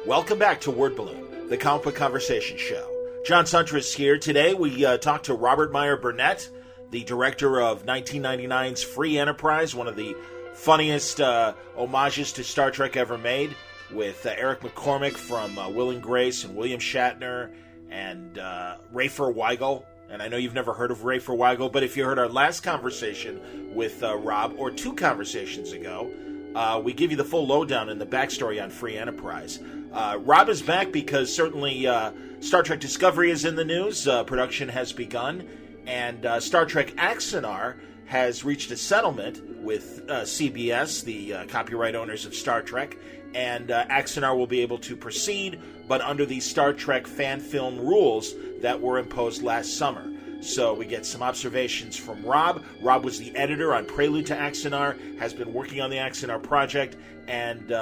Welcome back to Word Balloon, the comic book conversation show. John Suntress here. Today we talk to Robert Meyer Burnett, the director of 1999's Free Enterprise, one of the funniest homages to Star Trek ever made, with Eric McCormick from Will and Grace and William Shatner and Rafer Weigel. And I know you've never heard of Rafer Weigel, but if you heard our last conversation with Rob, or two conversations ago, we give you the full lowdown and the backstory on Free Enterprise. Rob is back because certainly Star Trek Discovery is in the news. Production has begun, and Star Trek Axanar has reached a settlement with CBS, the copyright owners of Star Trek, and Axanar will be able to proceed, but under the Star Trek fan film rules that were imposed last summer. So we get some observations from Rob. Rob was the editor on Prelude to Axanar, has been working on the Axanar project, and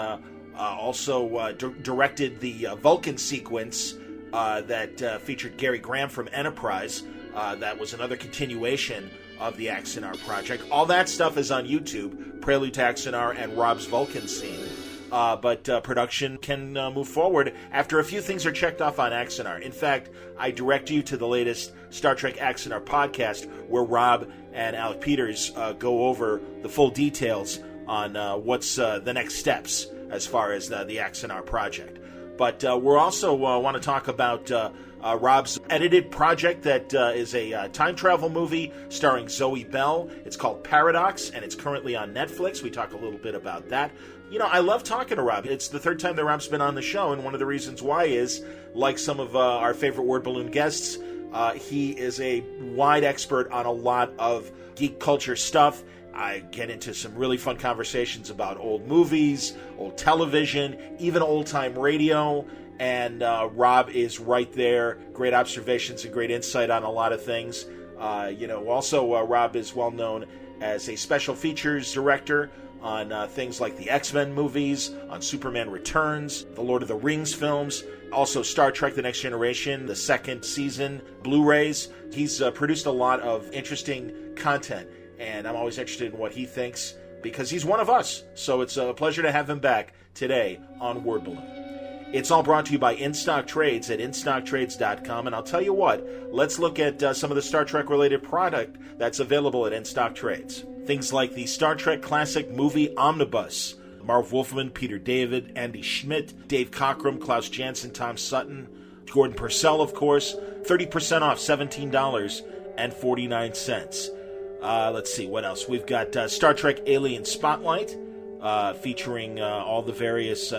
also directed the Vulcan sequence that featured Gary Graham from Enterprise. That was another continuation of the Axanar project. All that stuff is on YouTube, Prelude to Axanar and Rob's Vulcan scene. But production can move forward after a few things are checked off on Axanar. In fact, I direct you to the latest Star Trek Axanar podcast, where Rob and Alec Peters go over the full details on what's the next steps as far as the Axanar project. But we're also want to talk about Rob's edited project that is a time travel movie starring Zoe Bell. It's called Paradox, and it's currently on Netflix. We talk a little bit about that. You know, I love talking to Rob. It's the third time that Rob's been on the show, and one of the reasons why is, like some of our favorite Word Balloon guests, he is a wide expert on a lot of geek culture stuff. I get into some really fun conversations about old movies, old television, even old-time radio, and Rob is right there. Great observations and great insight on a lot of things. Also, Rob is well known as a special features director on things like the X-Men movies, on Superman Returns, the Lord of the Rings films, also Star Trek The Next Generation, the second season Blu-rays. He's produced a lot of interesting content, and I'm always interested in what he thinks because he's one of us. So it's a pleasure to have him back today on Word Balloon. It's all brought to you by In-Stock Trades at InStockTrades.com, and I'll tell you what, let's look at some of the Star Trek-related product that's available at In-Stock Trades. Things like the Star Trek Classic Movie Omnibus, Marv Wolfman, Peter David, Andy Schmidt, Dave Cockrum, Klaus Janson, Tom Sutton, Gordon Purcell, of course, 30% off, $17.49. Let's see, what else? We've got Star Trek Alien Spotlight, featuring all the various...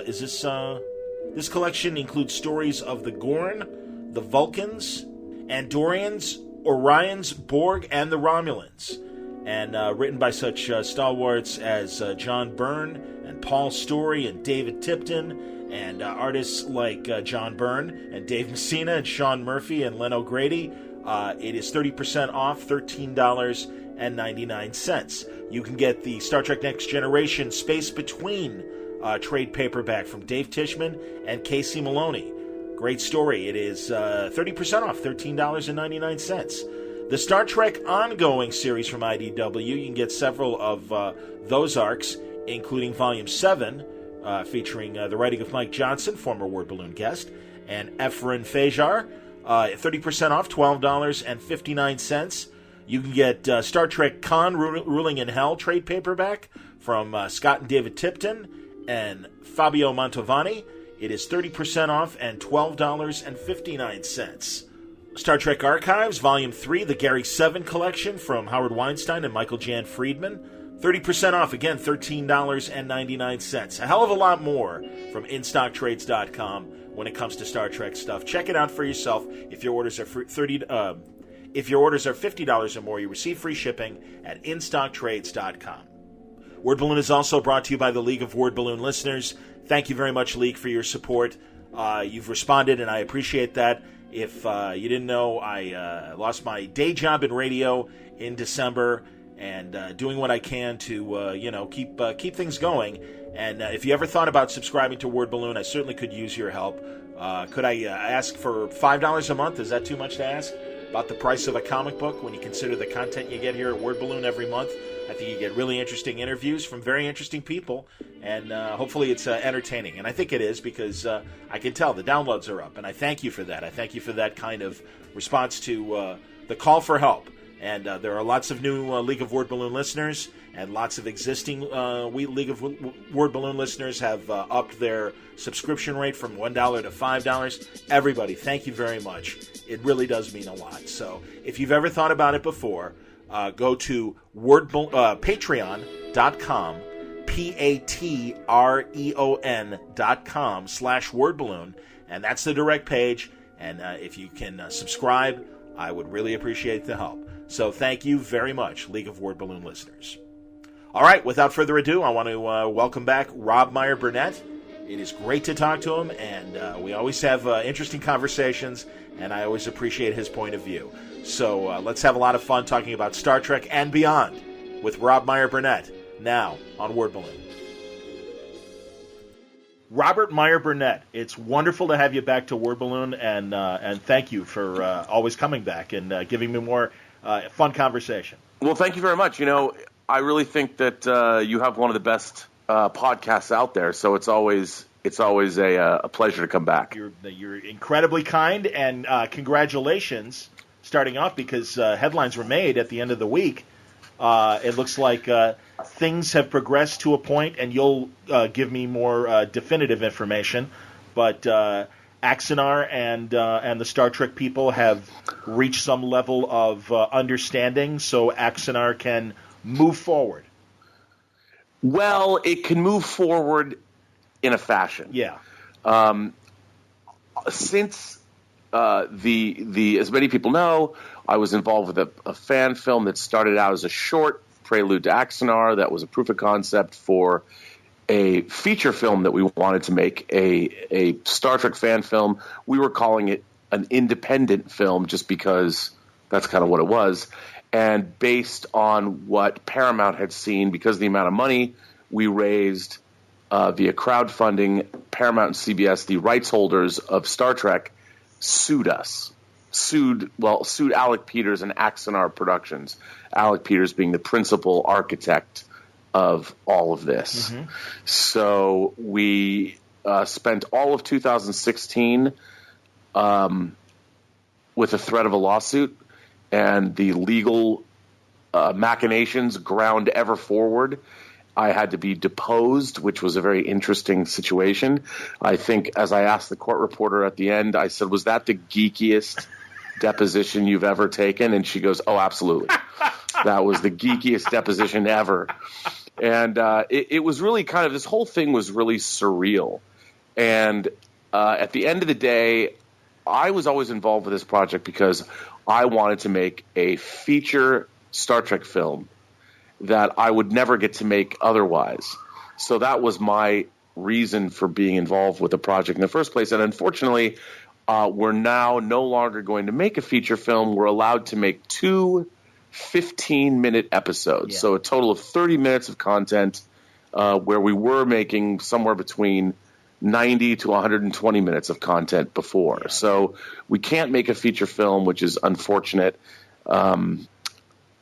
This collection includes stories of the Gorn, the Vulcans, Andorians, Orions, Borg, and the Romulans. And written by such stalwarts as John Byrne and Paul Story and David Tipton, and artists like John Byrne and Dave Messina and Sean Murphy and Len O'Grady. It is 30% off, $13.99. You can get the Star Trek Next Generation Space Between trade paperback from Dave Tishman and Casey Maloney. Great story. It is 30% off, $13.99. The Star Trek Ongoing series from IDW, you can get several of those arcs, including Volume 7, featuring the writing of Mike Johnson, former Word Balloon guest, and Efren Fajar, 30% off, $12.59. You can get Star Trek Khan Ruling in Hell trade paperback from Scott and David Tipton and Fabio Mantovani. It is 30% off and $12.59. Star Trek Archives, Volume 3, the Gary 7 collection from Howard Weinstein and Michael Jan Friedman. 30% off, again, $13.99. A hell of a lot more from InStockTrades.com when it comes to Star Trek stuff. Check it out for yourself. If your orders are $50 or more, you receive free shipping at InStockTrades.com. Word Balloon is also brought to you by the League of Word Balloon Listeners. Thank you very much, League, for your support. You've responded, and I appreciate that. If you didn't know, I lost my day job in radio in December, and doing what I can to keep things going. And if you ever thought about subscribing to Word Balloon, I certainly could use your help. Could I ask for $5 a month? Is that too much to ask? about the price of a comic book when you consider the content you get here at Word Balloon every month. I think you get really interesting interviews from very interesting people, and hopefully it's entertaining. And I think it is, because I can tell the downloads are up, and I thank you for that. I thank you for that kind of response to the call for help. And there are lots of new League of Word Balloon listeners, and lots of existing League of Word Balloon listeners have upped their subscription rate from $1 to $5. Everybody, thank you very much. It really does mean a lot. So if you've ever thought about it before, go to patreon.com, patreon.com/wordballoon, and that's the direct page. And if you can subscribe, I would really appreciate the help. So thank you very much, League of Word Balloon listeners. All right, without further ado, I want to welcome back Rob Meyer Burnett. It is great to talk to him, and we always have interesting conversations, and I always appreciate his point of view. So let's have a lot of fun talking about Star Trek and beyond with Rob Meyer Burnett, now on Word Balloon. Robert Meyer Burnett, it's wonderful to have you back to Word Balloon, and thank you for always coming back and giving me more fun conversation. Well, thank you very much. You know, I really think that you have one of the best podcasts out there, so it's always a pleasure to come back. You're incredibly kind, and congratulations starting off, because headlines were made at the end of the week. It looks like things have progressed to a point, and you'll give me more definitive information, but Axanar and the Star Trek people have reached some level of understanding, so Axanar can move forward. Well, it can move forward in a fashion. Yeah. Since as many people know, I was involved with a fan film that started out as a short prelude to Axanar that was a proof of concept for a feature film that we wanted to make, a Star Trek fan film. We were calling it an independent film just because that's kind of what it was. And based on what Paramount had seen, because of the amount of money we raised via crowdfunding, Paramount and CBS, the rights holders of Star Trek, sued us. Sued Alec Peters and Axanar Productions, Alec Peters being the principal architect of all of this. Mm-hmm. So we spent all of 2016 with the threat of a lawsuit, and the legal machinations ground ever forward. I had to be deposed, which was a very interesting situation. I think, as I asked the court reporter at the end, I said, "Was that the geekiest deposition you've ever taken?" And she goes, "Oh, absolutely. That was the geekiest deposition ever." And it was really kind of, this whole thing was really surreal. And at the end of the day, I was always involved with this project because I wanted to make a feature Star Trek film that I would never get to make otherwise. So that was my reason for being involved with the project in the first place. And unfortunately, we're now no longer going to make a feature film. We're allowed to make 2 15-minute episodes. Yeah. So a total of 30 minutes of content, where we were making somewhere between 90 to 120 minutes of content before. Yeah. So we can't make a feature film, which is unfortunate.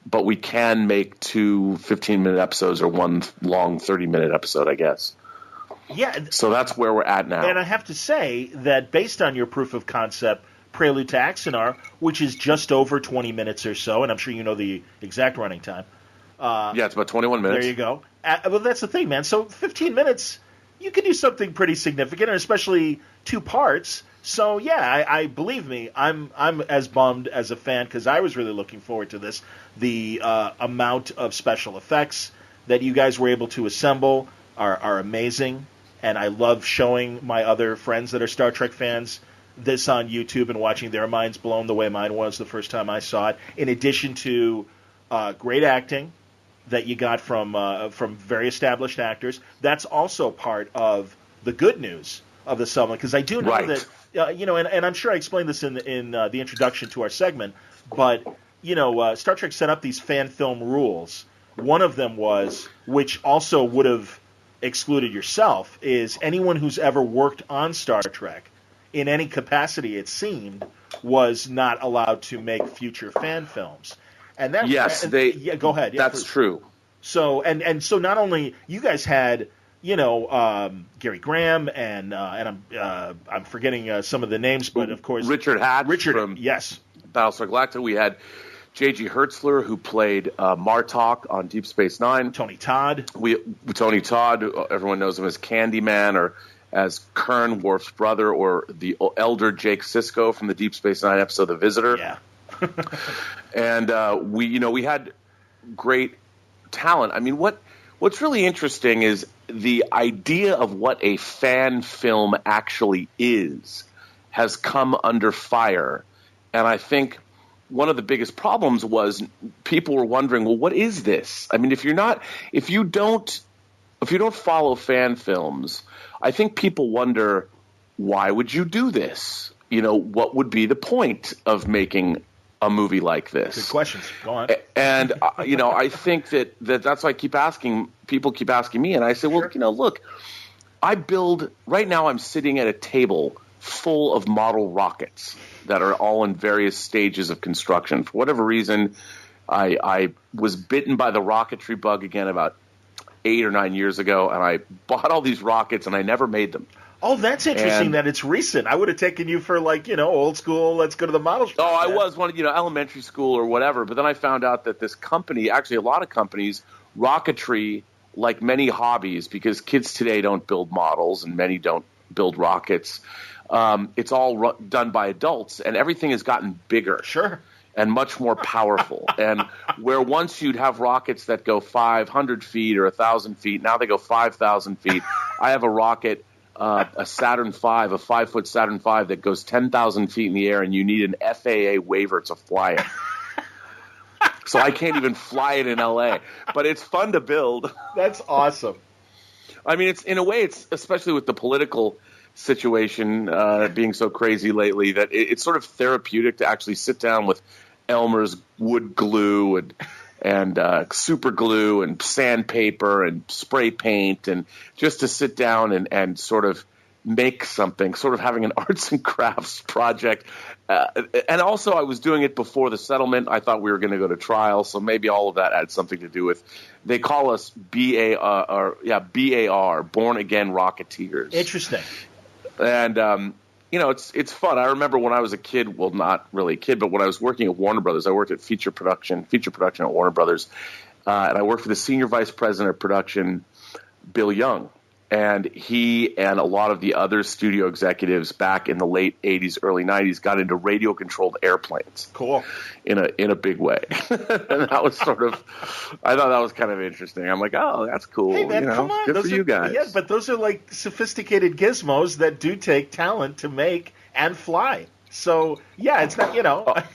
But we can make 2 15-minute episodes or one long 30-minute episode, I guess. Yeah. So that's where we're at now. And I have to say that based on your proof of concept, Prelude to Axanar, which is just over 20 minutes or so, and I'm sure you know the exact running time. Yeah, it's about 21 minutes. There you go. Well, that's the thing, man. So 15 minutes, you can do something pretty significant, and especially 2 parts. So, yeah, I believe me, I'm as bummed as a fan, because I was really looking forward to this. The amount of special effects that you guys were able to assemble are amazing, and I love showing my other friends that are Star Trek fans this on YouTube and watching their minds blown the way mine was the first time I saw it, in addition to great acting that you got from very established actors. That's also part of the good news of the summit, because I do know right. that and I'm sure I explained this in the introduction to our segment, but Star Trek set up these fan film rules. One of them was, which also would have excluded yourself, is anyone who's ever worked on Star Trek in any capacity, it seemed, was not allowed to make future fan films. And that go ahead. Yeah, that's true. So so not only you guys had Gary Graham and I'm forgetting some of the names, but of course Richard Hatch from yes, Battlestar Galactica. We had J.G. Hertzler, who played Martok on Deep Space Nine. Tony Todd. Tony Todd, everyone knows him as Candyman or as Kern, Worf's brother, or the elder Jake Sisko from the Deep Space Nine episode The Visitor. Yeah. And we had great talent. I mean, what's really interesting is the idea of what a fan film actually is has come under fire. And I think one of the biggest problems was people were wondering, well, what is this? I mean, if you don't follow fan films, I think people wonder, why would you do this? What would be the point of making a movie like this? Good questions. Go on. And I think that's why people keep asking me, and I say, well, sure. Look, right now I'm sitting at a table full of model rockets that are all in various stages of construction. For whatever reason, I was bitten by the rocketry bug again about 8 or 9 years ago, and I bought all these rockets, and I never made them. Oh, that's interesting that it's recent. I would have taken you for old school, let's go to the model shop. Oh, I was elementary school or whatever, but then I found out that this company, actually a lot of companies, rocketry, like many hobbies, because kids today don't build models and many don't build rockets, it's all done by adults, and everything has gotten bigger. Sure. And much more powerful. And where once you'd have rockets that go 500 feet or 1,000 feet, now they go 5,000 feet. I have a rocket, a Saturn V, a 5-foot Saturn V that goes 10,000 feet in the air, and you need an FAA waiver to fly it. So I can't even fly it in L.A. But it's fun to build. That's awesome. I mean, it's especially with the political situation being so crazy lately, that it's sort of therapeutic to actually sit down with Elmer's wood glue and super glue and sandpaper and spray paint, and just to sit down and sort of make something, sort of having an arts and crafts project. And also I was doing it before the settlement. I thought we were going to go to trial, so maybe all of that had something to do with, they call us BAR, Born Again Rocketeers. Interesting. And, it's fun. I remember when I was a kid, well, not really a kid, but when I was working at Warner Brothers, I worked at feature production at Warner Brothers. And I worked for the senior vice president of production, Bill Young. And he and a lot of the other studio executives back in the late 80s, early 90s got into radio-controlled airplanes. Cool. In a big way. And that was I thought that was kind of interesting. I'm like, oh, that's cool. Hey, man, come on. Good for you guys. Yeah, but those are like sophisticated gizmos that do take talent to make and fly. So, yeah, it's not,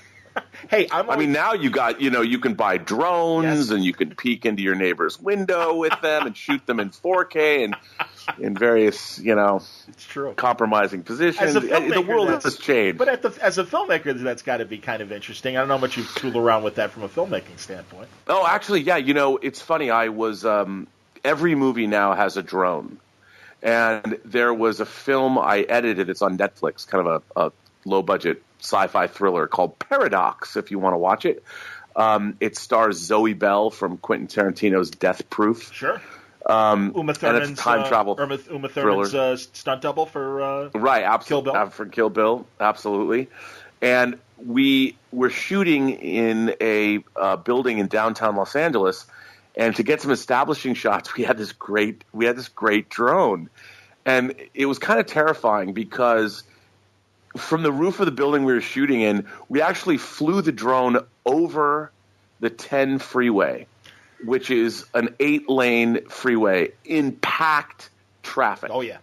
Hey, now you got, you can buy drones, and you can peek into your neighbor's window with them and shoot them in 4K and in various, it's true, compromising positions. The world has changed. But as a filmmaker, that's got to be kind of interesting. I don't know how much you tool around with that from a filmmaking standpoint. Oh, actually, yeah. It's funny. I was every movie now has a drone, and there was a film I edited. It's on Netflix, kind of a low budget sci-fi thriller called Paradox, if you want to watch it. It stars Zoe Bell from Quentin Tarantino's Death Proof. Sure. Uma Thurman's time travel Uma Thurman's stunt double for Kill Bill. For Kill Bill, absolutely. And we were shooting in a building in downtown Los Angeles, and to get some establishing shots, we had this great drone, and it was kind of terrifying because from the roof of the building we were shooting in, we actually flew the drone over the 10 freeway, which is an 8-lane freeway in packed traffic. Oh, yeah.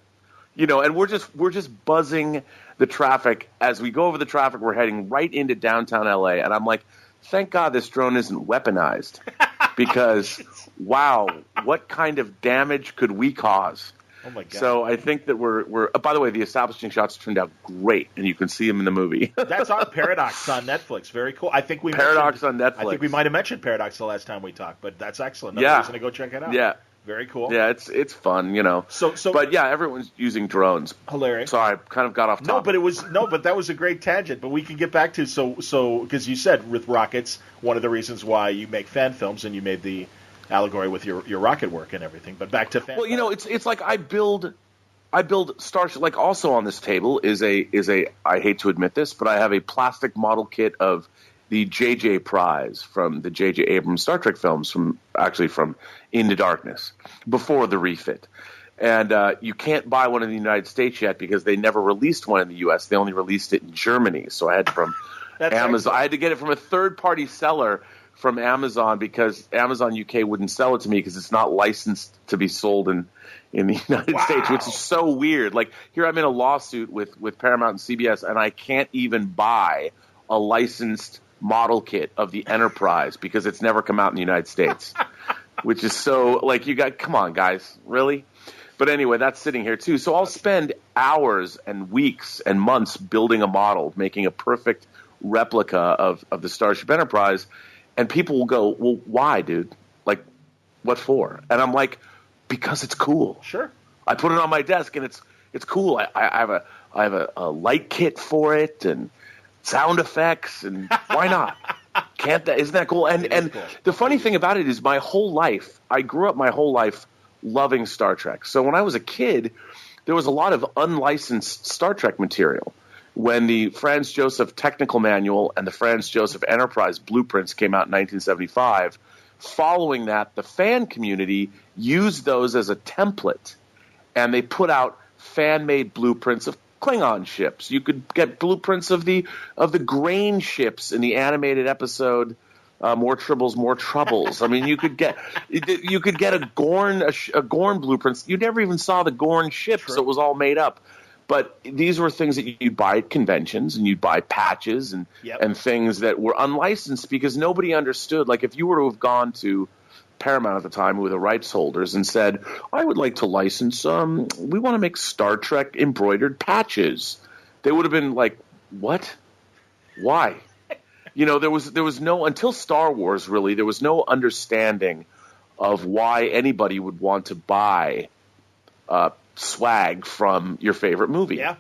And we're just buzzing the traffic. As we go over the traffic, we're heading right into downtown LA. And I'm like, thank God this drone isn't weaponized, because, wow, what kind of damage could we cause? Oh my God. So I think that we're by the way, the establishing shots turned out great, and you can see them in the movie. That's on Paradox on Netflix. Very cool. I think Paradox on Netflix. I think we might have mentioned Paradox the last time we talked, but that's excellent. Yeah. Reason to go check it out. Yeah. Very cool. Yeah, it's fun, you know. But yeah, everyone's using drones. Hilarious. Sorry, I kind of got off topic. But that was a great tangent. But we can get back to because you said with rockets, one of the reasons why you make fan films and you made the allegory with your rocket work and everything. But back to fan. Well, you know, it's like I build Starship. Like also on this table is a I hate to admit this, but I have a plastic model kit of the J.J. prize from the J.J. Abrams Star Trek films from Into Darkness before the refit. And you can't buy one in the United States yet because they never released one in the U.S. They only released it in Germany. So I had from Amazon. Excellent. I had to get it from a third-party seller from Amazon because Amazon UK wouldn't sell it to me because it's not licensed to be sold in the United States, which is so weird. Like here I'm in a lawsuit with Paramount and CBS, and I can't even buy a licensed model kit of the Enterprise because it's never come out in the United States, which is so like come on guys, really? But anyway, that's sitting here too. So I'll spend hours and weeks and months building a model, making a perfect replica of the Starship Enterprise, and people will go, well, why, dude? Like, what for? And I'm like, because it's cool. Sure. I put it on my desk and it's cool. I have a light kit for it and sound effects, and why not? Isn't that cool? And cool. The funny thing about it is my whole life, I grew up my whole life loving Star Trek. So when I was a kid, there was a lot of unlicensed Star Trek material. When the Franz Josef Technical Manual and the Franz Josef Enterprise blueprints came out in 1975, following that, the fan community used those as a template, and they put out fan-made blueprints of Klingon ships. You could get blueprints of the grain ships in the animated episode More Tribbles, More Troubles. I mean, you could get a Gorn blueprint. You never even saw the Gorn ship, so it was all made up. But these were things that you'd buy at conventions, and you'd buy patches and things that were unlicensed because nobody understood. Like if you were to have gone to Paramount at the time, who were the rights holders, and said, I would like to license, we want to make Star Trek embroidered patches. They would have been like, what? Why? You know, there was no, until Star Wars really, there was no understanding of why anybody would want to buy swag from your favorite movie. Yeah.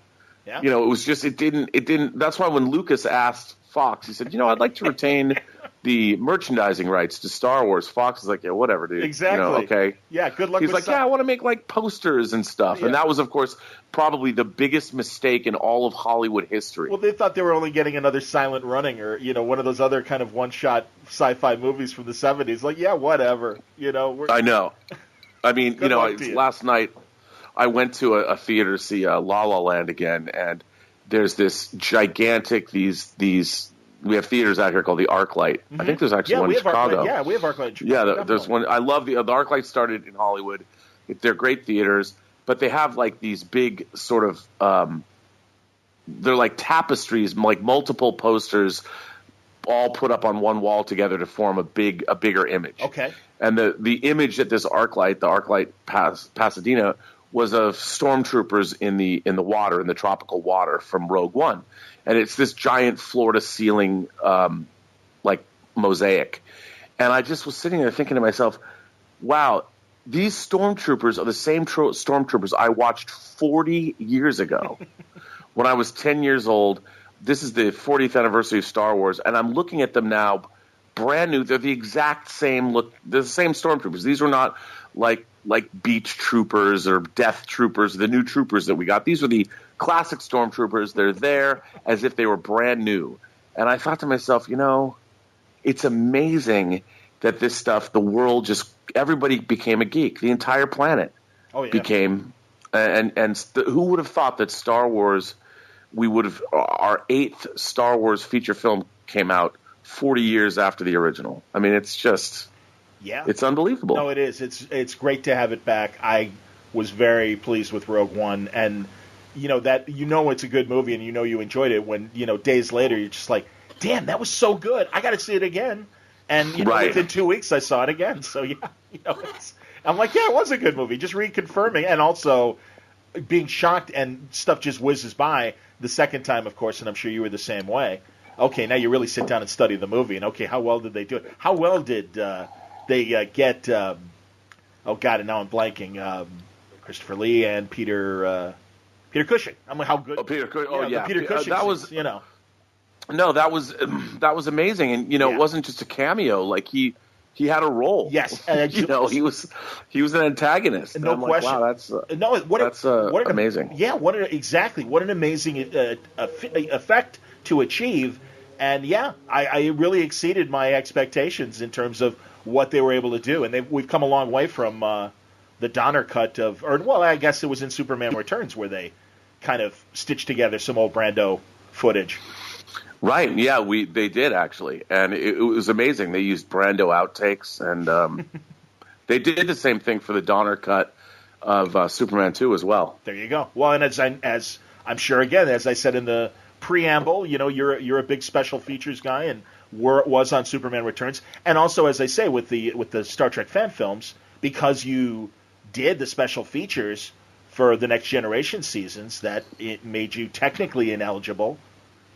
Yeah. You know, it was just, it didn't, that's why when Lucas asked Fox, he said, I'd like to retain the merchandising rights to Star Wars. Fox is like, yeah, whatever, dude. Exactly. Okay. Yeah, good luck He's with like, yeah, I want to make like posters and stuff. Yeah. And that was, of course, probably the biggest mistake in all of Hollywood history. Well, they thought they were only getting another Silent Running or, one of those other kind of one-shot sci-fi movies from the 70s. Like, yeah, whatever. I know. I mean, last night I went to a theater to see La La Land again, and there's this gigantic, we have theaters out here called the ArcLight. Mm-hmm. I think there's actually one in Chicago. We have ArcLight in Chicago. Yeah, there's one. I love the ArcLight started in Hollywood. They're great theaters, but they have like these big sort of, they're like tapestries, like multiple posters all put up on one wall together to form a bigger image. Okay. And the image at this ArcLight, the ArcLight Pasadena, was of stormtroopers in the water, in the tropical water from Rogue One. And it's this giant floor-to-ceiling, like, mosaic. And I just was sitting there thinking to myself, wow, these stormtroopers are the same stormtroopers I watched 40 years ago when I was 10 years old. This is the 40th anniversary of Star Wars, and I'm looking at them now, brand new. They're the exact same look. They're the same stormtroopers. These were not like beach troopers or death troopers, the new troopers that we got. These were the classic stormtroopers. They're there as if they were brand new. And I thought to myself, it's amazing that this stuff, the world everybody became a geek. The entire planet became, who would have thought that Star Wars, our 8th Star Wars feature film came out 40 years after the original. I mean, it's just... Yeah, it's unbelievable. No, it is. It's great to have it back. I was very pleased with Rogue One, and it's a good movie, and you enjoyed it. When days later, you're just like, damn, that was so good. I got to see it again. And within 2 weeks, I saw it again. So yeah, I'm like, yeah, it was a good movie. Just reconfirming, and also being shocked, and stuff just whizzes by the second time, of course. And I'm sure you were the same way. Okay, now you really sit down and study the movie, and okay, how well did they do it? How well did they get oh God, and now I'm blanking. Christopher Lee and Peter Cushing. I'm like, how good? Oh, Peter Cushing. Oh, yeah. Peter Cushing. That was, No, that was amazing, and it wasn't just a cameo. Like he had a role. Yes, he was an antagonist. No question. Like, wow, that's amazing. What an amazing effect to achieve, and I really exceeded my expectations in terms of what they were able to do, and we've come a long way from the Donner cut I guess it was in Superman Returns where they kind of stitched together some old Brando footage. Right, yeah, they did actually, and it was amazing. They used Brando outtakes, and they did the same thing for the Donner cut of Superman 2 as well. There you go. Well, and as I'm sure, again, as I said in the preamble, you're a big special features guy, and was on Superman Returns, and also, as I say, with the Star Trek fan films, because you did the special features for the Next Generation seasons, that it made you technically ineligible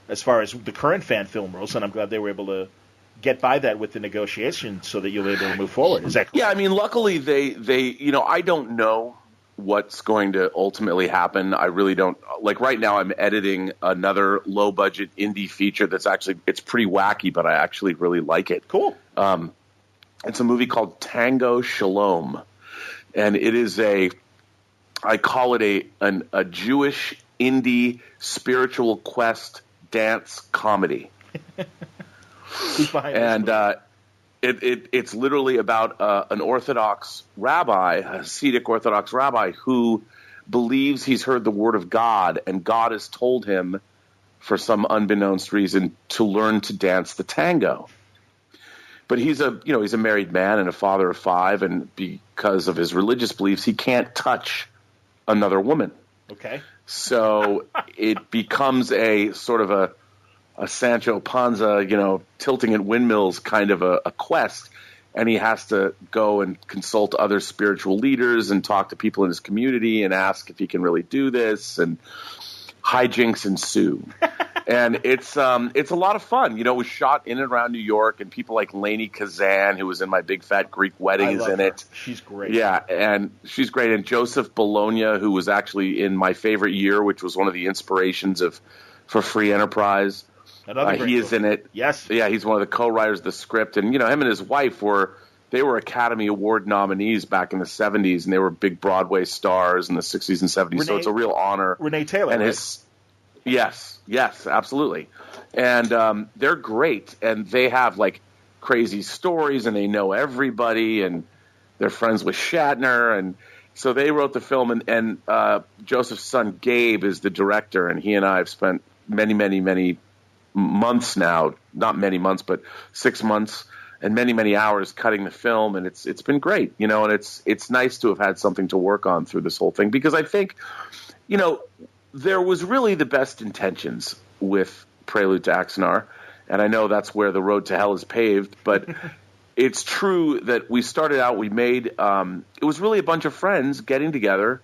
as far as the current fan film rules, and I'm glad they were able to get by that with the negotiation so that you'll be able to move forward. Is that correct? Yeah, I mean, luckily they I don't know what's going to ultimately happen. I really don't. Like right now I'm editing another low-budget indie feature it's pretty wacky, but I actually really like it. Cool. It's a movie called Tango Shalom, and it is I call it a Jewish indie spiritual quest dance comedy. Who's behind and it's literally about an Orthodox rabbi, a Hasidic Orthodox rabbi, who believes he's heard the word of God, and God has told him, for some unbeknownst reason, to learn to dance the tango. But he's a married man and a father of 5, and because of his religious beliefs, he can't touch another woman. Okay. So it becomes a sort of a Sancho Panza, tilting at windmills kind of a quest. And he has to go and consult other spiritual leaders and talk to people in his community and ask if he can really do this. And hijinks ensue. And it's a lot of fun. It was shot in and around New York, and people like Lainie Kazan, who was in My Big Fat Greek Wedding, is in it. She's great. Yeah, and she's great. And Joseph Bologna, who was actually in My Favorite Year, which was one of the inspirations for Free Enterprise. He is in it. Yes. Yeah, he's one of the co-writers of the script. And, him and his wife were Academy Award nominees back in the 70s, and they were big Broadway stars in the 60s and 70s. So it's a real honor. Renee Taylor, and right? Yes, absolutely. And they're great, and they have crazy stories, and they know everybody, and they're friends with Shatner, and so they wrote the film. And Joseph's son Gabe is the director, and he and I have spent many, many, many months now, not many months, but 6 months, and many, many hours cutting the film, and it's been great, and it's nice to have had something to work on through this whole thing, because I think, there was really the best intentions with Prelude to Axanar, and I know that's where the road to hell is paved, but it's true that we started out, we made, it was really a bunch of friends getting together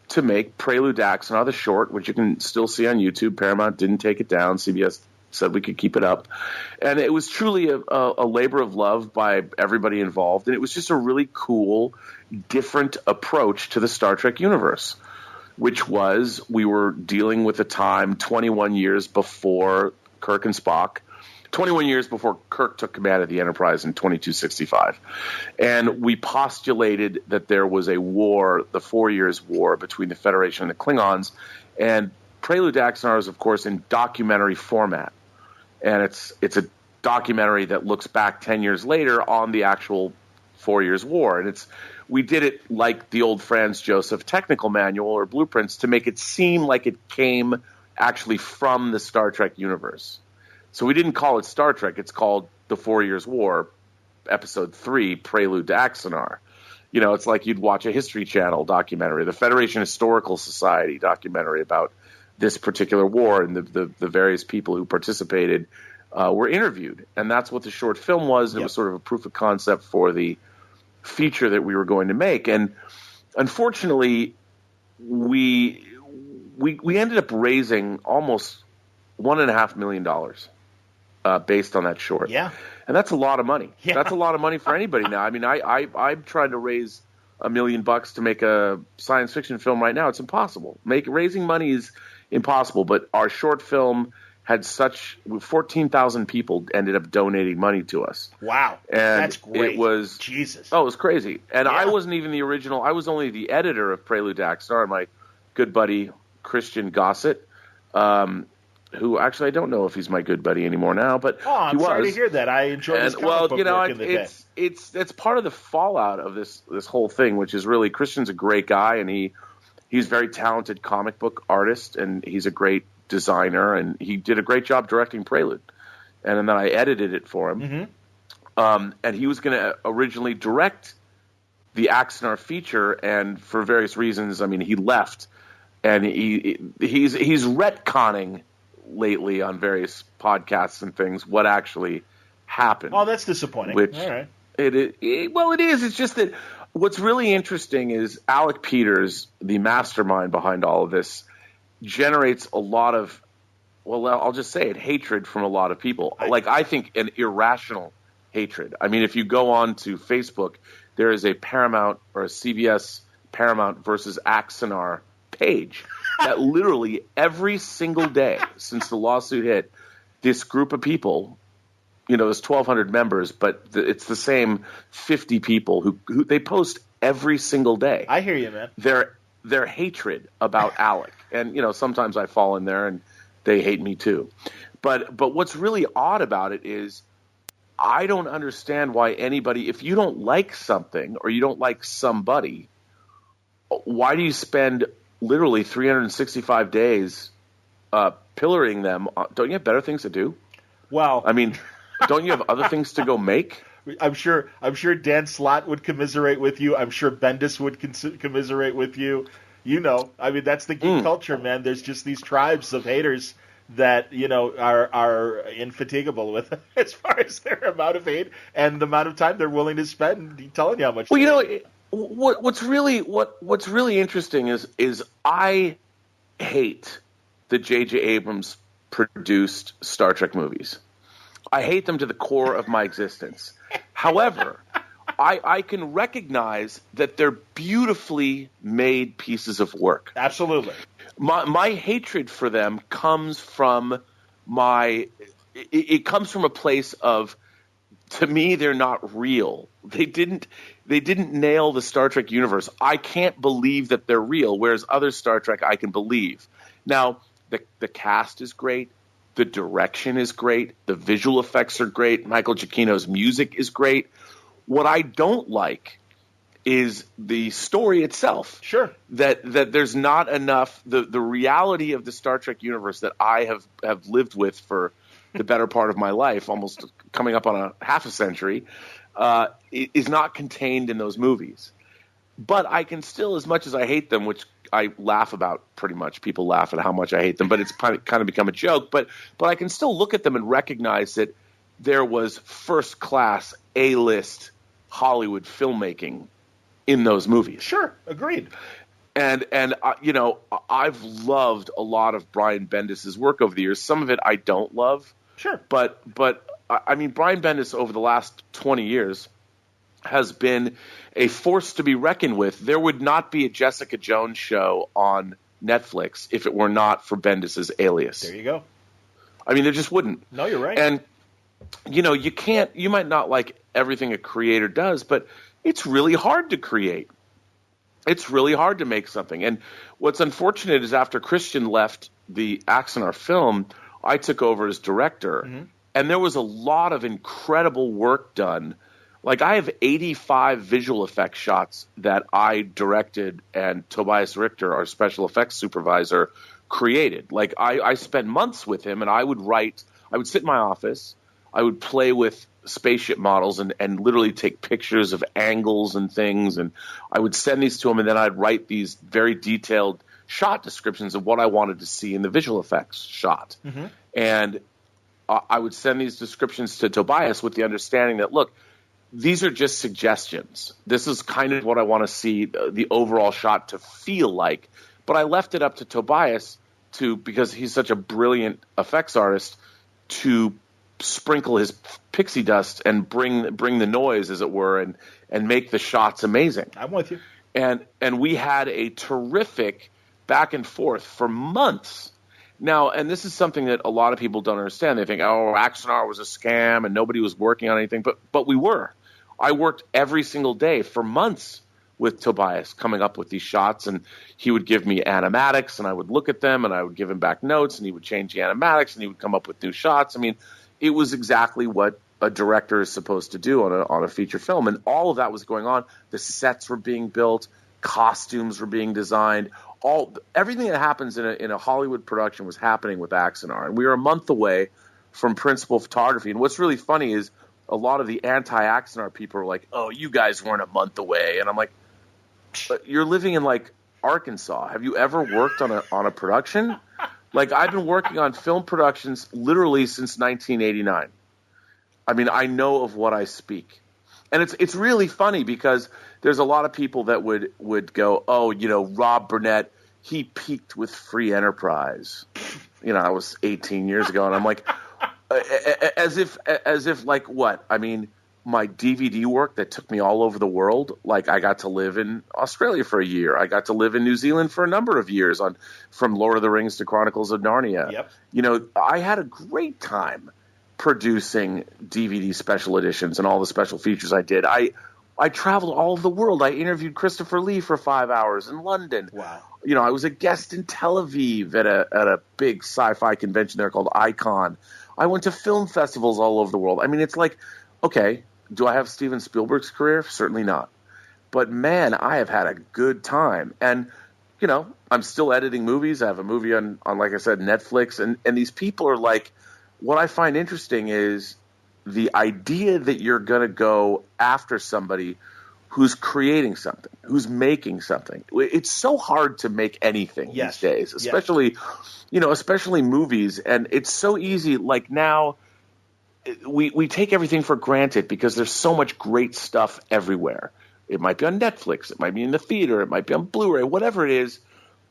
to make Prelude to Axanar, the short, which you can still see on YouTube. Paramount didn't take it down. CBS said we could keep it up. And it was truly a labor of love by everybody involved, and it was just a really cool, different approach to the Star Trek universe, which was we were dealing with a time 21 years before Kirk and Spock, 21 years before Kirk took command of the Enterprise in 2265. And we postulated that there was a war, the 4 Years' War, between the Federation and the Klingons. And Prelude to Axanar is, of course, in documentary format. And it's a documentary that looks back 10 years later on the actual 4 Years' War. And we did it like the old Franz Joseph technical manual or blueprints to make it seem like it came actually from the Star Trek universe. So we didn't call it Star Trek. It's called The 4 Years' War, Episode 3, Prelude to Axanar. It's like you'd watch a History Channel documentary, the Federation Historical Society documentary about this particular war, and the various people who participated were interviewed. And that's what the short film was. Yep. It was sort of a proof of concept for the feature that we were going to make. And unfortunately, we ended up raising almost $1.5 million based on that short. Yeah. And that's a lot of money. Yeah. That's a lot of money for anybody now. I mean, I'm trying to raise $1 million to make a science fiction film right now. It's impossible. Raising money is impossible, but our short film had 14,000 people ended up donating money to us. Wow. And that's great. It was Jesus. Oh, it was crazy. And Yeah. I wasn't even the original. I was only the editor of Prelude to Axanar, my good buddy Christian Gossett, who actually I don't know if he's my good buddy anymore now, but I'm he sorry was. to hear that. I enjoyed his comic book work in the day. It's part of the fallout of this whole thing, which is really Christian's a great guy, and he's a very talented comic book artist, and he's a great designer, and he did a great job directing Prelude. And then I edited it for him. Mm-hmm. And he was going to originally direct the Axanar feature, and for various reasons, I mean, he left, and he's retconning lately on various podcasts and things what actually happened. Oh, that's disappointing. Which all right. It is. It's just that what's really interesting is Alec Peters, the mastermind behind all of this, generates a lot of, well, I'll just say it, hatred from a lot of people. I think an irrational hatred. I mean, if you go on to Facebook, there is a Paramount or a CBS Paramount versus Axanar page that literally every single day since the lawsuit hit, this group of people, there's 1,200 members, but it's the same 50 people who they post every single day. I hear you, man. Their hatred about Alec. And, sometimes I fall in there and they hate me too. But what's really odd about it is I don't understand why anybody, if you don't like something or you don't like somebody, why do you spend literally 365 days pillorying them? Don't you have better things to do? Well, I mean, don't you have other things to go make? I'm sure Dan Slott would commiserate with you. I'm sure Bendis would commiserate with you. I mean, that's the geek culture, man. There's just these tribes of haters that, are infatigable with as far as their amount of hate and the amount of time they're willing to spend telling you how much. Well, what's really interesting is I hate that J.J. Abrams produced Star Trek movies. I hate them to the core of my existence. However, I can recognize that they're beautifully made pieces of work. Absolutely. My hatred for them comes from it comes from a place of, to me, they're not real. They didn't nail the Star Trek universe. I can't believe that they're real, whereas other Star Trek I can believe. Now, the cast is great. The direction is great. The visual effects are great. Michael Giacchino's music is great. What I don't like is the story itself. Sure. That there's not enough, the reality of the Star Trek universe that I have lived with for the better part of my life, almost coming up on a half a century, is not contained in those movies. But I can still, as much as I hate them, which I laugh about pretty much, people laugh at how much I hate them, but it's kind of become a joke, but I can still look at them and recognize that there was first-class, A-list Hollywood filmmaking in those movies. Sure, agreed. And I've loved a lot of Brian Bendis' work over the years. Some of it I don't love. Sure. But I mean, Brian Bendis over the last 20 years has been a force to be reckoned with. There would not be a Jessica Jones show on Netflix if it were not for Bendis' Alias. There you go. I mean, there just wouldn't. No, you're right. And, you might not like everything a creator does, but it's really hard to create. It's really hard to make something. And what's unfortunate is after Christian left the Axanar Film, I took over as director, and there was a lot of incredible work done. Like, I have 85 visual effects shots that I directed and Tobias Richter, our special effects supervisor, created. Like, I spent months with him, and I would sit in my office, I would play with spaceship models and literally take pictures of angles and things, and I would send these to him, and then I'd write these very detailed shot descriptions of what I wanted to see in the visual effects shot. And I would send these descriptions to Tobias with the understanding that, look, these are just suggestions. This is kind of what I want to see the overall shot to feel like. But I left it up to Tobias because he's such a brilliant effects artist, to sprinkle his pixie dust and bring the noise, as it were, and make the shots amazing. I'm with you. And we had a terrific back and forth for months. Now, and this is something that a lot of people don't understand. They think, oh, Axanar was a scam and nobody was working on anything. But we were. I worked every single day for months with Tobias coming up with these shots, and he would give me animatics, and I would look at them, and I would give him back notes, and he would change the animatics, and he would come up with new shots. I mean, it was exactly what a director is supposed to do on a feature film, and all of that was going on. The sets were being built, costumes were being designed. Everything that happens in a Hollywood production was happening with Axanar, and we were a month away from principal photography. And what's really funny is a lot of the anti-Axanar people are like, "Oh, you guys weren't a month away," and I'm like, "But you're living in like Arkansas. Have you ever worked on a production?" Like, I've been working on film productions literally since 1989. I mean, I know of what I speak. And it's really funny because there's a lot of people that would go, "Oh, Rob Burnett, he peaked with Free Enterprise." That was 18 years ago. And I'm like, as if like what? I mean, my DVD work that took me all over the world, like I got to live in Australia for a year. I got to live in New Zealand for a number of years from Lord of the Rings to Chronicles of Narnia. Yep. I had a great time producing DVD special editions and all the special features I did. I traveled all over the world. I interviewed Christopher Lee for 5 hours in London. Wow. I was a guest in Tel Aviv at a big sci-fi convention there called Icon. I went to film festivals all over the world. I mean, it's like, okay, do I have Steven Spielberg's career? Certainly not. But man, I have had a good time. And, I'm still editing movies. I have a movie on like I said, Netflix. And these people are like, what I find interesting is the idea that you're going to go after somebody who's creating something, who's making something. It's so hard to make anything these days, especially, especially movies. And it's so easy. Like now, we take everything for granted because there's so much great stuff everywhere. It might be on Netflix. It might be in the theater. It might be on Blu-ray, whatever it is.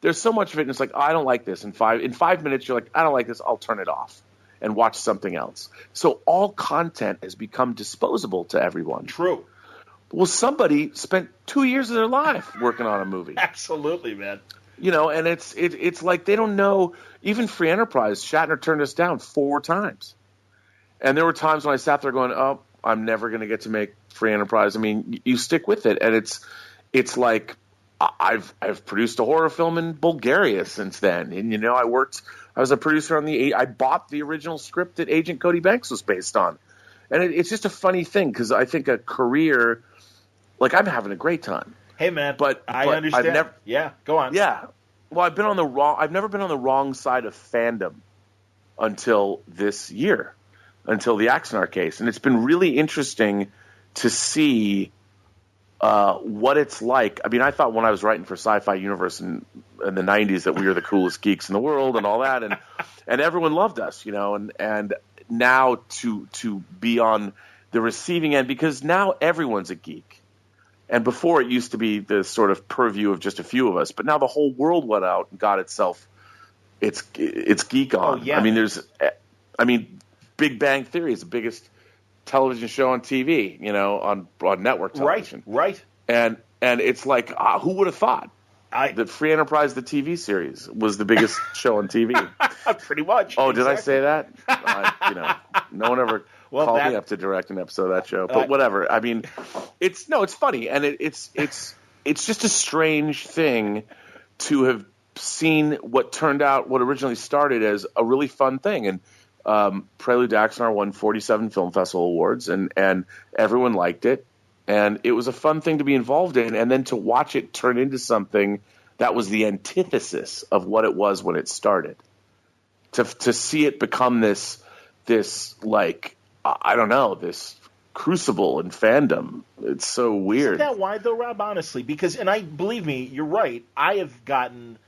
There's so much of it. And it's like, oh, I don't like this. In 5 minutes, you're like, I don't like this. I'll turn it off and watch something else. So all content has become disposable to everyone. True. Well, somebody spent 2 years of their life working on a movie. Absolutely, man. And it's like they don't know. Even Free Enterprise, Shatner turned us down 4 times. And there were times when I sat there going, oh, I'm never going to get to make Free Enterprise. I mean, you stick with it. And it's like I've produced a horror film in Bulgaria since then. And, I was a producer on I bought the original script that Agent Cody Banks was based on. And it's just a funny thing because I think a career, like I'm having a great time. Hey, man, but I understand. Go on. Yeah. Well, I've never been on the wrong side of fandom until this year, until the Axanar case. And it's been really interesting to see what it's like. I mean, I thought when I was writing for Sci-Fi Universe in the 90s that we were the coolest geeks in the world and all that. And everyone loved us, and now to be on the receiving end, because now everyone's a geek. And before it used to be the sort of purview of just a few of us, but now the whole world went out and got itself its geek on. Oh, yeah. I mean, Big Bang Theory is the biggest television show on TV, on network television. Right. And it's like, who would have thought that Free Enterprise, the TV series, was the biggest show on TV? Pretty much. Oh, did I say that? No one ever called me up to direct an episode of that show, but whatever. I mean, it's funny, and it's just a strange thing to have seen what originally started as a really fun thing. And Prelude to Axanar won 47 Film Festival Awards, and everyone liked it. And it was a fun thing to be involved in, and then to watch it turn into something that was the antithesis of what it was when it started. To see it become this like, I don't know, this crucible in fandom. It's so weird. Isn't that why, though, Rob, honestly? Because, believe me, you're right, I have gotten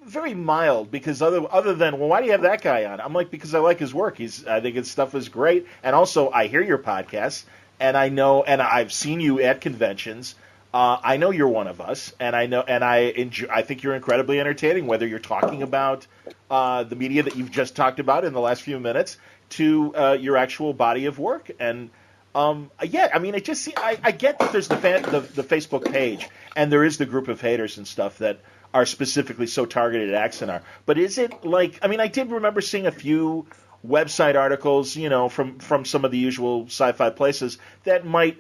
very mild because other than, well, why do you have that guy on? I'm like, because I like his work. I think his stuff is great. And also, I hear your podcast, and I know, and I've seen you at conventions. I know you're one of us, and I think you're incredibly entertaining, whether you're talking about the media that you've just talked about in the last few minutes, to your actual body of work. And yeah, I mean, it just I get that there's the Facebook page and there is the group of haters and stuff that are specifically so targeted at Axanar. But is it like, I mean, I did remember seeing a few website articles, you know, from some of the usual sci-fi places that might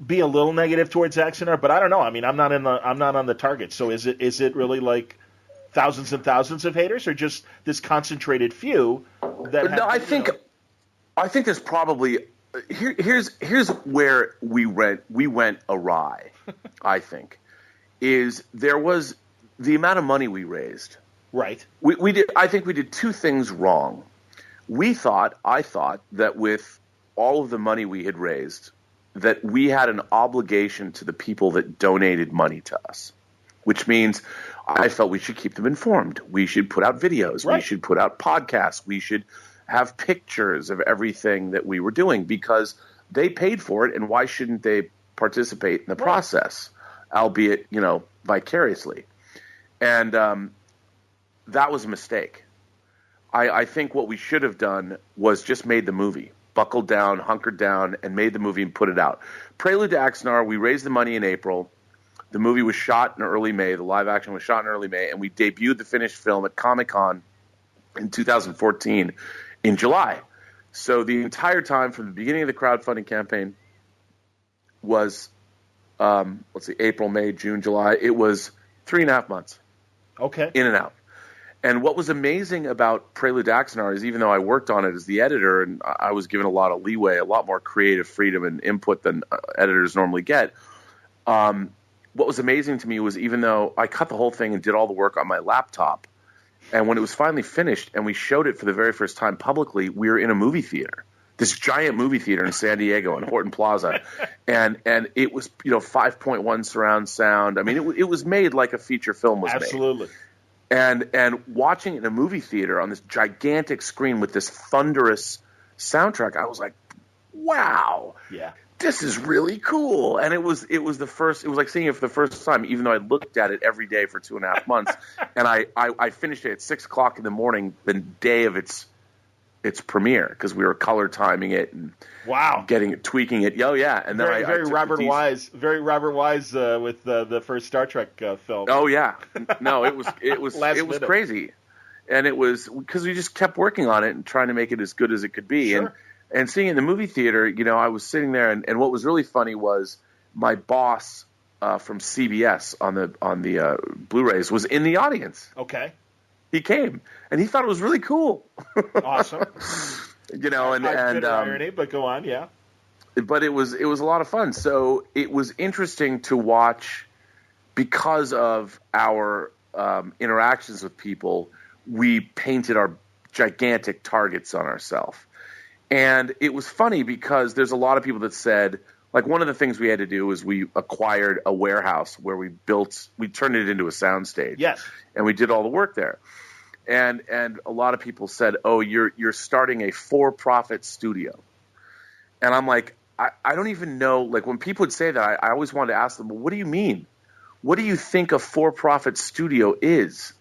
be a little negative towards Axanar, but I don't know. I mean, I'm not on the target. So is it really like thousands and thousands of haters, or just this concentrated few that? No, I think there's probably here's where we went awry. I think is there was the amount of money we raised. Right. We did. I think we did two things wrong. I thought that with all of the money we had raised, that we had an obligation to the people that donated money to us, which means I felt we should keep them informed. We should put out videos. Right. We should put out podcasts. We should have pictures of everything that we were doing because they paid for it, and why shouldn't they participate in the process, albeit, you know, vicariously? And that was a mistake. I think what we should have done was just made the movie, buckled down, hunkered down, and made the movie and put it out. Prelude to Axanar, we raised the money in April. The movie was shot in early May. The live action was shot in early May, and we debuted the finished film at Comic-Con in 2014 in July. So the entire time from the beginning of the crowdfunding campaign was, April, May, June, July. It was 3.5 months. Okay. In and out. And what was amazing about Prelude to Axanar is even though I worked on it as the editor and I was given a lot of leeway, a lot more creative freedom and input than editors normally get, what was amazing to me was even though I cut the whole thing and did all the work on my laptop, and when it was finally finished and we showed it for the very first time publicly, we were in a movie theater, this giant movie theater in San Diego in Horton Plaza. And it was, 5.1 surround sound. I mean, it was made like a feature film was made. Absolutely. And watching it in a movie theater on this gigantic screen with this thunderous soundtrack, I was like, wow. Yeah. This is really cool. And it was like seeing it for the first time, even though I looked at it every day for 2.5 months. And I finished it at 6:00 in the morning, the day of its premiere, because we were color timing it and tweaking it. Oh yeah. And then very Robert Wise with the first Star Trek film. Oh yeah. No, it was crazy. And it was because we just kept working on it and trying to make it as good as it could be. Sure. And seeing it in the movie theater, I was sitting there, and what was really funny was my boss from CBS on the Blu-rays was in the audience. Okay, he came, and he thought it was really cool. Awesome. And irony, but go on, yeah. But it was a lot of fun. So it was interesting to watch because of our interactions with people. We painted our gigantic targets on ourselves. And it was funny because there's a lot of people that said, like, one of the things we had to do was we acquired a warehouse where we turned it into a soundstage. Yes. And we did all the work there. And a lot of people said, oh, you're starting a for-profit studio. And I'm like, I don't even know, like, when people would say that, I always wanted to ask them, well, what do you mean? What do you think a for-profit studio is?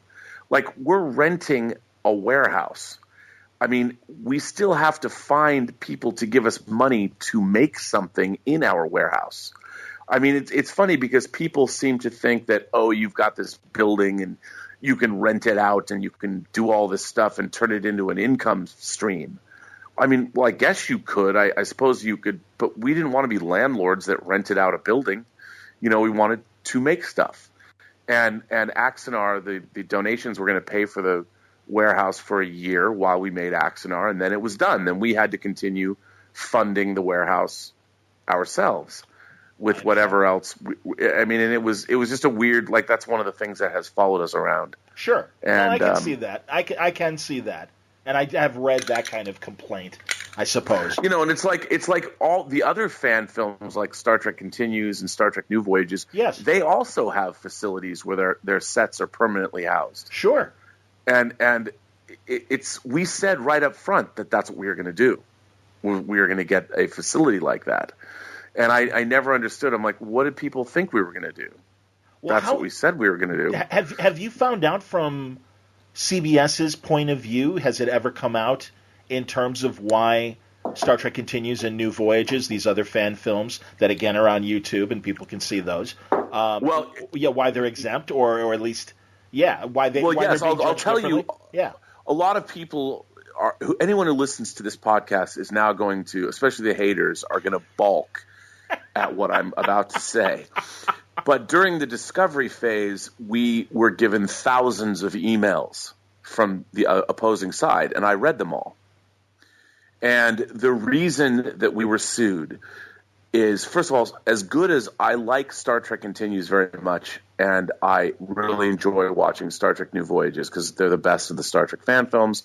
Like, we're renting a warehouse. I mean, we still have to find people to give us money to make something in our warehouse. I mean, it's funny because people seem to think that, oh, you've got this building and you can rent it out and you can do all this stuff and turn it into an income stream. I mean, well, I guess you could. I suppose you could, but we didn't want to be landlords that rented out a building. We wanted to make stuff. And Axanar, the donations were going to pay for the warehouse for a year while we made Axanar, and then it was done. Then we had to continue funding the warehouse ourselves with whatever else. And it was just a weird, like, that's one of the things that has followed us around. Sure. And I can see that. I can see that. And I have read that kind of complaint, I suppose. And it's like all the other fan films like Star Trek Continues and Star Trek New Voyages. Yes. They also have facilities where their sets are permanently housed. Sure. And we said right up front that that's what we were going to do. We were going to get a facility like that. And I never understood. I'm like, what did people think we were going to do? Well, that's what we said we were going to do. Have you found out from CBS's point of view? Has it ever come out in terms of why Star Trek Continues and New Voyages, these other fan films that, again, are on YouTube and people can see those, why they're exempt or at least, why they. Well, why yes, they're being I'll judged tell you. Yeah. A lot of people anyone who listens to this podcast is now going to, especially the haters, are going to balk at what I'm about to say. But during the discovery phase, we were given thousands of emails from the opposing side, and I read them all. And the reason that we were sued is, first of all, as good as I like Star Trek Continues very much, and I really enjoy watching Star Trek New Voyages because they're the best of the Star Trek fan films,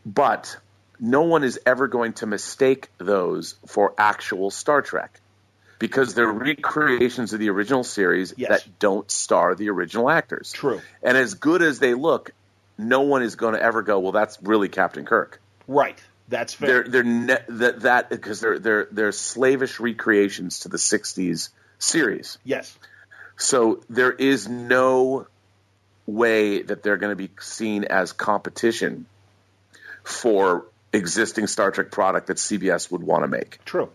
but no one is ever going to mistake those for actual Star Trek because they're recreations of the original series that don't star the original actors. True. And as good as they look, no one is going to ever go, well, that's really Captain Kirk. Right. That's fair. Because they're slavish recreations to the 60s series. Yes. So there is no way that they're going to be seen as competition for existing Star Trek product that CBS would want to make. True.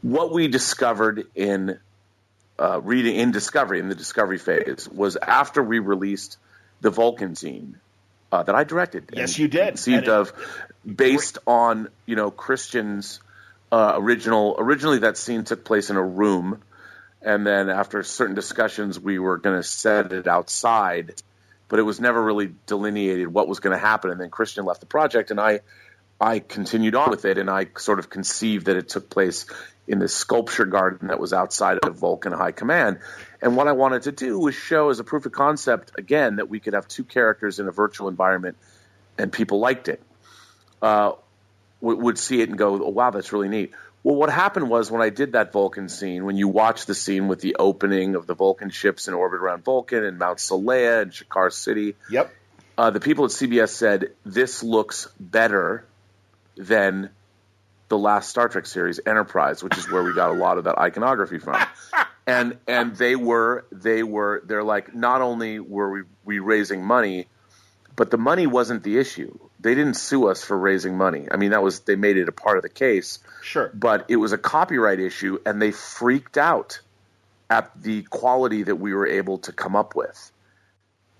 What we discovered in reading in Discovery, in the Discovery phase, was after we released the Vulcan scene that I directed. Yes, you did. Conceived of, based on Christian's originally that scene took place in a room, and then after certain discussions we were going to set it outside, but it was never really delineated what was going to happen. And then Christian left the project, and I continued on with it, and I sort of conceived that it took place in this sculpture garden that was outside of Vulcan High Command. And what I wanted to do was show as a proof of concept, again, that we could have two characters in a virtual environment, and people liked it. Would see it and go, oh, wow, that's really neat. Well, what happened was when I did that Vulcan scene, when you watch the scene with the opening of the Vulcan ships in orbit around Vulcan and Mount Solea and Shakar City, the people at CBS said, this looks better than the last Star Trek series, Enterprise, which is where we got a lot of that iconography from. And they're like, not only were we raising money, but the money wasn't the issue. They didn't sue us for raising money. I mean, they made it a part of the case. Sure. But it was a copyright issue, and they freaked out at the quality that we were able to come up with.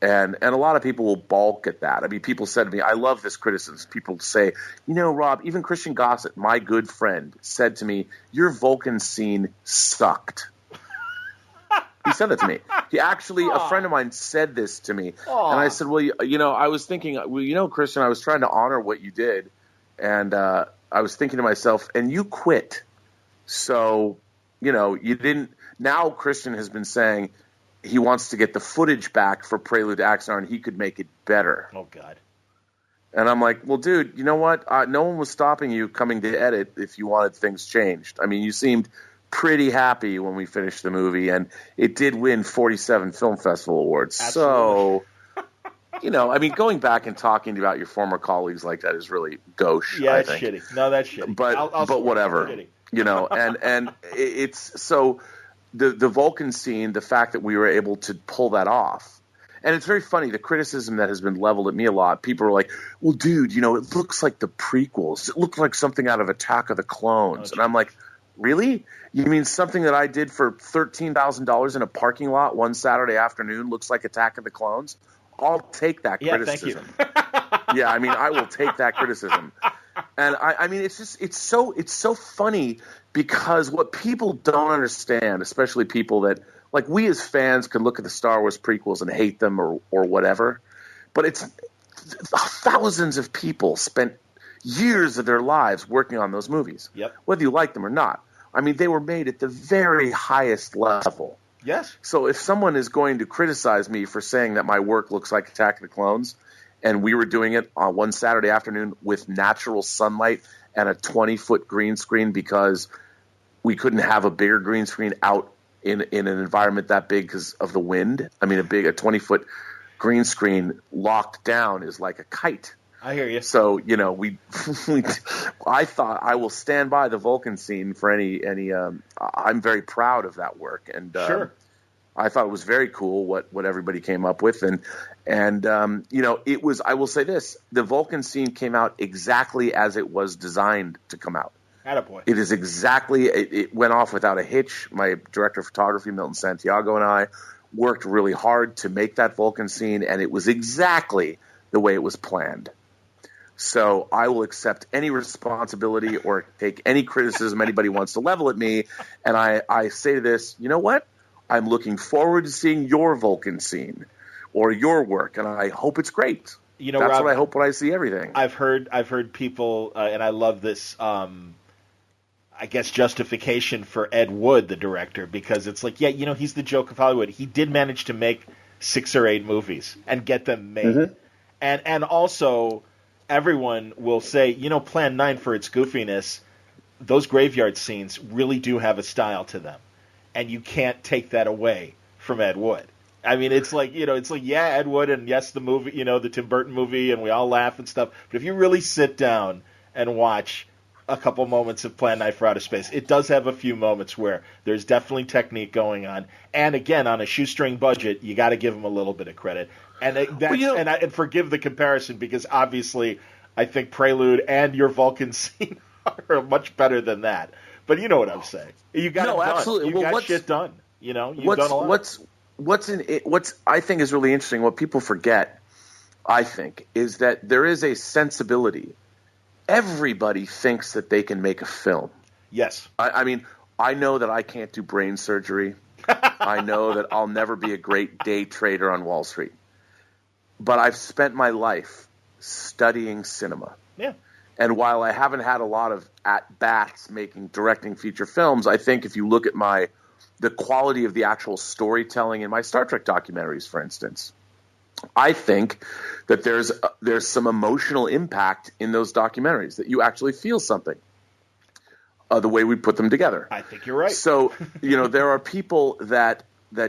And a lot of people will balk at that. I mean, people said to me, I love this criticism. People say, Rob, even Christian Gossett, my good friend, said to me, your Vulcan scene sucked. He said that to me. He actually, a friend of mine said this to me. And I said, well, I was thinking, Christian, I was trying to honor what you did. And I was thinking to myself, and you quit. So, you didn't. Now Christian has been saying he wants to get the footage back for Prelude to Axanar, and he could make it better. Oh, God. And I'm like, well, dude, you know what? No one was stopping you coming to edit if you wanted things changed. I mean, you seemed pretty happy when we finished the movie, and it did win 47 Film Festival awards. Absolutely. So, I mean, going back and talking about your former colleagues like that is really gauche. Yeah, I it's think. shitty. No, that's shitty. But whatever, and it's so the Vulcan scene, the fact that we were able to pull that off. And it's very funny, the criticism that has been leveled at me a lot. People are like, well, dude, it looks like the prequels. It looked like something out of Attack of the Clones. And I'm like, really? You mean something that I did for $13,000 in a parking lot one Saturday afternoon looks like Attack of the Clones? I'll take that criticism. Thank you. Yeah, I mean, I will take that criticism. And I mean, it's so funny because what people don't understand, especially people that, like, we as fans can look at the Star Wars prequels and hate them or whatever, but it's thousands of people spent years of their lives working on those movies, whether you like them or not. I mean, they were made at the very highest level. Yes. So if someone is going to criticize me for saying that my work looks like Attack of the Clones, and we were doing it on one Saturday afternoon with natural sunlight and a 20-foot green screen because we couldn't have a bigger green screen out in an environment that big because of the wind. I mean, a 20-foot green screen locked down is like a kite. I hear you. So, I thought I will stand by the Vulcan scene for any I'm very proud of that work. And, sure. I thought it was very cool what everybody came up with, and it was. I will say this: the Vulcan scene came out exactly as it was designed to come out. Attaboy. It is exactly. It went off without a hitch. My director of photography, Milton Santiago, and I worked really hard to make that Vulcan scene, and it was exactly the way it was planned. So I will accept any responsibility or take any criticism anybody wants to level at me, and I say to this: you know what? I'm looking forward to seeing your Vulcan scene or your work, and I hope it's great. That's Rob, what I hope when I see everything. I've heard people, and I love this, I guess, justification for Ed Wood, the director, because it's like, he's the joke of Hollywood. He did manage to make 6 or 8 movies and get them made. Mm-hmm. And also, everyone will say, Plan 9, for its goofiness, those graveyard scenes really do have a style to them. And you can't take that away from Ed Wood. I mean, it's like, Ed Wood, and yes, the movie, the Tim Burton movie, and we all laugh and stuff. But if you really sit down and watch a couple moments of Plan 9 for Outer Space, it does have a few moments where there's definitely technique going on. And again, on a shoestring budget, you got to give them a little bit of credit. And and forgive the comparison, because obviously I think Prelude and your Vulcan scene are much better than that. But you know what I'm saying. You got it done. Absolutely. You got shit done. You've done a lot. What's I think is really interesting, what people forget, I think, is that there is a sensibility. Everybody thinks that they can make a film. Yes. I mean, I know that I can't do brain surgery. I know that I'll never be a great day trader on Wall Street. But I've spent my life studying cinema. Yeah. And while I haven't had a lot of at-bats directing feature films, I think if you look at the quality of the actual storytelling in my Star Trek documentaries, for instance, I think that there's some emotional impact in those documentaries, that you actually feel something, the way we put them together. I think you're right. So, there are people that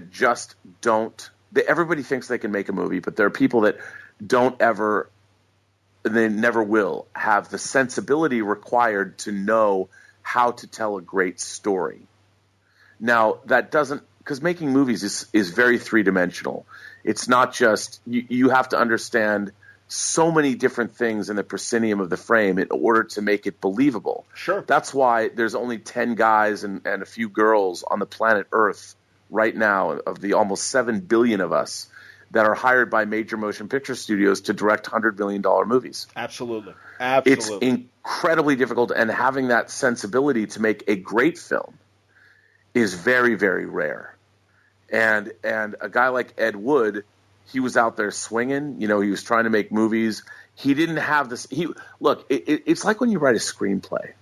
just don't – everybody thinks they can make a movie, but there are people that don't ever – they never will have the sensibility required to know how to tell a great story. Now, that doesn't – because making movies is very three-dimensional. It's not just – you have to understand so many different things in the proscenium of the frame in order to make it believable. Sure. That's why there's only 10 guys and a few girls on the planet Earth right now, of the almost 7 billion of us, that are hired by major motion picture studios to direct $100 million movies. Absolutely. It's incredibly difficult, and having that sensibility to make a great film is very, very rare. And a guy like Ed Wood, he was out there swinging. He was trying to make movies. He didn't have this. It's like when you write a screenplay.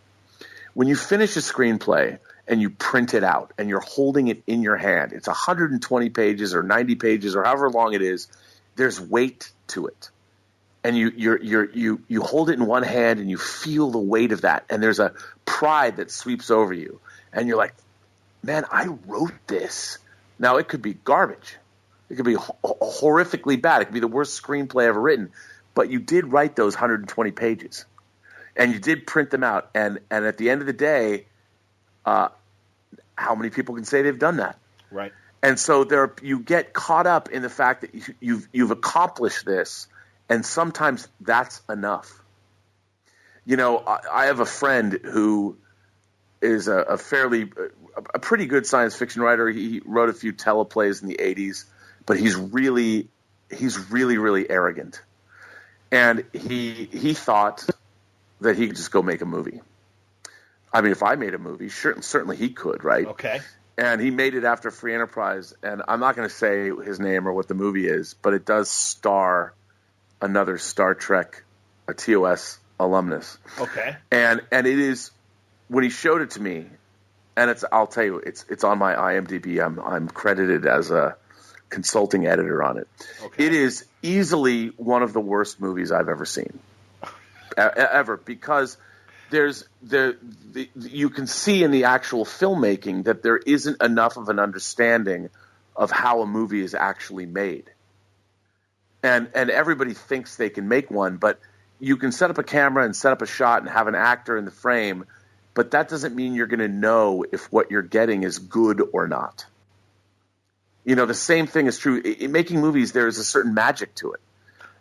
When you finish a screenplay and you print it out and you're holding it in your hand, it's 120 pages or 90 pages or however long it is. There's weight to it, and you hold it in one hand and you feel the weight of that, and there's a pride that sweeps over you, and you're like, man, I wrote this. Now, it could be garbage. It could be horrifically bad. It could be the worst screenplay ever written, but you did write those 120 pages, and you did print them out, and at the end of the day, how many people can say they've done that? Right. And so you get caught up in the fact that you've accomplished this, and sometimes that's enough. I have a friend who is a pretty good science fiction writer. He wrote a few teleplays in the 80s, but he's really, really arrogant. And he thought that he could just go make a movie. I mean, if I made a movie, certainly he could, right? Okay. And he made it after Free Enterprise, and I'm not going to say his name or what the movie is, but it does star another Star Trek, a TOS alumnus. Okay. And it is, when he showed it to me, and I'll tell you, it's on my IMDb. I'm credited as a consulting editor on it. Okay. It is easily one of the worst movies I've ever seen, ever, because you can see in the actual filmmaking that there isn't enough of an understanding of how a movie is actually made. And everybody thinks they can make one, but you can set up a camera and set up a shot and have an actor in the frame, but that doesn't mean you're going to know if what you're getting is good or not. The same thing is true. In making movies, there is a certain magic to it.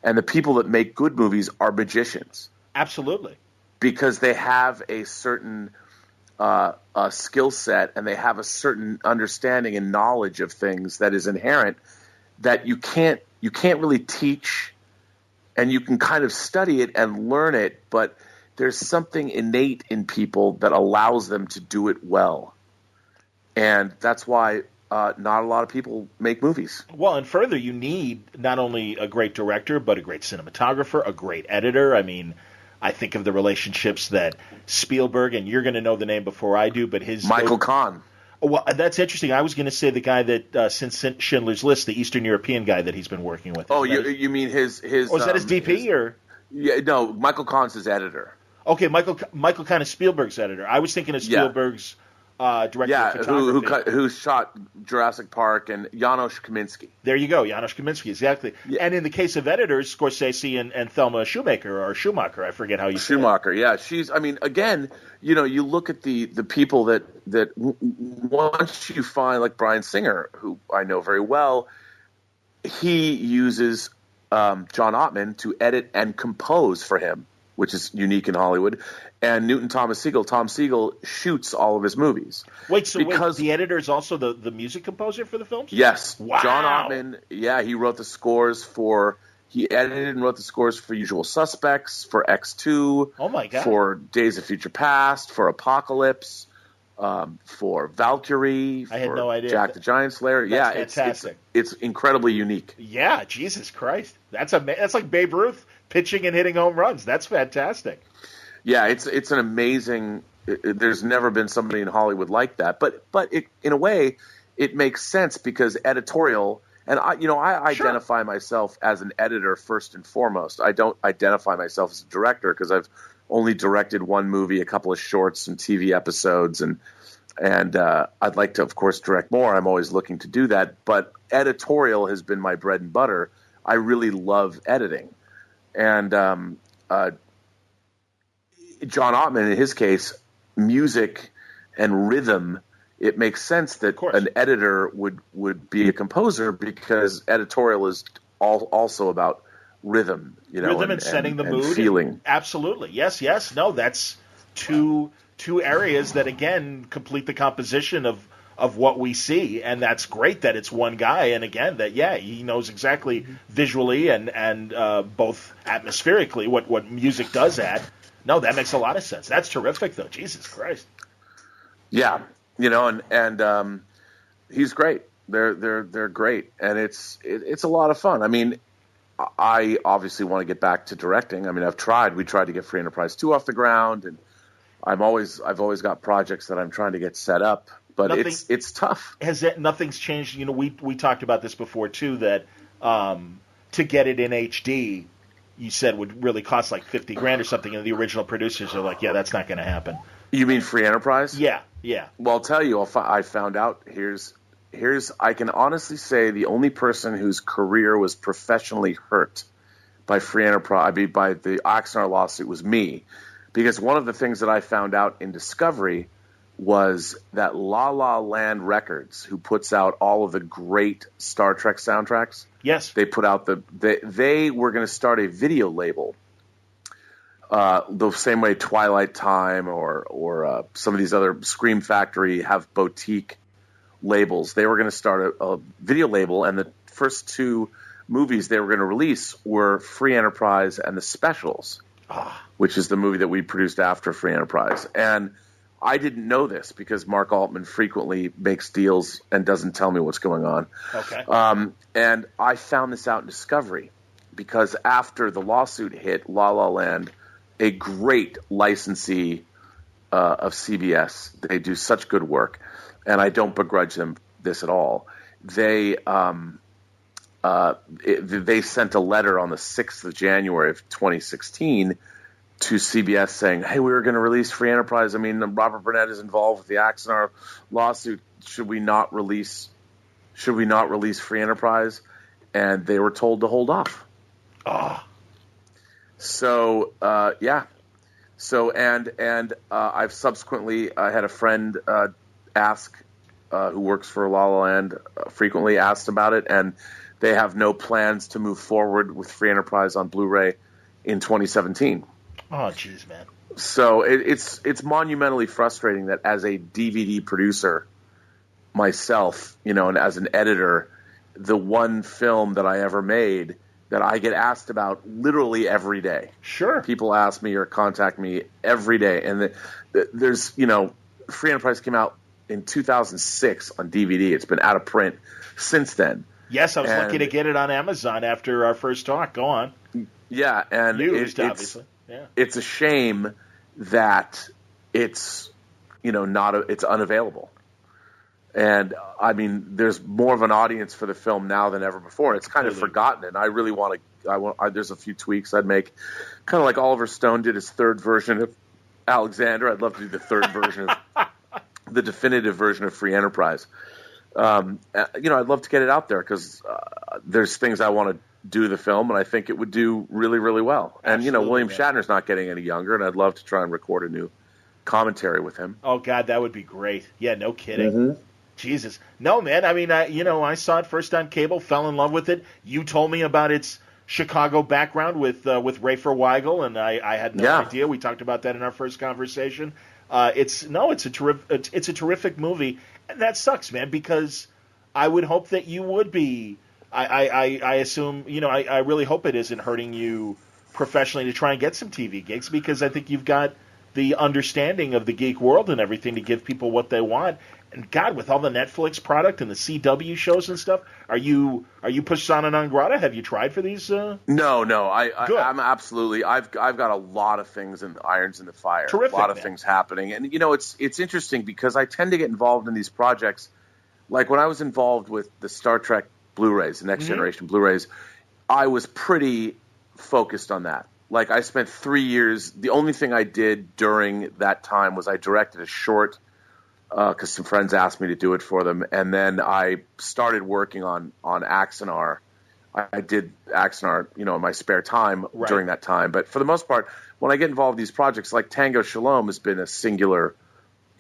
And the people that make good movies are magicians. Absolutely. Because they have a certain skill set, and they have a certain understanding and knowledge of things that is inherent that you can't really teach, and you can kind of study it and learn it, but there's something innate in people that allows them to do it well. And that's why not a lot of people make movies. Well, and further, you need not only a great director, but a great cinematographer, a great editor. I mean, I think of the relationships that Spielberg, and you're going to know the name before I do, but his... Michael Kahn. Well, that's interesting. I was going to say the guy that, since Schindler's List, the Eastern European guy that he's been working with. Oh, you mean his... Oh, is that his DP, or...? Yeah, no, Michael Kahn's his editor. Okay, Michael Kahn is Spielberg's editor. I was thinking of Spielberg's director of photography. Who shot Jurassic Park, and Janusz Kaminski. There you go, Janusz Kaminski, exactly. Yeah. And in the case of editors, Scorsese and Thelma Schumacher, I forget how you say it. Schumacher, yeah. Again, you look at the people that once you find, like Bryan Singer, who I know very well, he uses John Ottman to edit and compose for him, which is unique in Hollywood. And Newton Thomas Sigel, Tom Siegel, shoots all of his movies. Wait, the editor is also the music composer for the films? Yes. Wow. John Ottman, he wrote the scores he edited and wrote the scores for Usual Suspects, for X2, oh my God, for Days of Future Past, for Apocalypse, for Valkyrie, I had no idea. Jack the Giant Slayer. That's fantastic. It's incredibly unique. Yeah, Jesus Christ. That's like Babe Ruth pitching and hitting home runs. That's fantastic. Yeah, it's an amazing. There's never been somebody in Hollywood like that. But it, in a way, it makes sense because editorial. And I identify myself as an editor first and foremost. I don't identify myself as a director because I've only directed one movie, a couple of shorts, some TV episodes, and I'd like to, of course, direct more. I'm always looking to do that. But editorial has been my bread and butter. I really love editing, and John Ottman, in his case, music and rhythm, it makes sense that an editor would be a composer because editorial is also about rhythm, rhythm and setting the mood, feeling. Absolutely, yes. No, that's two areas that again complete the composition of what we see, and that's great that it's one guy, and again that he knows exactly visually and both atmospherically what music does add. No, that makes a lot of sense. That's terrific, though. Jesus Christ. Yeah, and he's great. They're great, and it's a lot of fun. I mean, I obviously want to get back to directing. I mean, we tried to get Free Enterprise 2 off the ground, and I've always got projects that I'm trying to get set up, but it's tough. Nothing's changed? We talked about this before too, that to get it in HD, you said would really cost like $50,000 or something, and the original producers are like, yeah, that's not going to happen. You mean Free Enterprise? Yeah. Well, I'll tell you, I found out. Here's I can honestly say the only person whose career was professionally hurt by Free Enterprise, by the Axanar lawsuit, was me, because one of the things that I found out in Discovery was that La La Land Records, who puts out all of the great Star Trek soundtracks, yes, they put out they were going to start a video label, the same way Twilight Time or some of these other Scream Factory have boutique labels. They were going to start a video label, and the first two movies they were going to release were Free Enterprise and The Specials, which is the movie that we produced after Free Enterprise. And I didn't know this because Mark Altman frequently makes deals and doesn't tell me what's going on. Okay. And I found this out in Discovery because after the lawsuit hit, La La Land, a great licensee of CBS, they do such good work, and I don't begrudge them this at all. They sent a letter on the 6th of January of 2016 to CBS saying, hey, we were going to release Free Enterprise. I mean, Robert Burnett is involved with the Axanar lawsuit. Should we not release Free Enterprise? And they were told to hold off. So, yeah. So, and I've subsequently had a friend ask who works for La La Land, frequently asked about it, and they have no plans to move forward with Free Enterprise on Blu-ray in 2017. Oh, jeez, man. So it's monumentally frustrating that as a DVD producer myself, and as an editor, the one film that I ever made that I get asked about literally every day. Sure. People ask me or contact me every day. And there's, Free Enterprise came out in 2006 on DVD. It's been out of print since then. Yes, I was lucky to get it on Amazon after our first talk. Go on. Yeah, and used, obviously. Yeah. It's a shame that it's, it's unavailable. And I mean, there's more of an audience for the film now than ever before. It's kind of forgotten, and I really want to. There's a few tweaks I'd make, kind of like Oliver Stone did his third version of Alexander. I'd love to do the third version of the definitive version of Free Enterprise. I'd love to get it out there because there's things I want to do to the film, and I think it would do really, really well. Absolutely, and William Shatner's not getting any younger, and I'd love to try and record a new commentary with him. Oh God, that would be great. Yeah, no kidding. Mm-hmm. Jesus. No, man. I mean, I saw it first on cable, fell in love with it. You told me about its Chicago background with Rafer Weigel, and I had no idea. We talked about that in our first conversation. It's a terrific movie, and that sucks, man, because I would hope that you would be. I assume, I really hope it isn't hurting you professionally to try and get some TV gigs, because I think you've got the understanding of the geek world and everything to give people what they want. And God, with all the Netflix product and the CW shows and stuff, are you persona non grata? Have you tried for these? No. I'm absolutely. I've got a lot of things and irons in the fire. Terrific, a lot of things happening, and it's interesting because I tend to get involved in these projects. Like when I was involved with the Star Trek Blu-rays, the Next Generation Blu-rays, I was pretty focused on that. Like I spent 3 years. The only thing I did during that time was I directed a short. Because some friends asked me to do it for them, and then I started working on Axanar. I did Axanar, in my spare time during that time. But for the most part, when I get involved in these projects, like Tango Shalom has been a singular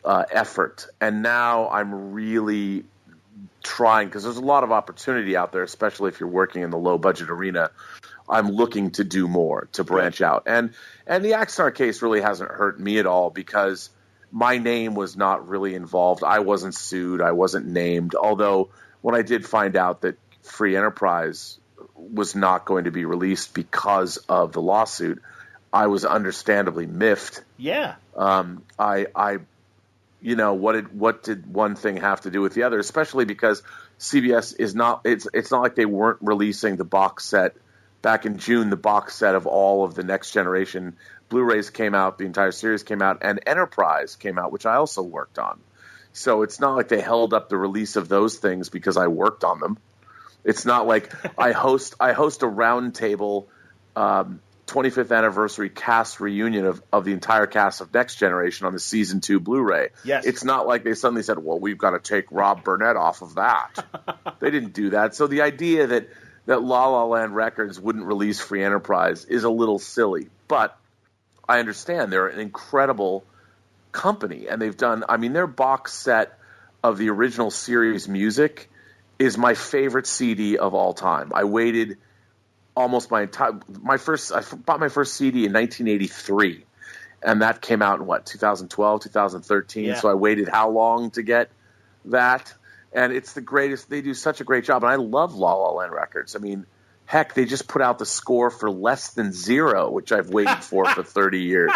effort, and now I'm really trying, because there's a lot of opportunity out there, especially if you're working in the low budget arena. I'm looking to do more, to branch out, and the Axanar case really hasn't hurt me at all because my name was not really involved. I wasn't sued. I wasn't named. Although when I did find out that Free Enterprise was not going to be released because of the lawsuit, I was understandably miffed. Yeah. What did one thing have to do with the other? Especially because CBS is not. It's not like they weren't releasing the box set back in June. The box set of all of the Next Generation Blu-rays came out, the entire series came out, and Enterprise came out, which I also worked on. So it's not like they held up the release of those things because I worked on them. It's not like I host a roundtable 25th anniversary cast reunion of the entire cast of Next Generation on the season 2 Blu-ray. Yes. It's not like they suddenly said, well, we've got to take Rob Burnett off of that. They didn't do that. So the idea that La La Land Records wouldn't release Free Enterprise is a little silly, but I understand they're an incredible company, and they've done. I mean, their box set of the original series music is my favorite CD of all time. I waited almost I bought my first CD in 1983, and that came out in 2012, 2013. Yeah. So I waited how long to get that? And it's the greatest. They do such a great job, and I love La La Land Records. I mean, heck, they just put out the score for Less Than Zero, which I've waited for 30 years.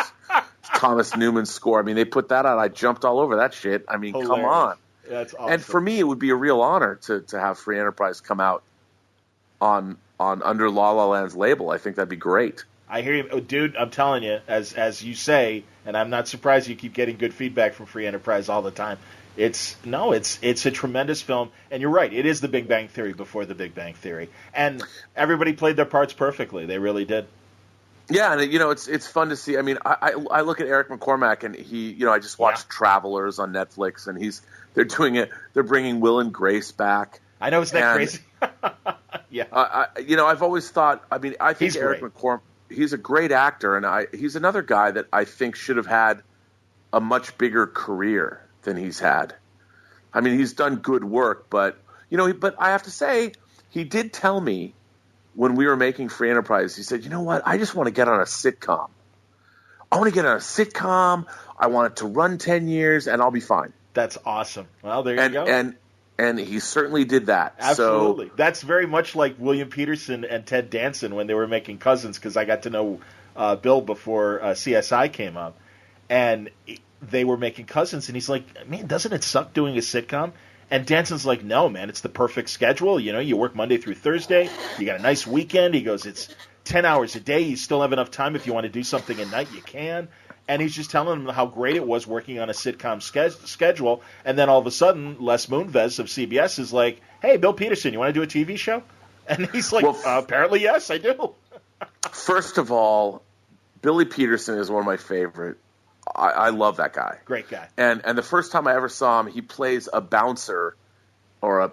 Thomas Newman's score. I mean, they put that out. I jumped all over that shit. I mean, Hilarious. Come on. That's awesome. And for me, it would be a real honor to have Free Enterprise come out on under La La Land's label. I think that'd be great. I hear you. Oh, dude, I'm telling you, as you say, and I'm not surprised you keep getting good feedback from Free Enterprise all the time. It's a tremendous film, and you're right. It is the Big Bang Theory before the Big Bang Theory, and everybody played their parts perfectly. They really did. Yeah, and it's fun to see. I mean, I look at Eric McCormack, and he, I just watched Travelers on Netflix, and they're doing it. They're bringing Will and Grace back. I know, isn't that crazy? Yeah. I've always thought. I mean, I think Eric McCormack. He's a great actor, and he's another guy that I think should have had a much bigger career than he's had. I mean, he's done good work, but but I have to say, he did tell me when we were making Free Enterprise, he said, "You know what? I just want to get on a sitcom. I want to get on a sitcom. I want it to run 10 years, and I'll be fine." That's awesome. Well, there you go. And he certainly did that. Absolutely. So, that's very much like William Peterson and Ted Danson when they were making Cousins, because I got to know Bill before CSI came up. And they were making Cousins, and he's like, "Man, doesn't it suck doing a sitcom?" And Danson's like, "No, man, it's the perfect schedule. You work Monday through Thursday. You got a nice weekend." He goes, "It's 10 hours a day. You still have enough time if you want to do something at night, you can." And he's just telling them how great it was working on a sitcom schedule. And then all of a sudden, Les Moonves of CBS is like, "Hey, Bill Peterson, you want to do a TV show?" And he's like, "Apparently, yes, I do." First of all, Billy Peterson is one of my favorite. I love that guy. Great guy. And the first time I ever saw him, he plays a bouncer for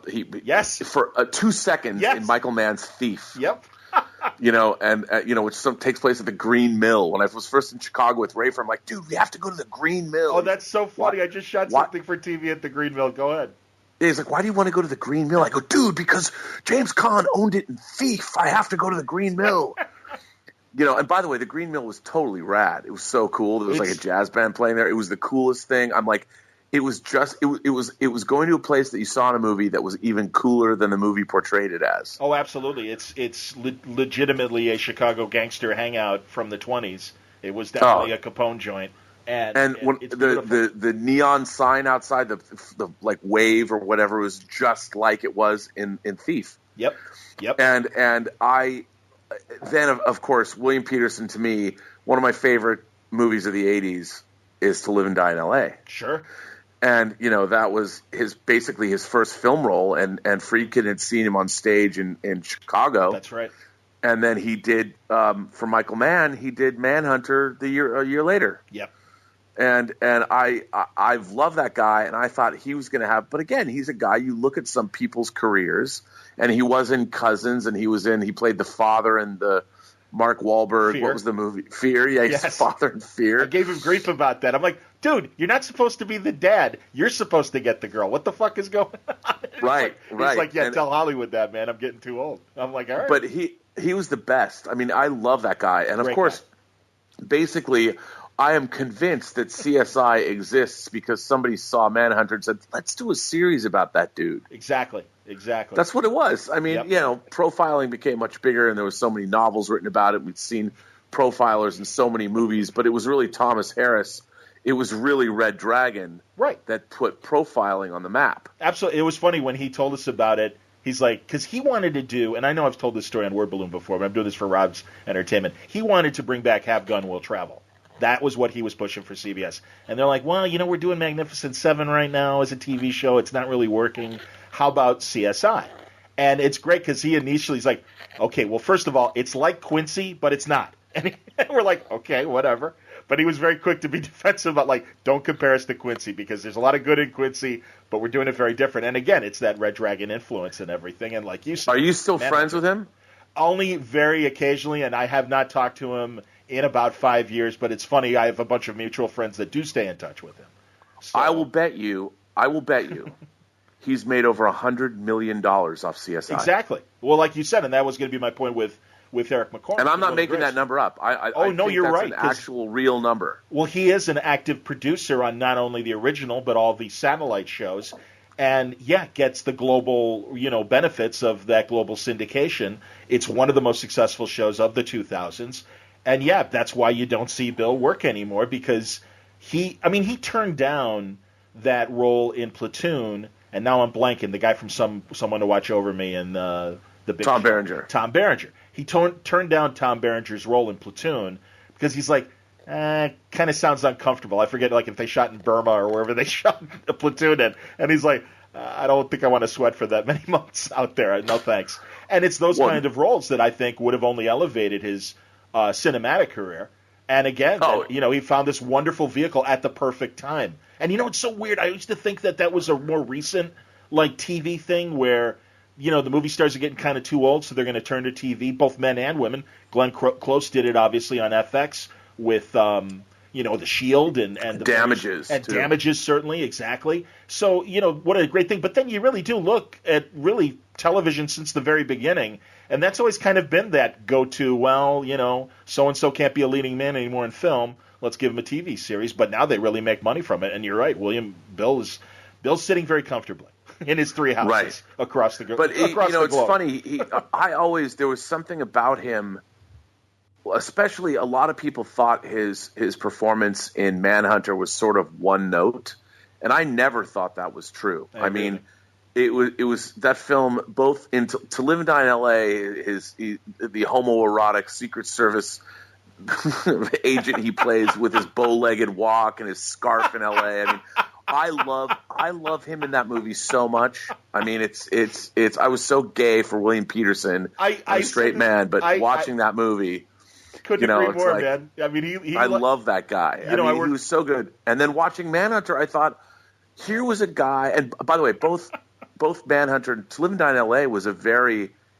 2 seconds in Michael Mann's Thief. Yep. Which takes place at the Green Mill. When I was first in Chicago with Rafer, I'm like, "Dude, we have to go to the Green Mill." Oh, that's so funny. I just shot something for TV at the Green Mill. Go ahead. He's like, "Why do you want to go to the Green Mill?" I go, "Dude, because James Caan owned it in Thief. I have to go to the Green Mill." And by the way, the Green Mill was totally rad. It was so cool. There was like a jazz band playing there. It was the coolest thing. I'm like, it was going to a place that you saw in a movie that was even cooler than the movie portrayed it as. Oh, absolutely. It's legitimately a Chicago gangster hangout from the 20s. It was definitely a Capone joint. And when the neon sign outside the like wave or whatever was just like it was in Thief. Yep. And then of course, William Peterson, to me, one of my favorite movies of the 80s is To Live and Die in L.A. Sure. And, that was basically his first film role, and Friedkin had seen him on stage in Chicago. That's right. And then he did, for Michael Mann, he did Manhunter a year later. Yep. And I've loved that guy, and I thought he was going to have, but again, he's a guy, you look at some people's careers, and he was in Cousins, and he played the father in the Mark Wahlberg, Fear. What was the movie? Fear, yeah, he's the father in Fear. I gave him grief about that. I'm like, "Dude, you're not supposed to be the dad. You're supposed to get the girl. What the fuck is going on?" Right. He's like, "Yeah, tell Hollywood that, man. I'm getting too old." I'm like, "All right." But he was the best. I mean, I love that guy. And of course, basically, I am convinced that CSI exists because somebody saw Manhunter and said, "Let's do a series about that dude." Exactly. That's what it was. I mean, profiling became much bigger, and there was so many novels written about it. We'd seen profilers in so many movies, but it was really Thomas Harris. It was really Red Dragon that put profiling on the map. Absolutely. It was funny when he told us about it. He's like, because he wanted to do, and I know I've told this story on Word Balloon before, but I'm doing this for Rob's entertainment. He wanted to bring back Have Gun Will Travel. That was what he was pushing for CBS. And they're like, "Well, we're doing Magnificent Seven right now as a TV show. It's not really working. How about CSI?" And it's great because he initially is like, "Okay, well, first of all, it's like Quincy, but it's not." And we're like, "Okay, whatever." But he was very quick to be defensive about, like, "Don't compare us to Quincy because there's a lot of good in Quincy, but we're doing it very different." And again, it's that Red Dragon influence and everything. And like you said, are you still friends with him? Only very occasionally, and I have not talked to him in about 5 years. But it's funny, I have a bunch of mutual friends that do stay in touch with him. So, I will bet you, he's made over $100 million off CSI. Exactly. Well, like you said, and that was going to be my point with Eric McCormick. And I'm not making that number up. I think you're that's right. An actual real number. Well, he is an active producer on not only the original but all the satellite shows, and gets the global benefits of that global syndication. It's one of the most successful shows of the 2000s, and that's why you don't see Bill work anymore, because he turned down that role in Platoon, and now I'm blanking, the guy from Someone to Watch Over Me and the big Tom Berenger. Tom Berenger. He turned down Tom Berenger's role in Platoon because he's like, kind of sounds uncomfortable. I forget, like, if they shot in Burma or wherever they shot a Platoon in. And he's like, I don't think I want to sweat for that many months out there. No thanks. And it's those kind of roles that I think would have only elevated his cinematic career. And again, he found this wonderful vehicle at the perfect time. And it's so weird. I used to think that was a more recent, like, TV thing where, the movie stars are getting kind of too old, so they're going to turn to TV, both men and women. Glenn Close did it, obviously, on FX with, the shield and the damages and too. Damages, certainly, exactly. So what a great thing. But then you really do look at really television since the very beginning, and that's always kind of been that go-to. Well, so and so can't be a leading man anymore in film. Let's give him a TV series. But now they really make money from it. And you're right, Bill's sitting very comfortably in his 3 houses across the globe. But it's funny. There was something about him. Especially, a lot of people thought his performance in Manhunter was sort of one note, and I never thought that was true. I mean, it was that film, both in To Live and Die in L.A., the homoerotic Secret Service agent he plays with his bow-legged walk and his scarf in L.A. I mean, I love him in that movie so much. I mean, it's I was so gay for William Peterson, I'm a straight man, but watching that movie. Couldn't agree more, man. I mean, I love that guy. He was so good. And then watching Manhunter, I thought, here was a guy. And by the way, both Manhunter and To Live and Die in L.A.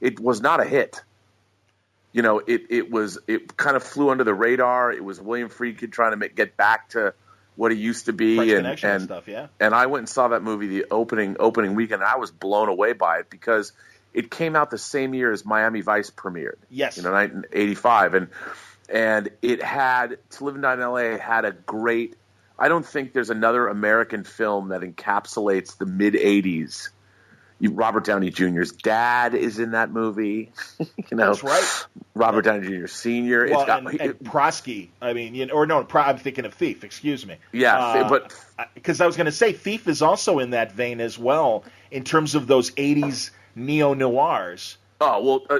it was not a hit. It kind of flew under the radar. It was William Friedkin trying to get back to what he used to be, French Connection and stuff. Yeah. And I went and saw that movie the opening weekend, and I was blown away by it because it came out the same year as Miami Vice premiered. Yes. 1985. And it had, To Live and Die in L.A. had a great, I don't think there's another American film that encapsulates the mid-'80s. Robert Downey Jr.'s dad is in that movie. That's right. Robert Downey Jr. Sr. Well, and Prosky. I mean, I'm thinking of Thief. Excuse me. Yeah, but because I was going to say Thief is also in that vein as well in terms of those '80s neo-noirs. Oh, well,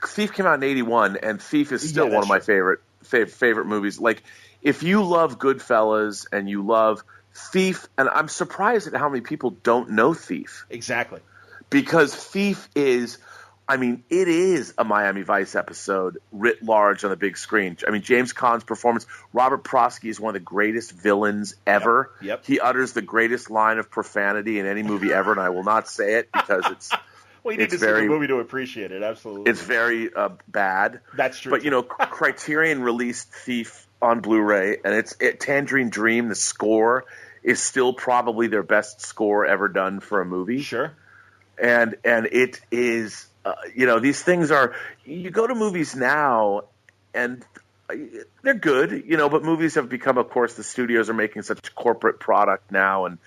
Thief came out in 81, and Thief is still one of my favorite movies. Like, if you love Goodfellas and you love Thief, and I'm surprised at how many people don't know Thief. Exactly. Because Thief is, it is a Miami Vice episode writ large on the big screen. I mean, James Caan's performance, Robert Prosky is one of the greatest villains ever. Yep. He utters the greatest line of profanity in any movie ever, and I will not say it because it's... Well, you need to see the movie to appreciate it, absolutely. It's very bad. That's true. But, Criterion released Thief on Blu-ray, and it's Tangerine Dream, the score, is still probably their best score ever done for a movie. Sure. And it is, these things are, you go to movies now, and they're good, but movies have become, of course, the studios are making such a corporate product now, and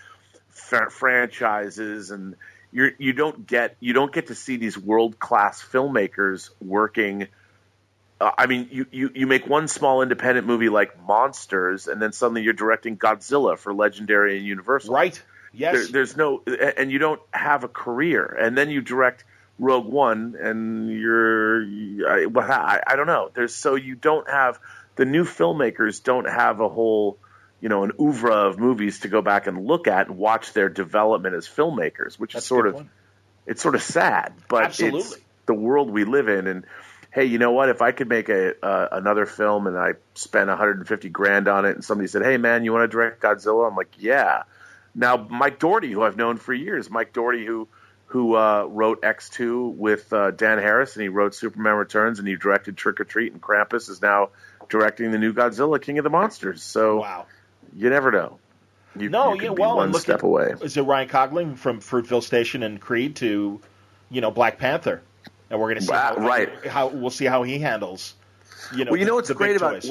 franchises, and you don't get to see these world-class filmmakers working. You make one small independent movie like Monsters, and then suddenly you're directing Godzilla for Legendary and Universal. Right. Yes. There's no, and you don't have a career, and then you direct Rogue One, and I don't know. You don't have, the new filmmakers don't have a whole, an oeuvre of movies to go back and look at and watch their development as filmmakers, which is it's sort of sad, but absolutely. It's the world we live in. And hey, you know what? If I could make another film and I spent $150,000 on it, and somebody said, "Hey, man, you want to direct Godzilla?" I'm like, "Yeah." Now, Mike Doherty, who I've known for years, Mike Doherty, who wrote X2 with Dan Harris, and he wrote Superman Returns, and he directed Trick or Treat and Krampus, is now directing the new Godzilla, King of the Monsters. So, wow. You never know. You could be one step away. Is it Ryan Coughlin from Fruitville Station and Creed to, Black Panther? And we're going to see how we'll see how he handles. What's great about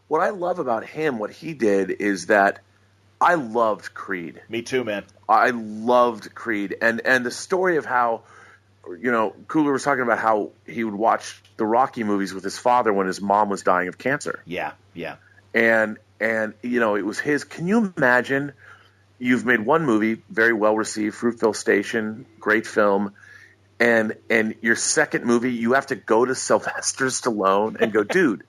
what I love about him, what he did is that I loved Creed. Me too, man. I loved Creed, and the story of how, Coogler was talking about how he would watch the Rocky movies with his father when his mom was dying of cancer. Yeah, yeah. And it was his. Can you imagine? You've made one movie, very well received, Fruitville Station, great film, and your second movie, you have to go to Sylvester Stallone and go, dude,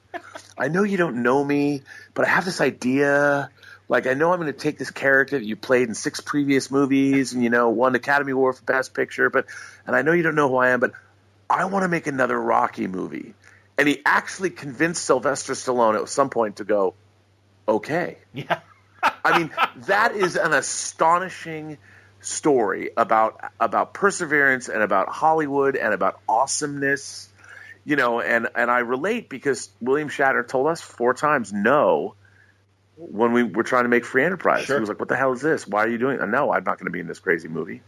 I know you don't know me, but I have this idea. Like, I know I'm going to take this character that you played in 6 previous movies and, won Academy Award for Best Picture, and I know you don't know who I am, but I want to make another Rocky movie. And he actually convinced Sylvester Stallone at some point to go, okay. Yeah. I mean, that is an astonishing story about perseverance and about Hollywood and about awesomeness, and I relate because William Shatner told us 4 times no. when we were trying to make Free Enterprise. Sure. He was like, "What the hell is this? Why are you doing it?" No, I'm not going to be in this crazy movie.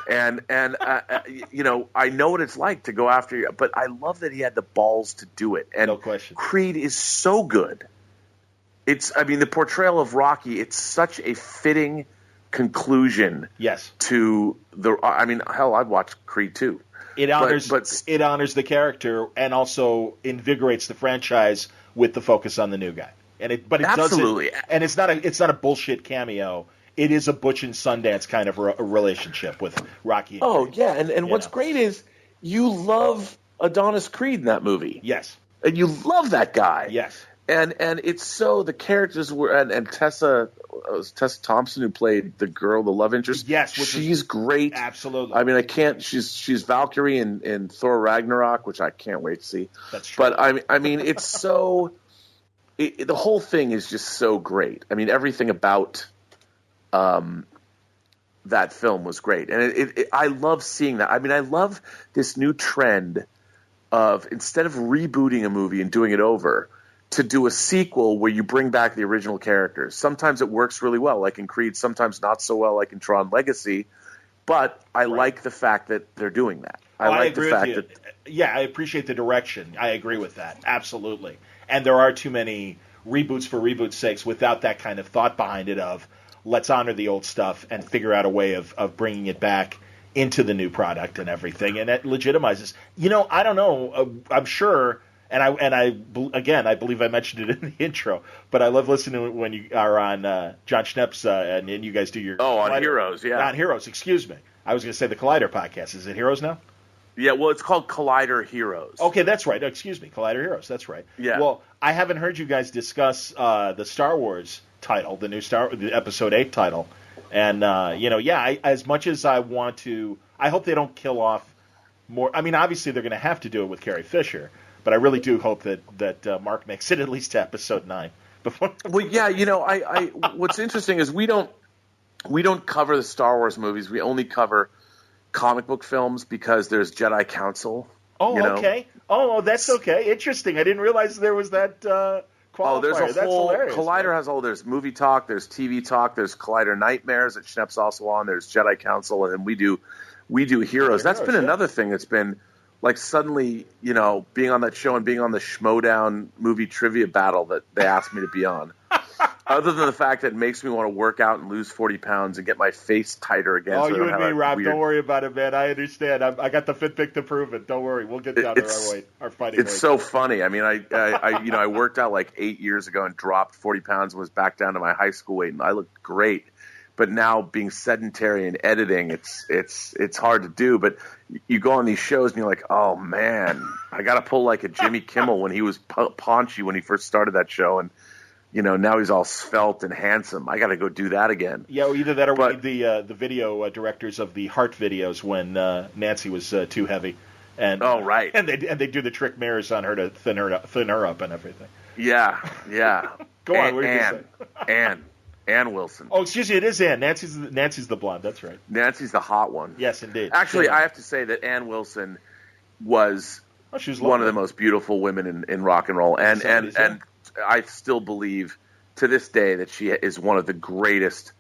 and I know what it's like to go after you, but I love that he had the balls to do it. And no question. Creed is so good. The portrayal of Rocky, it's such a fitting conclusion. Yes. To hell, I'd watch Creed 2. It honors the character and also invigorates the franchise with the focus on the new guy. It absolutely doesn't, and it's not a bullshit cameo. It is a Butch and Sundance kind of a relationship with Rocky. And yeah, and what's great is you love Adonis Creed in that movie. Yes, and you love that guy. Yes, and it's so the characters were and Tessa Thompson, who played the girl, the love interest. Yes, she's great. Absolutely. I mean, I can't. She's Valkyrie in Thor Ragnarok, which I can't wait to see. That's true. But I mean, it's so. The whole thing is just so great. I mean, everything about that film was great, and I love seeing that. I mean, I love this new trend of instead of rebooting a movie and doing it over, to do a sequel where you bring back the original characters. Sometimes it works really well, like in Creed. Sometimes not so well, like in Tron Legacy. But I like the fact that they're doing that. I appreciate the direction. I agree with that. Absolutely. And there are too many reboots for reboots' sakes without that kind of thought behind it of let's honor the old stuff and figure out a way of bringing it back into the new product and everything. And that legitimizes. I don't know. I'm sure, and I believe I mentioned it in the intro, but I love listening when you are on John Schnepp's and you guys do your... on Heroes, yeah. On Heroes, excuse me. I was going to say the Collider podcast. Is it Heroes now? Yeah, well, it's called Collider Heroes. Okay, that's right. Excuse me, Collider Heroes. That's right. Yeah. Well, I haven't heard you guys discuss the Star Wars title, the Episode 8 title, and as much as I want to, I hope they don't kill off more. I mean, obviously they're going to have to do it with Carrie Fisher, but I really do hope that Mark makes it at least to Episode 9 before. Well, yeah, I what's interesting is we don't cover the Star Wars movies. We only cover comic book films because there's Jedi Council. Oh, okay. Oh, that's okay. Interesting. I didn't realize there was that qualifier. Oh, there's that's hilarious. Collider has there's movie talk, there's TV talk, there's Collider Nightmares that Schnepp's also on, there's Jedi Council, and then we do Heroes. That's been another thing that's been like suddenly, being on that show and being on the Schmodown movie trivia battle that they asked me to be on. Other than the fact that it makes me want to work out and lose 40 pounds and get my face tighter again. Oh, so you and me, Rob. Don't worry about it, man. I understand. I got the fit pick to prove it. Don't worry. We'll get down to our fighting weight. It's so funny. I mean, I worked out like 8 years ago and dropped 40 pounds and was back down to my high school weight, and I looked great. But now being sedentary and editing, it's hard to do. But you go on these shows and you're like, oh man, I got to pull like a Jimmy Kimmel when he was paunchy when he first started that show, and now he's all svelte and handsome. I got to go do that again. Yeah, well, either that or we need the video directors of the Heart videos when Nancy was too heavy. And right. And they do the trick mirrors on her to thin her up and everything. Yeah. Go on. What did you say? Ann Wilson. Oh, excuse me. It is Ann. Nancy's the blonde. That's right. Nancy's the hot one. Yes, indeed. Actually, I have to say that Ann Wilson was one of the most beautiful women in rock and roll, and I still believe to this day that she is one of the greatest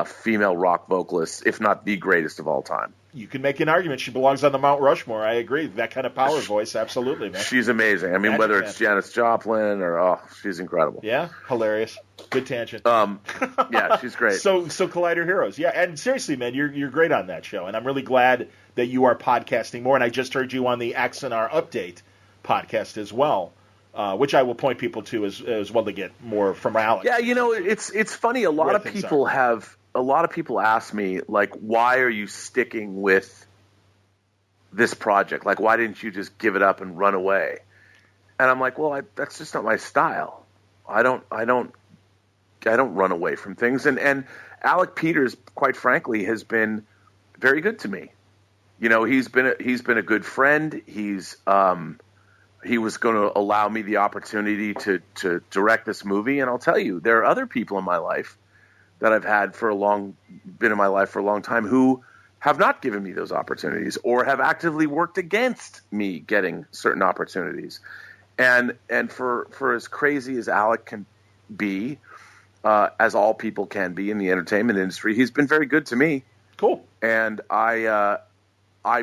female rock vocalists, if not the greatest of all time. You can make an argument she belongs on the Mount Rushmore. I agree. That kind of power voice, absolutely, man. She's amazing. I mean, whether it's Janis Joplin or she's incredible. Yeah, hilarious. Good tangent. Yeah, she's great. So Collider Heroes. Yeah, and seriously, man, you're great on that show, and I'm really glad that you are podcasting more. And I just heard you on the Axanar Update podcast as well. Which I will point people to as well to get more from Alex. Yeah, it's funny. A lot of people ask me, like, why are you sticking with this project? Like, why didn't you just give it up and run away? And I'm like, well, that's just not my style. I don't run away from things. And Alec Peters, quite frankly, has been very good to me. He's been a good friend. He was going to allow me the opportunity to direct this movie. And I'll tell you, there are other people in my life that I've had been in my life for a long time who have not given me those opportunities or have actively worked against me getting certain opportunities. And for as crazy as Alec can be, as all people can be in the entertainment industry. He's been very good to me. Cool. And I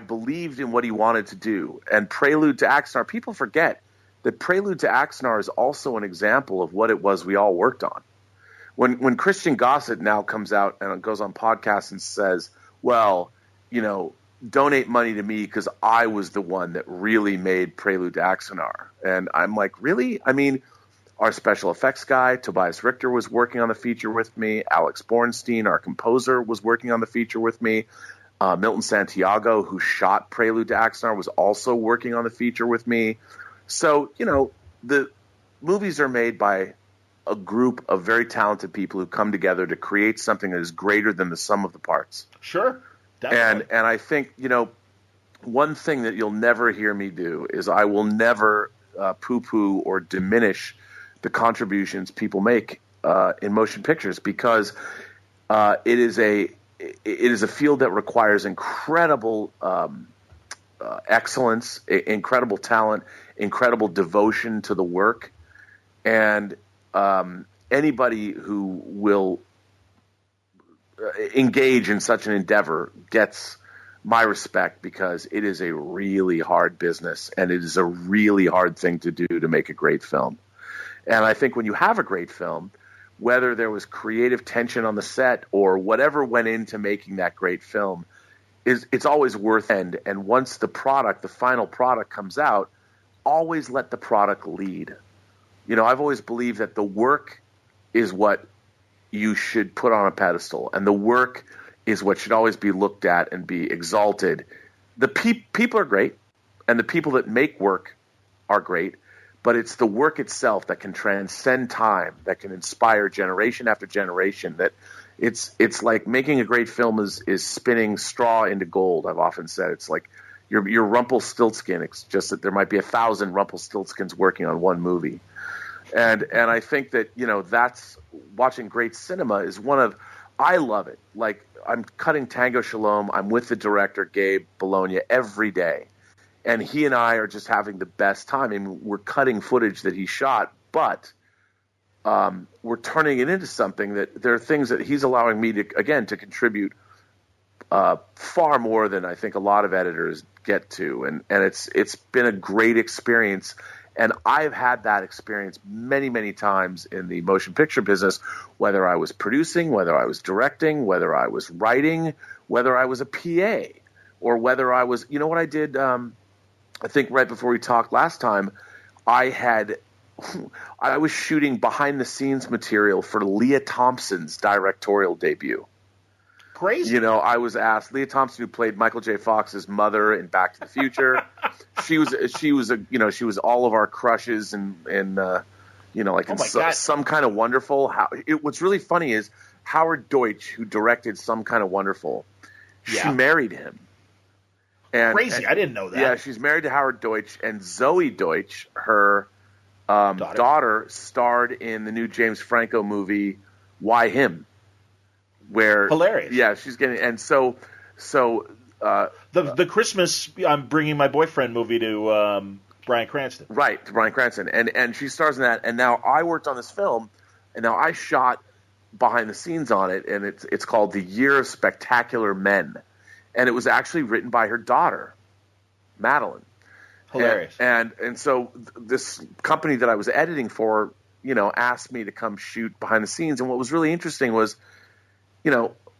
believed in what he wanted to do. And Prelude to Axanar, people forget that Prelude to Axanar is also an example of what it was we all worked on. When Christian Gossett now comes out and goes on podcasts and says, well, donate money to me because I was the one that really made Prelude to Axanar. And I'm like, really? I mean, our special effects guy, Tobias Richter, was working on the feature with me. Alex Bornstein, our composer, was working on the feature with me. Milton Santiago, who shot Prelude to Axanar, was also working on the feature with me. So, the movies are made by a group of very talented people who come together to create something that is greater than the sum of the parts. Sure. Definitely. And I think, one thing that you'll never hear me do is I will never poo-poo or diminish the contributions people make in motion pictures, because it is a field that requires incredible excellence, incredible talent, incredible devotion to the work, and anybody who will engage in such an endeavor gets my respect, because it is a really hard business and it is a really hard thing to do to make a great film. And I think when you have a great film, whether there was creative tension on the set or whatever went into making that great film, it's always worth it. And once the final product comes out, always let the product lead. I've always believed that the work is what you should put on a pedestal, and the work is what should always be looked at and be exalted. The people are great, and the people that make work are great, but it's the work itself that can transcend time, that can inspire generation after generation. That it's like making a great film is spinning straw into gold. I've often said it's like your Rumpelstiltskin. It's just that there might be 1,000 Rumpelstiltskins working on one movie. And I think that, that's watching great cinema is I love it. Like, I'm cutting Tango Shalom. I'm with the director, Gabe Bologna, every day. And he and I are just having the best time. I mean, we're cutting footage that he shot, but we're turning it into something that there are things that he's allowing me to contribute far more than I think a lot of editors get to. And it's been a great experience. And I've had that experience many, many times in the motion picture business, whether I was producing, whether I was directing, whether I was writing, whether I was a PA, or whether I was, what I did, I think right before we talked last time, I was shooting behind the scenes material for Leah Thompson's directorial debut. Crazy. I was asked, Leah Thompson, who played Michael J. Fox's mother in Back to the Future. she was all of our crushes and Some Kind of Wonderful. What's really funny is Howard Deutsch, who directed Some Kind of Wonderful, she married him. Crazy. I didn't know that. Yeah, she's married to Howard Deutsch, and Zoe Deutsch, her daughter, starred in the new James Franco movie, Why Him? Where hilarious. Yeah, she's getting, and so the Christmas I'm Bringing My Boyfriend movie to Bryan Cranston. Right, to Bryan Cranston, and she stars in that. And now I worked on this film, and now I shot behind the scenes on it, and it's called The Year of Spectacular Men, and it was actually written by her daughter, Madeline. Hilarious. And so this company that I was editing for, asked me to come shoot behind the scenes, and what was really interesting was,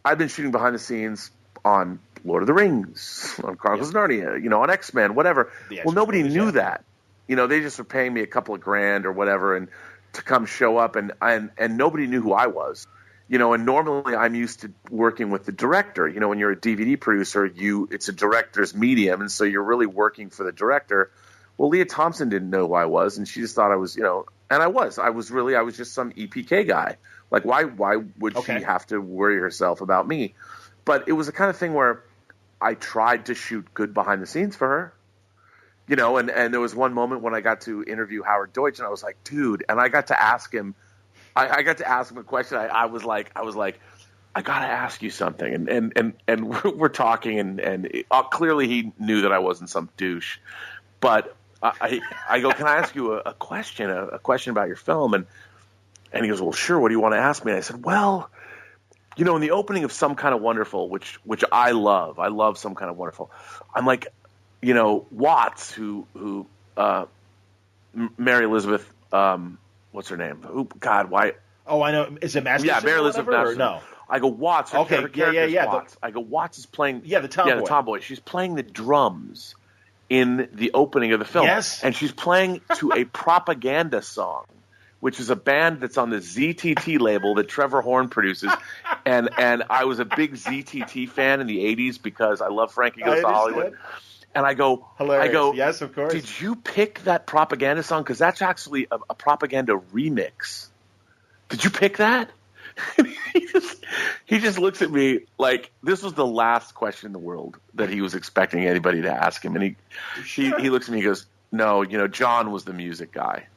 I've been shooting behind the scenes on Lord of the Rings, on Chronicles of Narnia, on X-Men, whatever. Well, nobody knew that. They just were paying me a couple of grand or whatever and to come show up, and nobody knew who I was. And normally I'm used to working with the director. When you're a DVD producer, it's a director's medium, and so you're really working for the director. Well, Leah Thompson didn't know who I was, and she just thought I was, and I was just some EPK guy. Like, why would she have to worry herself about me? But it was the kind of thing where I tried to shoot good behind the scenes for her, and there was one moment when I got to interview Howard Deutsch, and I was like, dude, and I got to ask him a question. I was like, I got to ask you something. And we're talking, and clearly he knew that I wasn't some douche, but I go, can I ask you a question about your film? And he goes, well, sure, what do you want to ask me? And I said, well, you know, in the opening of Some Kind of Wonderful, which I love Some Kind of Wonderful. I'm like, you know, Watts, who Mary Elizabeth, what's her name? God, why? Oh, I know. Is it Masterson? Yeah, Mary Elizabeth Masterson. No. I go, Watts. Her character is Watts. I go, Watts is playing. Yeah, the tomboy. She's playing the drums in the opening of the film. Yes. And she's playing to a propaganda song, which is a band that's on the ZTT label that Trevor Horn produces. And I was a big ZTT fan in the 80s because I love Frankie Goes to Hollywood. And I go, hilarious. Yes, of course. Did you pick that propaganda song? Because that's actually a propaganda remix. Did you pick that? he just looks at me like this was the last question in the world that he was expecting anybody to ask him. And he looks at me and he goes, no, you know, John was the music guy.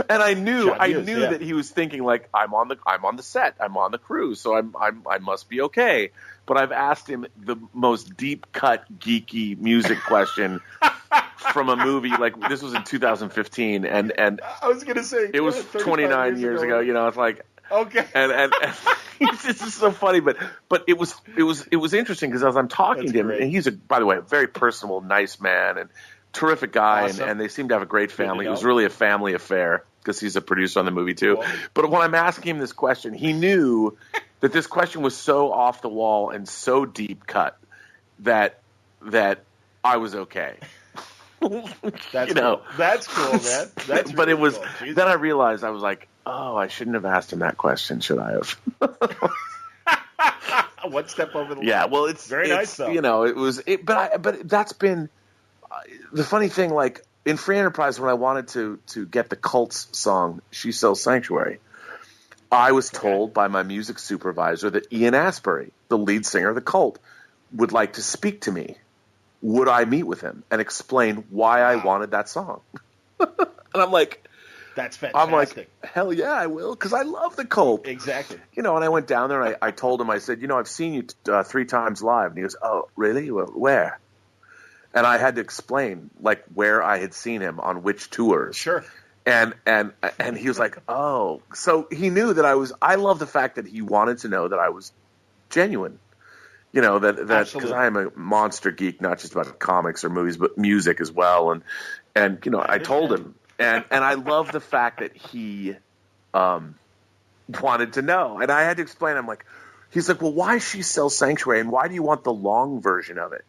And I knew that he was thinking like, I'm on the set, I'm on the crew, so I must be okay. But I've asked him the most deep cut geeky music question from a movie. Like this was in 2015, and I was gonna say it was 29 years ago. You know, it's like okay, and this is so funny, but it was interesting because as I'm talking to him, and he's by the way, a very personable, nice man and terrific guy, awesome. and they seem to have a great family. It was really a family affair because he's a producer on the movie too. Cool. But when I'm asking him this question, he knew that this question was so off the wall and so deep cut that I was okay. That's cool. That's cool, man. That's but it was cool. Then I realized I was like, oh, I shouldn't have asked him that question, should I have? One step over the line. Yeah, well, it's very nice though. You know, but that's been the funny thing. Like in Free Enterprise, when I wanted to get the Cult's song "She Sells Sanctuary," I was told by my music supervisor that Ian Astbury, the lead singer of the Cult, would like to speak to me. Would I meet with him and explain why I wanted that song? And I'm like, that's fantastic. I'm like, hell yeah, I will, because I love the Cult. Exactly. You know, and I went down there and I told him, I said, you know, I've seen you 3 times live. And he goes, oh, really? Well, where? And I had to explain, like, where I had seen him on which tours. Sure. And he was like, oh. So he knew that I love the fact that he wanted to know that I was genuine. You know, that because I am a monster geek, not just about comics or movies, but music as well. And you know, I told him. And I love the fact that he wanted to know. And I had to explain, I'm like, he's like, well, why She Sells Sanctuary? And why do you want the long version of it?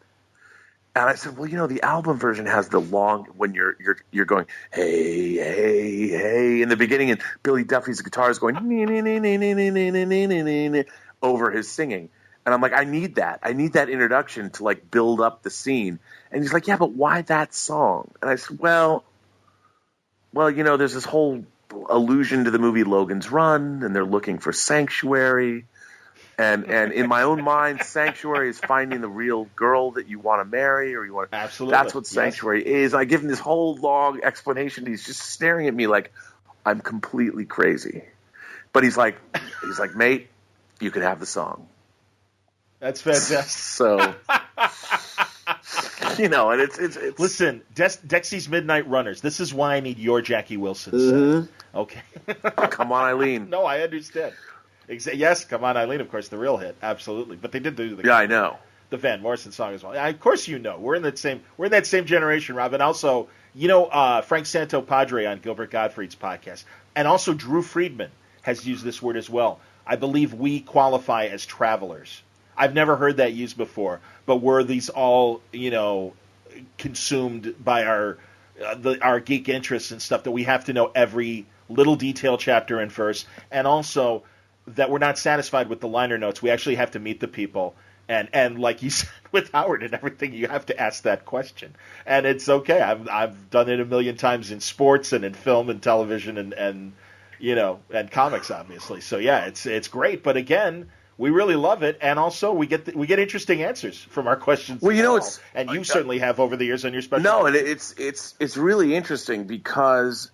And I said, well, you know, the album version has the long, when you're going, hey, hey, hey, in the beginning, and Billy Duffy's guitar is going over his singing. And I'm like, I need that. I need that introduction to, like, build up the scene. And he's like, yeah, but why that song? And I said, well, you know, there's this whole allusion to the movie Logan's Run, and they're looking for sanctuary. And in my own mind, sanctuary is finding the real girl that you want to marry, or you want. Absolutely. That's what sanctuary is. I give him this whole long explanation. He's just staring at me like I'm completely crazy. But he's like, mate, you can have the song. That's fantastic. So, you know, and it's listen, Dexy's Midnight Runners. This is why I need your Jackie Wilson. Mm-hmm. Okay. Come on, Eileen. No, I understand. Yes, Come On, Eileen, of course, the real hit, absolutely. But they did do I know the Van Morrison song as well. Of course, you know, we're in that same generation, Rob. And also, you know, Frank Santopadre on Gilbert Gottfried's podcast, and also Drew Friedman has used this word as well. I believe we qualify as travelers. I've never heard that used before, but were these all, you know, consumed by our geek interests and stuff that we have to know every little detail, chapter and verse, and also that we're not satisfied with the liner notes. We actually have to meet the people. And like you said with Howard and everything, you have to ask that question. And it's okay. I've done it a million times in sports and in film and television and you know, and comics, obviously. So yeah, it's great. But again, we really love it, and also we get interesting answers from our questions. Well, you know, and you certainly have over the years on your special. No, and it's really interesting because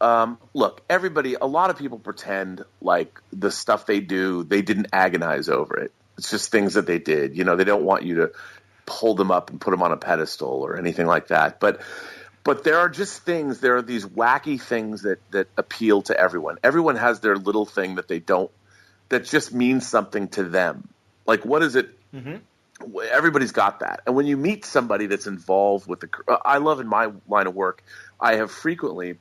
look, a lot of people pretend like the stuff they do, they didn't agonize over it. It's just things that they did. You know, they don't want you to hold them up and put them on a pedestal or anything like that. But But there are these wacky things that appeal to everyone. Everyone has their little thing that just means something to them. Like, what is it? Mm-hmm. Everybody's got that. And when you meet somebody that's involved with I love in my line of work, I have frequently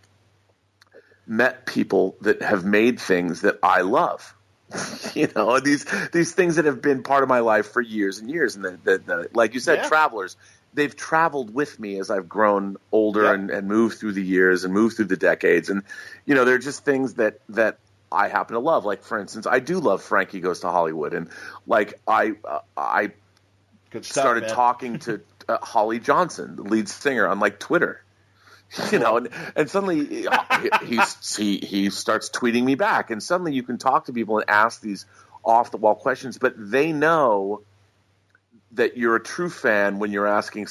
met people that have made things that I love. These things that have been part of my life for years and years. And that like you said, travelers, they've traveled with me as I've grown older and moved through the years and moved through the decades. And, they're just things that I happen to love. Like, for instance, I do love Frankie Goes to Hollywood. And like, I started talking to Holly Johnson, the lead singer, on like Twitter. And suddenly he starts tweeting me back, and suddenly you can talk to people and ask these off the wall questions, but they know that you're a true fan when you're asking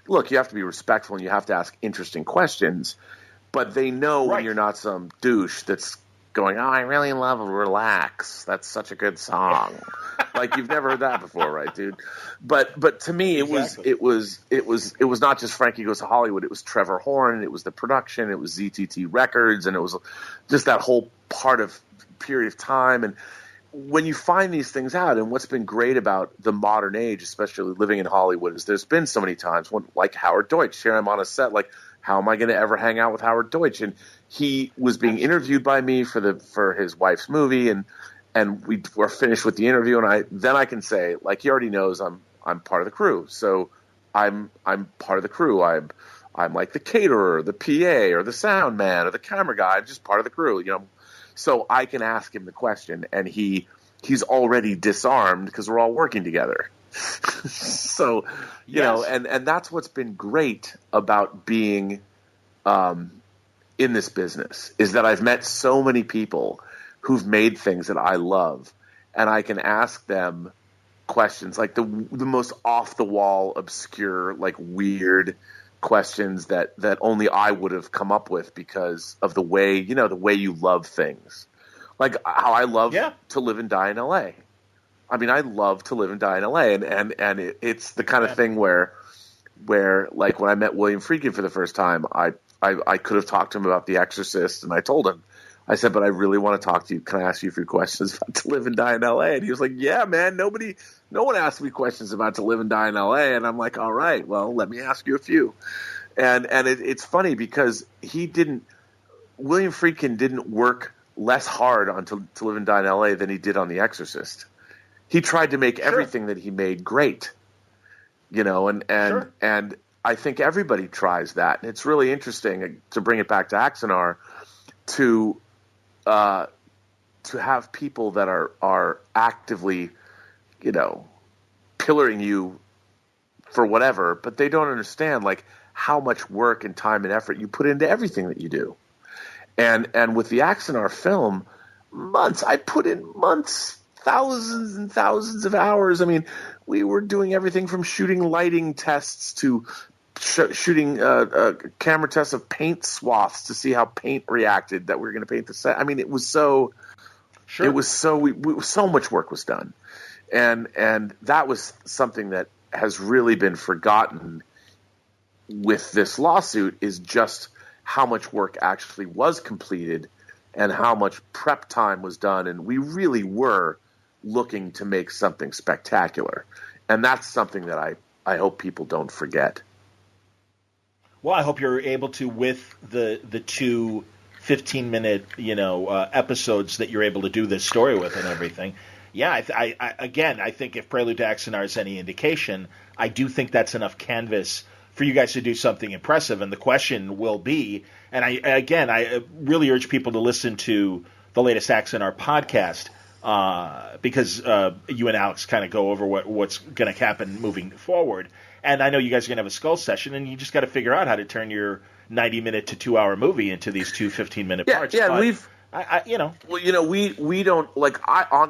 look, you have to be respectful and you have to ask interesting questions, but they know when you're not some douche that's going, oh, I really love Relax. That's such a good song. Like, you've never heard that before, right, dude? But to me, it was not just Frankie Goes to Hollywood. It was Trevor Horn. It was the production. It was ZTT Records, and it was just that whole period of time. And when you find these things out, and what's been great about the modern age, especially living in Hollywood, is there's been so many times when, like Howard Deutsch, here I'm on a set, like, how am I going to ever hang out with Howard Deutsch? And he was being interviewed by me for his wife's movie, and we were finished with the interview, and then I can say, like, he already knows I'm part of the crew, so I'm part of the crew. I'm like the caterer, the PA, or the sound man, or the camera guy. I'm just part of the crew, So I can ask him the question, and he's already disarmed because we're all working together. So, and that's what's been great about being in this business, is that I've met so many people who've made things that I love, and I can ask them questions like the most off the wall, obscure, like weird questions that only I would have come up with because of the way you love things. Like how I love to live and die in LA. I mean, I love to live and die in LA, and it's the kind of thing where like when I met William Friedkin for the first time, I could have talked to him about The Exorcist, and I told him, I said, but I really want to talk to you. Can I ask you a few questions about To Live and Die in LA? And he was like, yeah, man, no one asked me questions about To Live and Die in LA. And I'm like, all right, well, let me ask you a few. And it's funny because William Friedkin didn't work less hard on To Live and Die in LA than he did on The Exorcist. He tried to make everything that he made great, and I think everybody tries that. And it's really interesting, to bring it back to Axanar, to have people that are actively, pillaring you for whatever, but they don't understand like how much work and time and effort you put into everything that you do. And with the Axanar film, I put in months, thousands and thousands of hours. I mean, we were doing everything from shooting lighting tests to shooting camera tests of paint swaths to see how paint reacted that we were going to paint the set. I mean, it was so much work was done. And that was something that has really been forgotten with this lawsuit, is just how much work actually was completed and how much prep time was done. And we really were looking to make something spectacular. And that's something that I hope people don't forget. Well, I hope you're able to, with the two 15-minute, episodes that you're able to do this story with and everything. Yeah, I think if Prelude to Axanar is any indication, I do think that's enough canvas for you guys to do something impressive. And the question will be, and I really urge people to listen to the latest Axanar podcast, because you and Alex kind of go over what's going to happen moving forward. And I know you guys are going to have a skull session, and you just got to figure out how to turn your 90-minute to 2-hour movie into these two 15-minute parts. Yeah, but, we don't, like,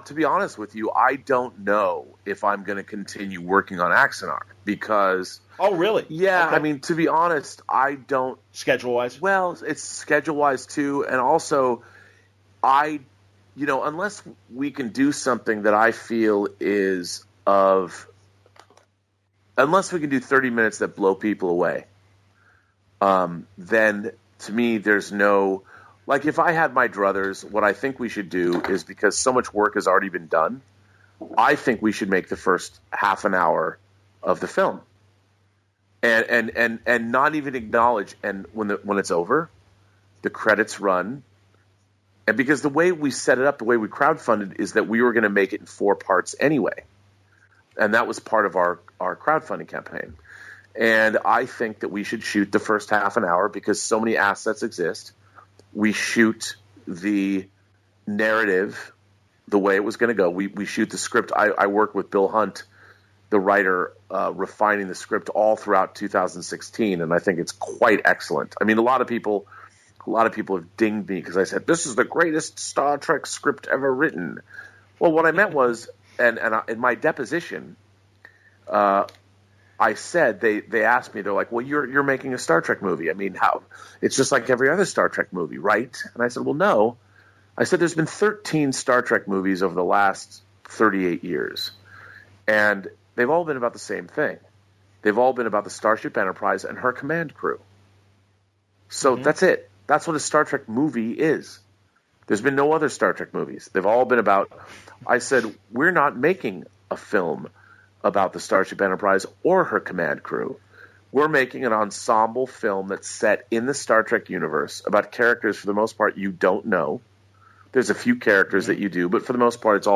to be honest with you, I don't know if I'm going to continue working on Axanar because. Oh, really? Yeah, okay. I mean, to be honest, I don't. Schedule-wise? Well, it's schedule-wise too, and also unless we can do something that I feel is unless we can do 30 minutes that blow people away, then to me there's no, like, if I had my druthers, what I think we should do is, because so much work has already been done, I think we should make the first half an hour of the film and not even acknowledge, and when it's over, the credits run. And because the way we set it up, the way we crowdfunded, is that we were going to make it in 4 parts anyway. And that was part of our crowdfunding campaign. And I think that we should shoot the first half an hour because so many assets exist. We shoot the narrative the way it was going to go. We shoot the script. I worked with Bill Hunt, the writer, refining the script all throughout 2016, and I think it's quite excellent. I mean, a lot of people have dinged me because I said, this is the greatest Star Trek script ever written. Well, what I meant was, and in my deposition, I said, they asked me, they're like, well, you're making a Star Trek movie. I mean, how? It's just like every other Star Trek movie, right? And I said, well, no. I said, there's been 13 Star Trek movies over the last 38 years, and they've all been about the same thing. They've all been about the Starship Enterprise and her command crew. So that's it. That's what a Star Trek movie is. There's been no other Star Trek movies. They've all been about, I said, we're not making a film about the Starship Enterprise or her command crew. We're making an ensemble film that's set in the Star Trek universe about characters, for the most part, you don't know. There's a few characters that you do, but for the most part,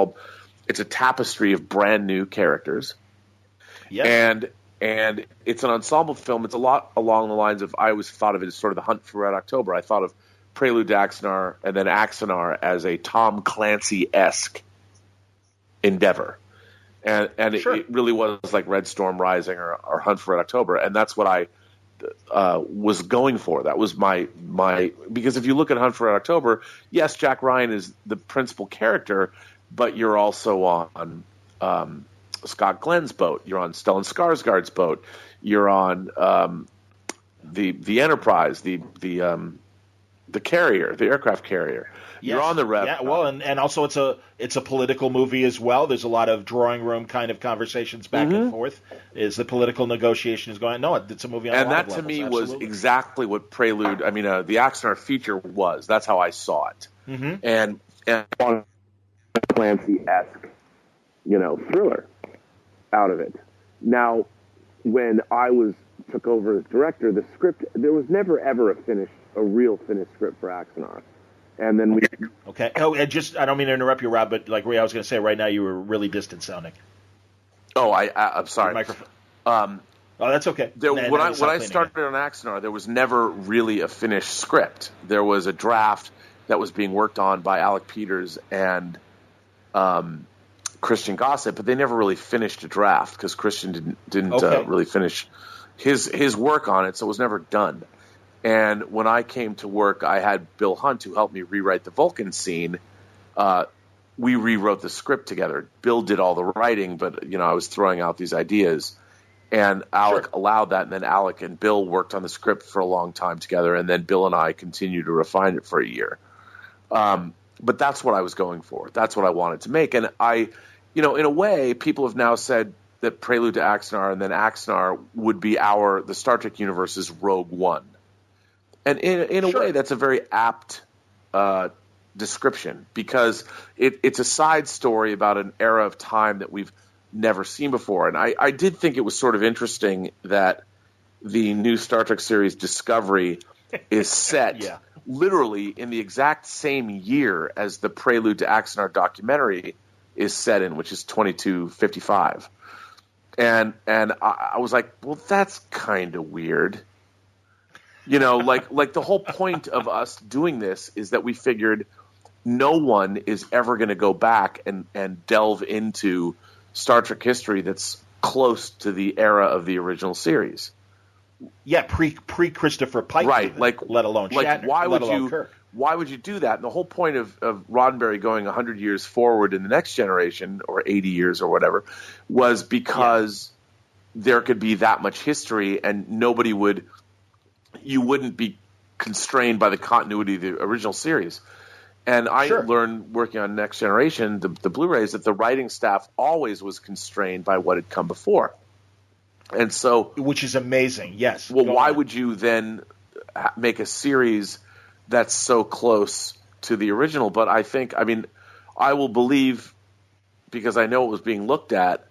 it's a tapestry of brand new characters. Yes. And it's an ensemble film. It's a lot along the lines of, I always thought of it as sort of the Hunt for Red October. I thought of Prelude to Axanar and then Axanar as a Tom Clancy-esque endeavor. And it really was like Red Storm Rising or Hunt for Red October. And that's what I was going for. That was my because if you look at Hunt for Red October, yes, Jack Ryan is the principal character, but you're also on Scott Glenn's boat. You're on Stellan Skarsgård's boat. You're on the Enterprise, the carrier, the aircraft carrier. Yes. You're on the Rev. Yeah, well, and also it's a political movie as well. There's a lot of drawing room kind of conversations back and forth. Is the political negotiations going? No, it's a movie on and a lot that of to levels. me was exactly what Prelude. I mean, the Axanar feature was. That's how I saw it. And Clancy-esque, thriller out of it. Now, when I took over as director, the script, there was never ever a real finished script for Axanar. And then we... Okay. Oh, I don't mean to interrupt you, Rob, but like I was going to say, right now you were really distant sounding. Oh, I'm sorry. Microphone. Oh, that's okay. When I started on Axanar, there was never really a finished script. There was a draft that was being worked on by Alec Peters and Christian Gossett, but they never really finished a draft because Christian didn't really finish his work on it, so it was never done. And when I came to work, I had Bill Hunt, who helped me rewrite the Vulcan scene. We rewrote the script together. Bill did all the writing, but I was throwing out these ideas. And Alec allowed that, and then Alec and Bill worked on the script for a long time together, and then Bill and I continued to refine it for a year. But that's what I was going for. That's what I wanted to make. And in a way, people have now said that Prelude to Axanar and then Axanar would be the Star Trek universe's Rogue One. And in a way, that's a very apt description because it's a side story about an era of time that we've never seen before. And I did think it was sort of interesting that the new Star Trek series Discovery is set literally in the exact same year as the Prelude to Axanar documentary is set in, which is 2255. And I was like, well, that's kind of weird. Like the whole point of us doing this is that we figured no one is ever going to go back and delve into Star Trek history that's close to the era of the original series. Yeah, pre Christopher Pike, right? Even, let alone Shatner, why would you do that? And the whole point of Roddenberry going 100 years forward in the next generation, or 80 years, or whatever, was because there could be that much history, and you wouldn't be constrained by the continuity of the original series. And I learned working on Next Generation, the Blu-rays, that the writing staff always was constrained by what had come before. And so, which is amazing. Yes. Well, why would you then make a series that's so close to the original. But I will believe, because I know it was being looked at,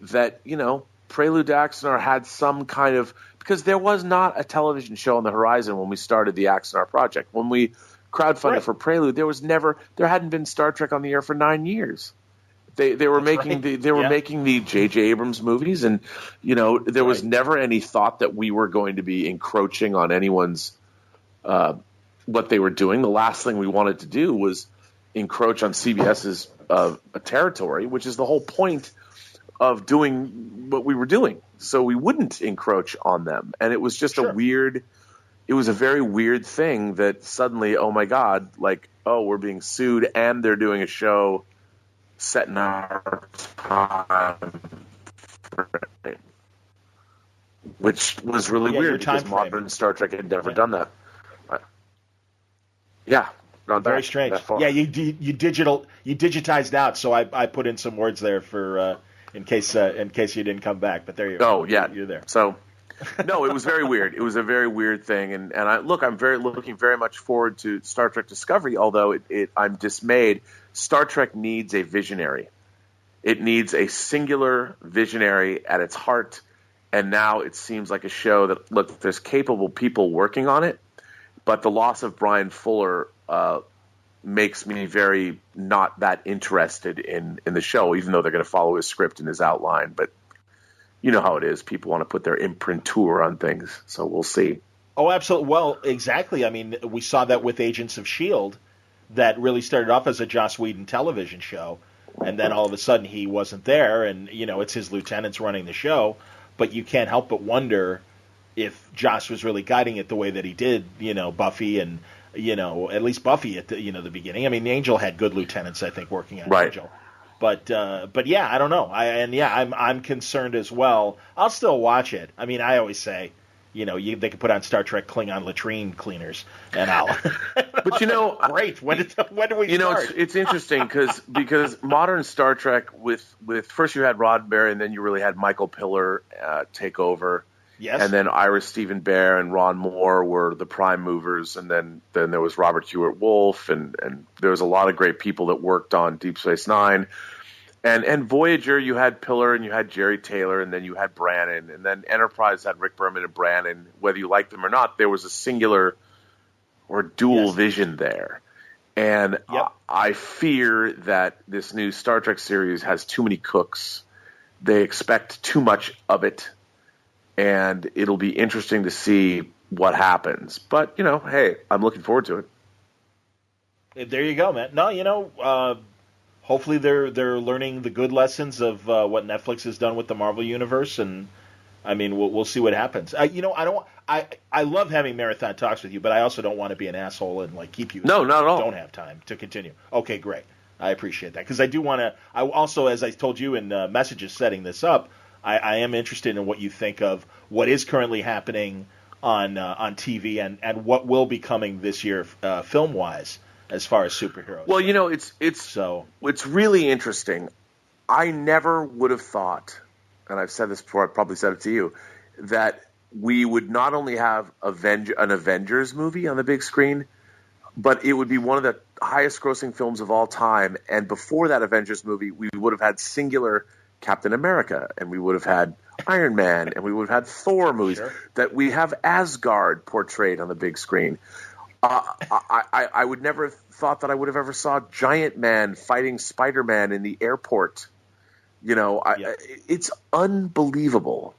that, Prelude to Axanar had some kind of, because there was not a television show on the horizon when we started the Axanar project. When we crowdfunded for Prelude, there hadn't been Star Trek on the air for 9 years. They were making the J.J. Abrams movies, and there was never any thought that we were going to be encroaching on anyone's what they were doing. The last thing we wanted to do was encroach on CBS's territory, which is the whole point of doing what we were doing. So we wouldn't encroach on them, and it was just a very weird thing that suddenly, oh my God, we're being sued, and they're doing a show set in our time, which was really weird because modern Star Trek had never done that. Very strange. Yeah, you digitized out, so I put in some words there for in case you didn't come back. But there you go. Oh yeah, you're there. So no, it was very weird. It was a very weird thing, and I'm looking very much forward to Star Trek Discovery. Although I'm dismayed. Star Trek needs a visionary. It needs a singular visionary at its heart, and now it seems like a show that, there's capable people working on it, but the loss of Brian Fuller makes me very not that interested in the show, even though they're going to follow his script and his outline. But you know how it is. People want to put their imprimatur on things, so we'll see. Oh, absolutely. Well, exactly. I mean, we saw that with Agents of S.H.I.E.L.D., that really started off as a Joss Whedon television show, and then all of a sudden he wasn't there, and it's his lieutenants running the show. But you can't help but wonder if Joss was really guiding it the way that he did, Buffy and at least Buffy at the beginning. I mean, Angel had good lieutenants, I think, working on Angel. But yeah, I don't know. I'm concerned as well. I'll still watch it. I mean, I always say, they could put on Star Trek Klingon latrine cleaners, and I'll. But great. When do we start? It's interesting because modern Star Trek with first you had Roddenberry, and then you really had Michael Piller take over. Yes. And then Ira Stephen Bear and Ron Moore were the prime movers, and then there was Robert Hewitt Wolf, and there was a lot of great people that worked on Deep Space Nine. And Voyager, you had Piller and you had Jerry Taylor, and then you had Brannon, and then Enterprise had Rick Berman and Brannon. Whether you liked them or not, there was a singular or dual vision there. And I fear that this new Star Trek series has too many cooks. They expect too much of it, and it'll be interesting to see what happens. But, hey, I'm looking forward to it. There you go, man. No, hopefully they're learning the good lessons of what Netflix has done with the Marvel Universe, and I mean we'll see what happens. I love having marathon talks with you, but I also don't want to be an asshole and keep you. No, not at all. Don't have time to continue. Okay, great. I appreciate that because I do want to. I also, as I told you in messages setting this up, I am interested in what you think of what is currently happening on TV and what will be coming this year film wise. As far as superheroes. Well, it's really interesting. I never would have thought, and I've said this before, I probably said it to you, that we would not only have an Avengers movie on the big screen, but it would be one of the highest grossing films of all time. And before that Avengers movie, we would have had singular Captain America, and we would have had Iron Man, and we would have had Thor movies, that we have Asgard portrayed on the big screen. I would never have thought that I would have ever saw Giant Man fighting Spider-Man in the airport. It's unbelievable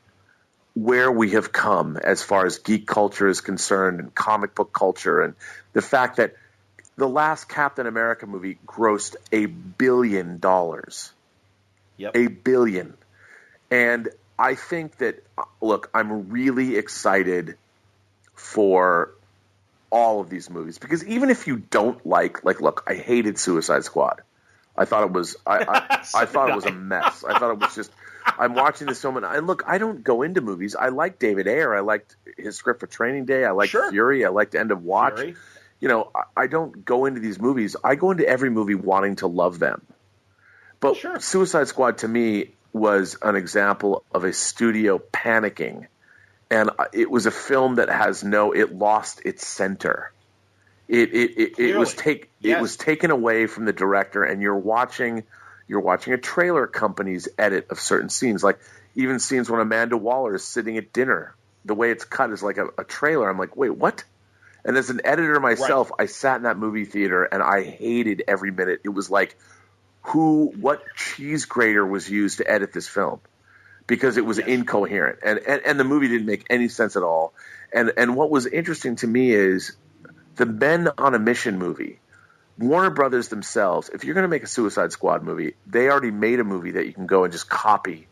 where we have come as far as geek culture is concerned and comic book culture, and the fact that the last Captain America movie grossed $1 billion. Yep. $1 billion. And I think that, look, I'm really excited for all of these movies, because even if you don't look, I hated Suicide Squad. I thought it was I thought it was a mess. I thought it was just, I'm watching this film and look, I don't go into movies. I like David Ayer. I liked his script for Training Day. I liked Fury. I liked End of Watch. Fury. I don't go into these movies. I go into every movie wanting to love them. But Suicide Squad to me was an example of a studio panicking And it was a film that it lost its center. It was taken away from the director, and you're watching a trailer company's edit of certain scenes, like even scenes when Amanda Waller is sitting at dinner. The way it's cut is like a trailer. I'm like, wait, what? And as an editor myself, I sat in that movie theater and I hated every minute. It was like, what cheese grater was used to edit this film? Because it was incoherent, and the movie didn't make any sense at all. And what was interesting to me is the Men on a Mission movie. Warner Brothers themselves, if you're going to make a Suicide Squad movie, they already made a movie that you can go and just copy,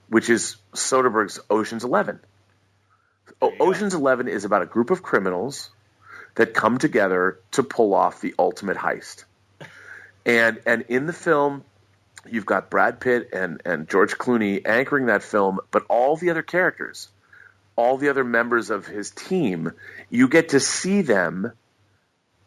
which is Soderbergh's Ocean's 11. Ocean's 11 is about a group of criminals that come together to pull off the ultimate heist. And in the film, you've got Brad Pitt and George Clooney anchoring that film, but all the other characters, all the other members of his team, you get to see them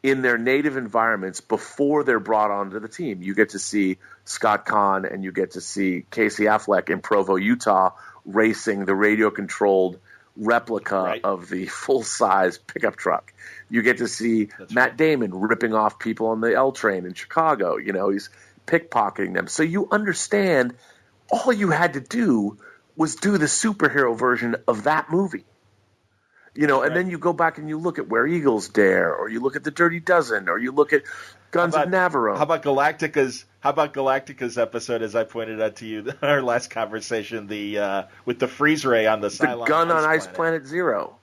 in their native environments before they're brought onto the team. You get to see Scott Conn and you get to see Casey Affleck in Provo, Utah, racing the radio-controlled replica of the full-size pickup truck. You get to see Matt Damon ripping off people on the L train in Chicago. He's pickpocketing them. So you understand all you had to do was do the superhero version of that movie. And then you go back and you look at Where Eagles Dare, or you look at The Dirty Dozen, or you look at Guns of Navarone. How about Galactica's episode, as I pointed out to you in our last conversation, with the freeze ray on the Cylon gun on Ice Planet Zero.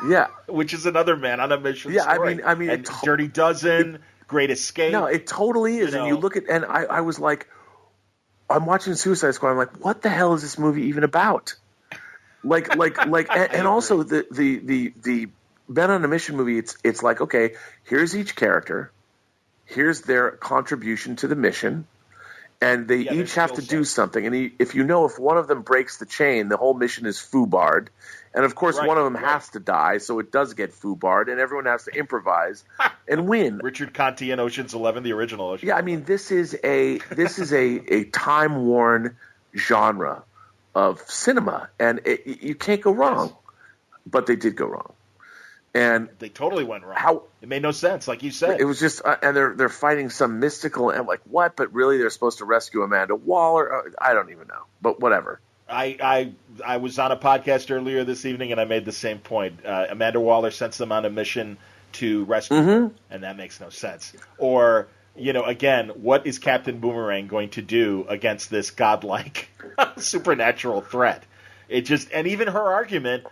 Yeah, which is another Man on a Mission. Yeah, story. I mean, Dirty Dozen, Great Escape. No, it totally is. And you look at, and I was like, I'm watching Suicide Squad. I'm like, what the hell is this movie even about? And also the Men on a Mission movie. It's like, okay, here's each character, here's their contribution to the mission, and they each have to do something. And if one of them breaks the chain, the whole mission is foobarred. And of course, one of them has to die, so it does get foobarred, and everyone has to improvise and win. Richard Conte in Ocean's 11, the original Ocean's 11. I mean, this is a time worn genre of cinema, and you can't go wrong. But they did go wrong, and they totally went wrong. It made no sense, like you said. It was just, and they're fighting some mystical, and like what? But really, they're supposed to rescue Amanda Waller. I don't even know, but whatever. I was on a podcast earlier this evening, and I made the same point. Amanda Waller sends them on a mission to rescue her, and that makes no sense. Or, again, what is Captain Boomerang going to do against this godlike supernatural threat? And even her argument,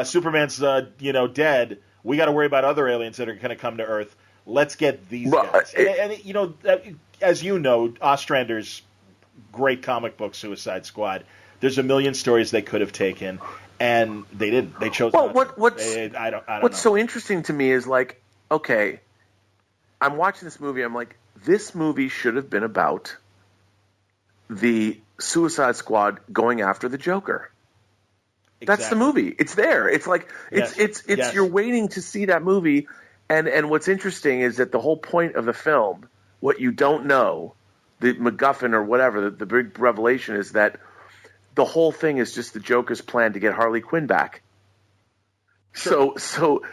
Superman's, dead. We got to worry about other aliens that are going to come to Earth. Let's get these guys. As you know, Ostrander's great comic book, Suicide Squad. There's a million stories they could have taken, and they didn't. They chose. Well, not I don't know. What's so interesting to me is like, okay, I'm watching this movie. I'm like, this movie should have been about the Suicide Squad going after the Joker. Exactly. That's the movie. It's there. It's like it's you're waiting to see that movie, and what's interesting is that the whole point of the film, what you don't know, the MacGuffin or whatever, the big revelation is that the whole thing is just the Joker's plan to get Harley Quinn back. Sure. So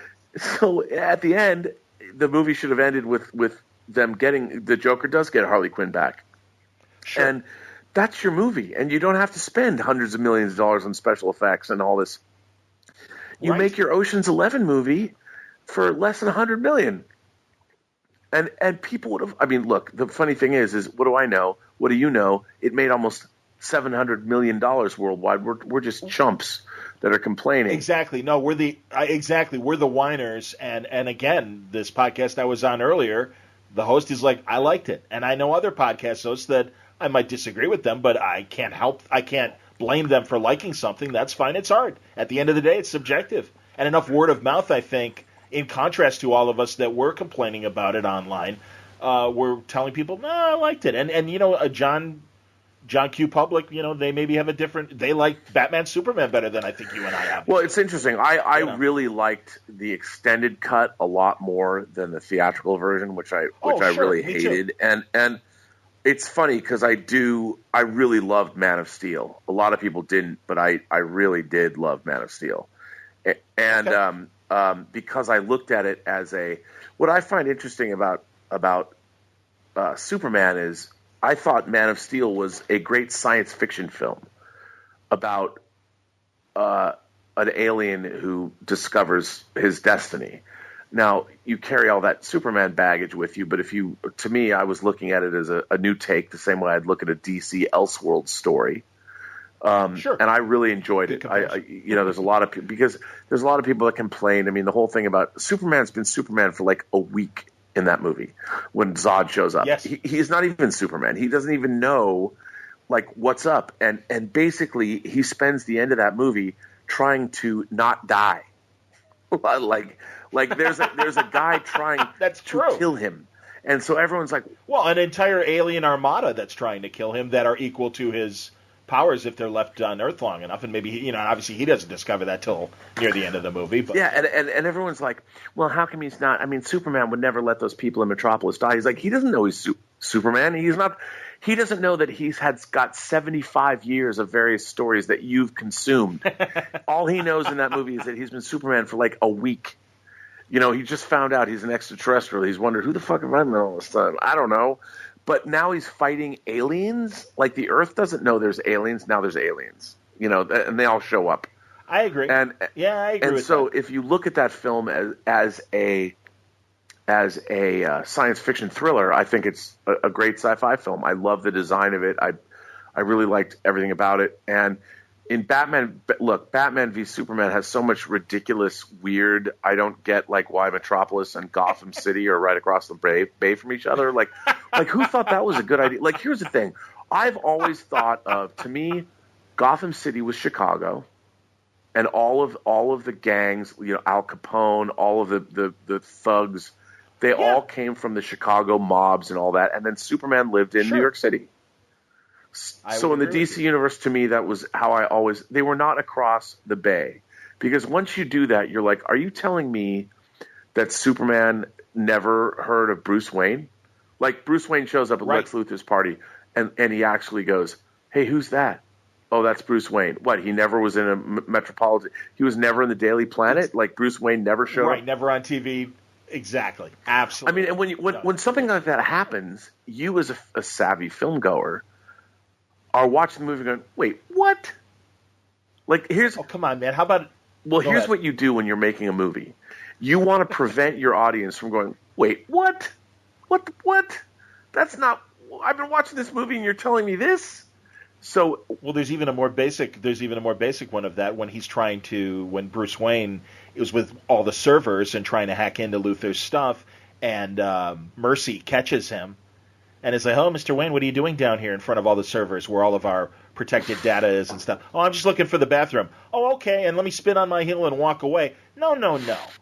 at the end, the movie should have ended with them getting the Joker does get Harley Quinn back. Sure. And that's your movie, and you don't have to spend hundreds of millions of dollars on special effects and all this. You make your Ocean's 11 movie for less than $100 million. And people would have. I mean, look. The funny thing is what do I know? What do you know? It made almost $700 million worldwide. We're just chumps that are complaining. Exactly. No, we're the whiners. And again, this podcast I was on earlier, the host is like, I liked it, and I know other podcast hosts that I might disagree with them, but I can't blame them for liking something. That's fine. It's art. At the end of the day, it's subjective. And enough word of mouth, I think, in contrast to all of us that were complaining about it online, we're telling people, no, I liked it. And John Q. Public, they maybe have they like Batman Superman better than I think you and I have. Well, it's interesting. I really liked the extended cut a lot more than the theatrical version, which I really hated. And It's funny because I really loved Man of Steel. A lot of people didn't, but I really did love Man of Steel. And Okay. because I looked at it as what I find interesting about Superman is I thought Man of Steel was a great science fiction film about an alien who discovers his destiny. Now, you carry all that Superman baggage with you, but to me, I was looking at it as a new take, the same way I'd look at a DC Elseworlds story. Sure. And I really enjoyed it. There's a lot of people that complain. I mean, the whole thing about Superman's been Superman for like a week in that movie when Zod shows up. Yes. He's not even Superman. He doesn't even know like what's up. And basically he spends the end of that movie trying to not die. like there's a guy trying to kill him. And so everyone's like, well, an entire alien armada that's trying to kill him that are equal to his powers if they're left on Earth long enough, and maybe obviously he doesn't discover that till near the end of the movie. But yeah, and everyone's like, well, how come he's not? I mean, Superman would never let those people in Metropolis die. He's like, he doesn't know he's Superman. He's not. He doesn't know that he's got 75 years of various stories that you've consumed. All he knows in that movie is that he's been Superman for like a week. He just found out he's an extraterrestrial. He's wondered, who the fuck have I been all this time? I don't know. But now he's fighting aliens. Like the Earth doesn't know there's aliens. Now there's aliens. And they all show up. I agree. I agree. And so if you look at that film as a science fiction thriller, I think it's a great sci-fi film. I love the design of it. I really liked everything about it. And in Batman v Superman has so much ridiculous, weird. I don't get like why Metropolis and Gotham City are right across the bay from each other. Like who thought that was a good idea? Like, here's the thing. I've always thought to me, Gotham City was Chicago, and all of the gangs, Al Capone, all of the thugs, they all came from the Chicago mobs and all that. And then Superman lived in New York City. So in the DC universe, to me, that was how they were not across the bay. Because once you do that, you're like, are you telling me that Superman never heard of Bruce Wayne? Like, Bruce Wayne shows up at Lex Luthor's party, and he actually goes, hey, who's that? Oh, that's Bruce Wayne. What, he never was in a Metropolitan? He was never in the Daily Planet? Like, Bruce Wayne never showed up? Right, never on TV. Exactly. Absolutely. I mean, and when something like that happens, you as a savvy film goer are watching the movie going, wait, what? Like, oh, come on, man. How about... Well, here's what you do when you're making a movie. You want to prevent your audience from going, wait, what? What? That's not... I've been watching this movie and you're telling me this? So... Well, there's even a more basic one of that when Bruce Wayne is with all the servers and trying to hack into Luthor's stuff, and Mercy catches him. And it's like, oh, Mr. Wayne, what are you doing down here in front of all the servers where all of our protected data is and stuff? Oh, I'm just looking for the bathroom. Oh, okay, and let me spin on my heel and walk away. No.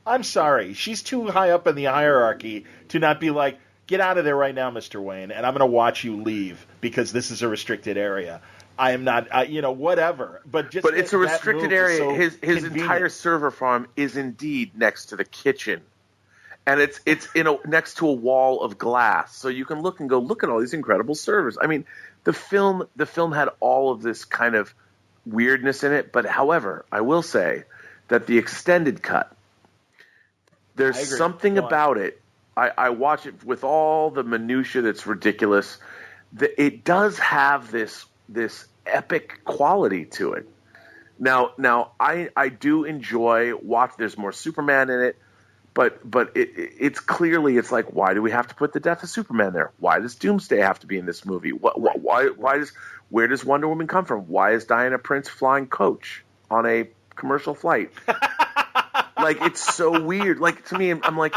I'm sorry. She's too high up in the hierarchy to not be like, get out of there right now, Mr. Wayne, and I'm going to watch you leave because this is a restricted area. I am not, whatever. But it's a restricted area. So his entire server farm is indeed next to the kitchen. And it's next to a wall of glass, so you can look and go, look at all these incredible servers. I mean, the film had all of this kind of weirdness in it. But however, I will say that the extended cut, there's something about it. I watch it with all the minutia that's ridiculous. It does have this epic quality to it. Now I do enjoy There's more Superman in it. But it's clearly, it's like, why do we have to put the death of Superman there? Why does Doomsday have to be in this movie? Where does Wonder Woman come from? Why is Diana Prince flying coach on a commercial flight? Like, it's so weird. Like, to me, I'm like,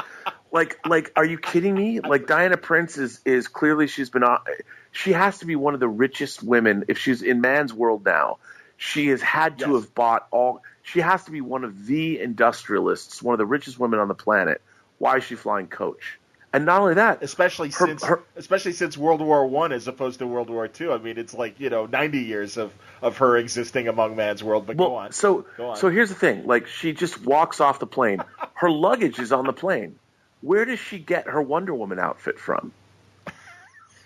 are you kidding me? Like, Diana Prince is clearly, she has to be one of the richest women. If she's in man's world now, she has had to have bought all. She has to be one of the industrialists, one of the richest women on the planet. Why is she flying coach? And not only that, especially since World War I as opposed to World War II. I mean, it's like 90 years of her existing among man's world. But go on. So here's the thing: like, she just walks off the plane. Her luggage is on the plane. Where does she get her Wonder Woman outfit from?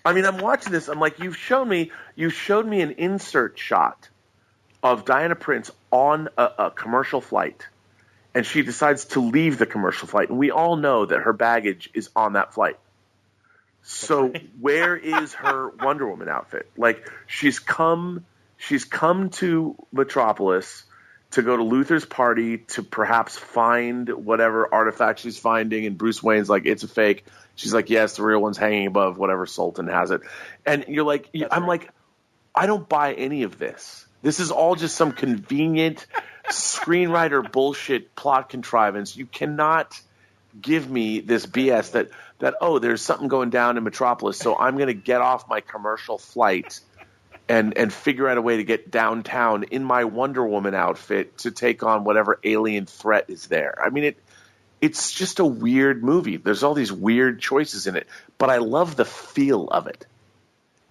I mean, I'm watching this. I'm like, you showed me an insert shot of Diana Prince on a commercial flight, and she decides to leave the commercial flight, and we all know that her baggage is on that flight. So where is her Wonder Woman outfit? Like, she's come to Metropolis to go to Luther's party to perhaps find whatever artifact she's finding, and Bruce Wayne's like, it's a fake. She's like, yes, the real one's hanging above whatever Sultan has it. And you're like, like, I don't buy any of this. This is all just some convenient screenwriter bullshit plot contrivance. You cannot give me this BS that oh, there's something going down in Metropolis, so I'm going to get off my commercial flight and figure out a way to get downtown in my Wonder Woman outfit to take on whatever alien threat is there. I mean, it's just a weird movie. There's all these weird choices in it, but I love the feel of it.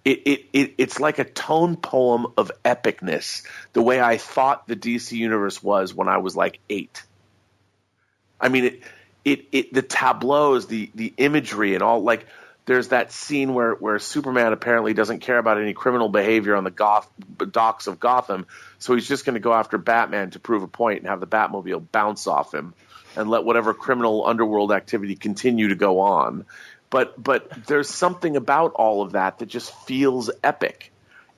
It's like a tone poem of epicness, the way I thought the DC universe was when I was like 8. I mean, the tableaus, the imagery, and all. Like, there's that scene where Superman apparently doesn't care about any criminal behavior on the docks of Gotham, so he's just going to go after Batman to prove a point and have the Batmobile bounce off him and let whatever criminal underworld activity continue to go on. But there's something about all of that just feels epic,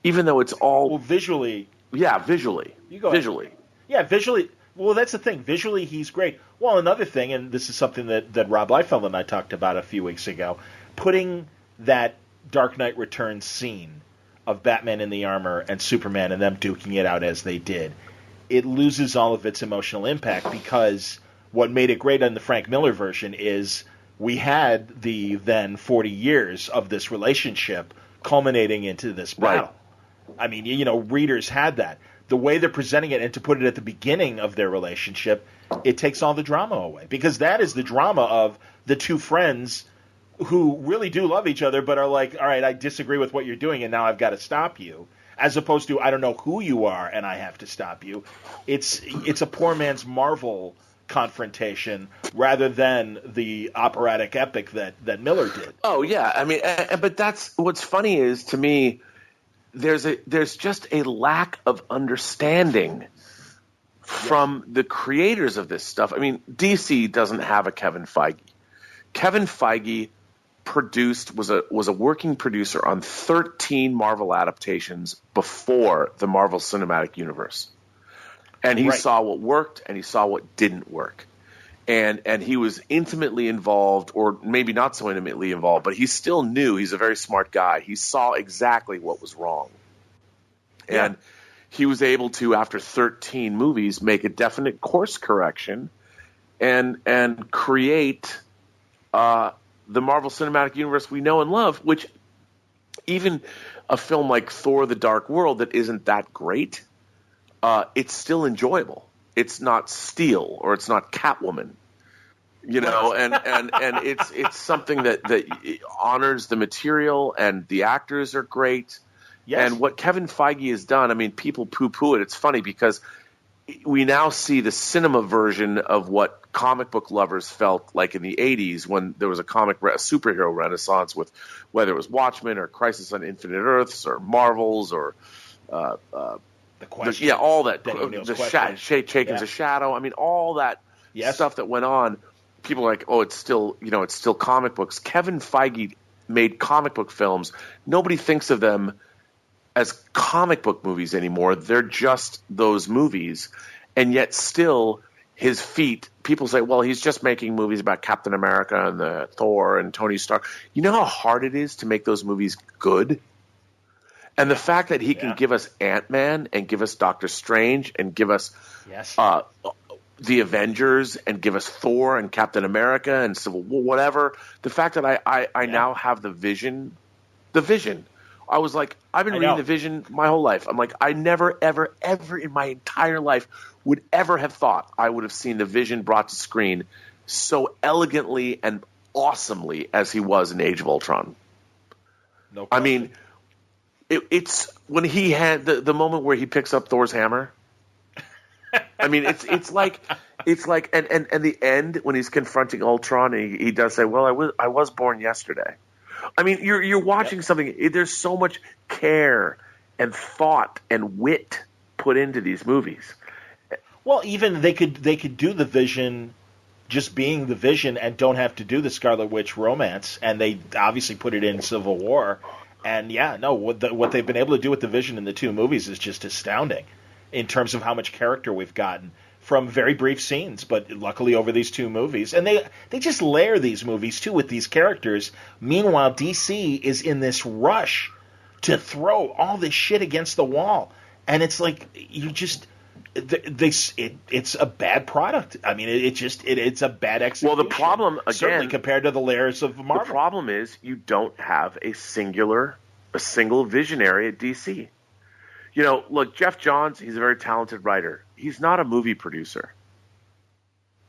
even though it's all visually. Yeah, visually. You go visually. Ahead. Yeah, visually. Well, that's the thing. Visually, he's great. Well, another thing, and this is something that Rob Liefeld and I talked about a few weeks ago, putting that Dark Knight Returns scene of Batman in the armor and Superman and them duking it out as they did, it loses all of its emotional impact, because what made it great in the Frank Miller version is we had the then 40 years of this relationship culminating into this battle. Right. I mean, readers had that. The way they're presenting it, and to put it at the beginning of their relationship, it takes all the drama away, because that is the drama of the two friends who really do love each other, but are like, all right, I disagree with what you're doing, and now I've got to stop you, as opposed to, I don't know who you are, and I have to stop you. It's a poor man's Marvel confrontation rather than the operatic epic that Miller did. Oh, yeah. I mean, but that's what's funny is, to me, there's just a lack of understanding from the creators of this stuff. I mean, DC doesn't have a Kevin Feige. Kevin Feige was a working producer on 13 Marvel adaptations before the Marvel Cinematic Universe. And he saw what worked and he saw what didn't work. And he was intimately involved, or maybe not so intimately involved, but he still knew. He's a very smart guy. He saw exactly what was wrong. Yeah. And he was able to, after 13 movies, make a definite course correction and create the Marvel Cinematic Universe we know and love, which even a film like Thor: The Dark World that isn't that great, it's still enjoyable. It's not Steel or it's not Catwoman, and it's something that honors the material, and the actors are great. Yes. And what Kevin Feige has done, I mean, people poo-poo it. It's funny because we now see the cinema version of what comic book lovers felt like in the 80s, when there was a superhero renaissance, with whether it was Watchmen or Crisis on Infinite Earths or Marvels or the question, all that, Chaykin's a Shadow. I mean, all that stuff that went on. People are like, oh, it's still comic books. Kevin Feige made comic book films. Nobody thinks of them as comic book movies anymore. They're just those movies, and yet still his feet. People say, well, he's just making movies about Captain America and the Thor and Tony Stark. You know how hard it is to make those movies good? And the fact that he can give us Ant-Man and give us Doctor Strange and give us the Avengers and give us Thor and Captain America and Civil War, whatever. The fact that I now have the vision. I was like, I've been reading The Vision my whole life. I'm like, I never, ever, ever in my entire life would ever have thought I would have seen The Vision brought to screen so elegantly and awesomely as he was in Age of Ultron. No question. I mean, it's when he had the moment where he picks up Thor's hammer. I mean, it's like and the end when he's confronting Ultron, and he does say, "Well, I was born yesterday." I mean, you're watching something. There's so much care and thought and wit put into these movies. Well, even they could do the Vision just being the Vision and don't have to do the Scarlet Witch romance, and they obviously put it in Civil War. And what they've been able to do with the Vision in the two movies is just astounding in terms of how much character we've gotten from very brief scenes, but luckily over these two movies. And they just layer these movies, too, with these characters. Meanwhile, DC is in this rush to throw all this shit against the wall. And it's like, it's a bad product. I mean, it's a bad execution. Well, the problem, again, certainly compared to the layers of Marvel. The problem is you don't have a single visionary at DC. You know, look, Jeff Johns, he's a very talented writer. He's not a movie producer.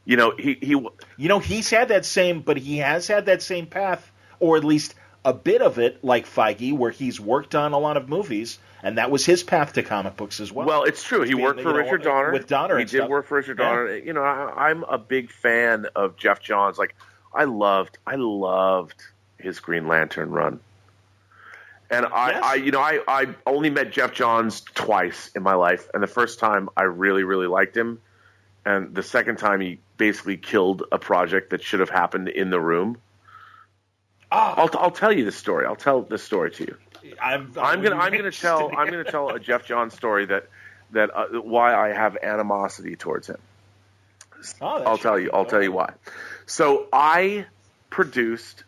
You know, he's had that same, but he has had that same path, or at least a bit of it, like Feige, where he's worked on a lot of movies, and that was his path to comic books as well. Well, it's true. He worked for Richard Donner. With Donner, he did work for Richard Donner. You know, I'm a big fan of Jeff Johns. Like, I loved his Green Lantern run. And I only met Jeff Johns twice in my life, and the first time I really, really liked him, and the second time he basically killed a project that should have happened in the room. I'll tell you the story. I'll tell this story to you. I'm gonna tell a Jeff Johns story that why I have animosity towards him. I'll tell you why. So I produced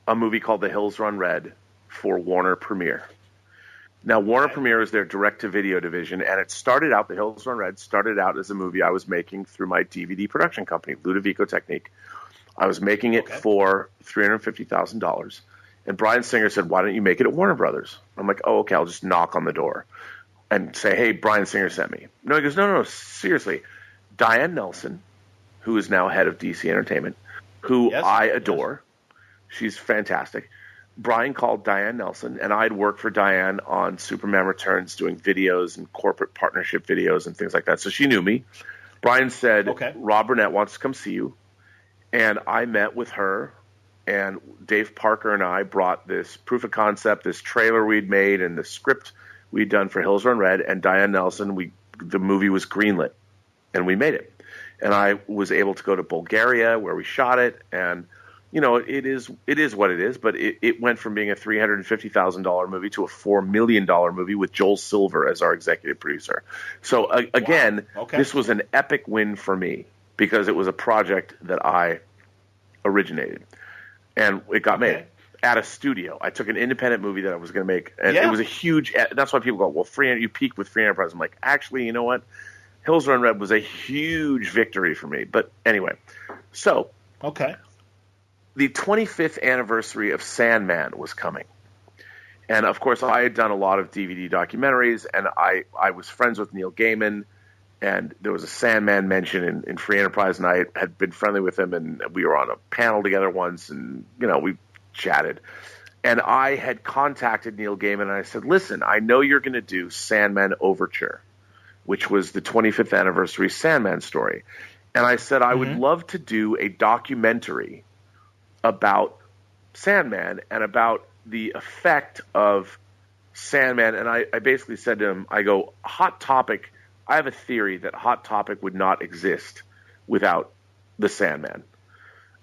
a movie called The Hills Run Red for Warner Premiere. Now, Warner Premiere is their direct-to-video division, and The Hills Run Red started out as a movie I was making through my DVD production company, Ludovico Technique. I was making it for $350,000, and Bryan Singer said, "Why don't you make it at Warner Brothers?" I'm like, "Oh, okay, I'll just knock on the door and say, hey, Bryan Singer sent me." No, he goes, no, seriously. Diane Nelson, who is now head of DC Entertainment, who I adore. She's fantastic. Bryan called Diane Nelson, and I'd worked for Diane on Superman Returns doing videos and corporate partnership videos and things like that. So she knew me. Bryan said, Rob Burnett wants to come see you. And I met with her, and Dave Parker and I brought this proof of concept, this trailer we'd made, and the script we'd done for Hills Run Red, and Diane Nelson, the movie was greenlit, and we made it. And I was able to go to Bulgaria where we shot it, and you know, it is what it is, but it went from being a $350,000 movie to a $4 million movie with Joel Silver as our executive producer. So again, this was an epic win for me because it was a project that I originated, and it got made at a studio. I took an independent movie that I was going to make, and it was a huge. That's why people go, "Well, you peaked with Free Enterprise." I'm like, actually, you know what? Hills Run Red was a huge victory for me. But anyway, so the 25th anniversary of Sandman was coming. And, of course, I had done a lot of DVD documentaries, and I was friends with Neil Gaiman, and there was a Sandman mention in Free Enterprise, and I had been friendly with him, and we were on a panel together once, and, you know, we chatted. And I had contacted Neil Gaiman, and I said, listen, I know you're going to do Sandman Overture, which was the 25th anniversary Sandman story. And I said, I would love to do a documentary about Sandman and about the effect of Sandman. And I basically said to him, I go, Hot Topic, I have a theory that Hot Topic would not exist without the Sandman.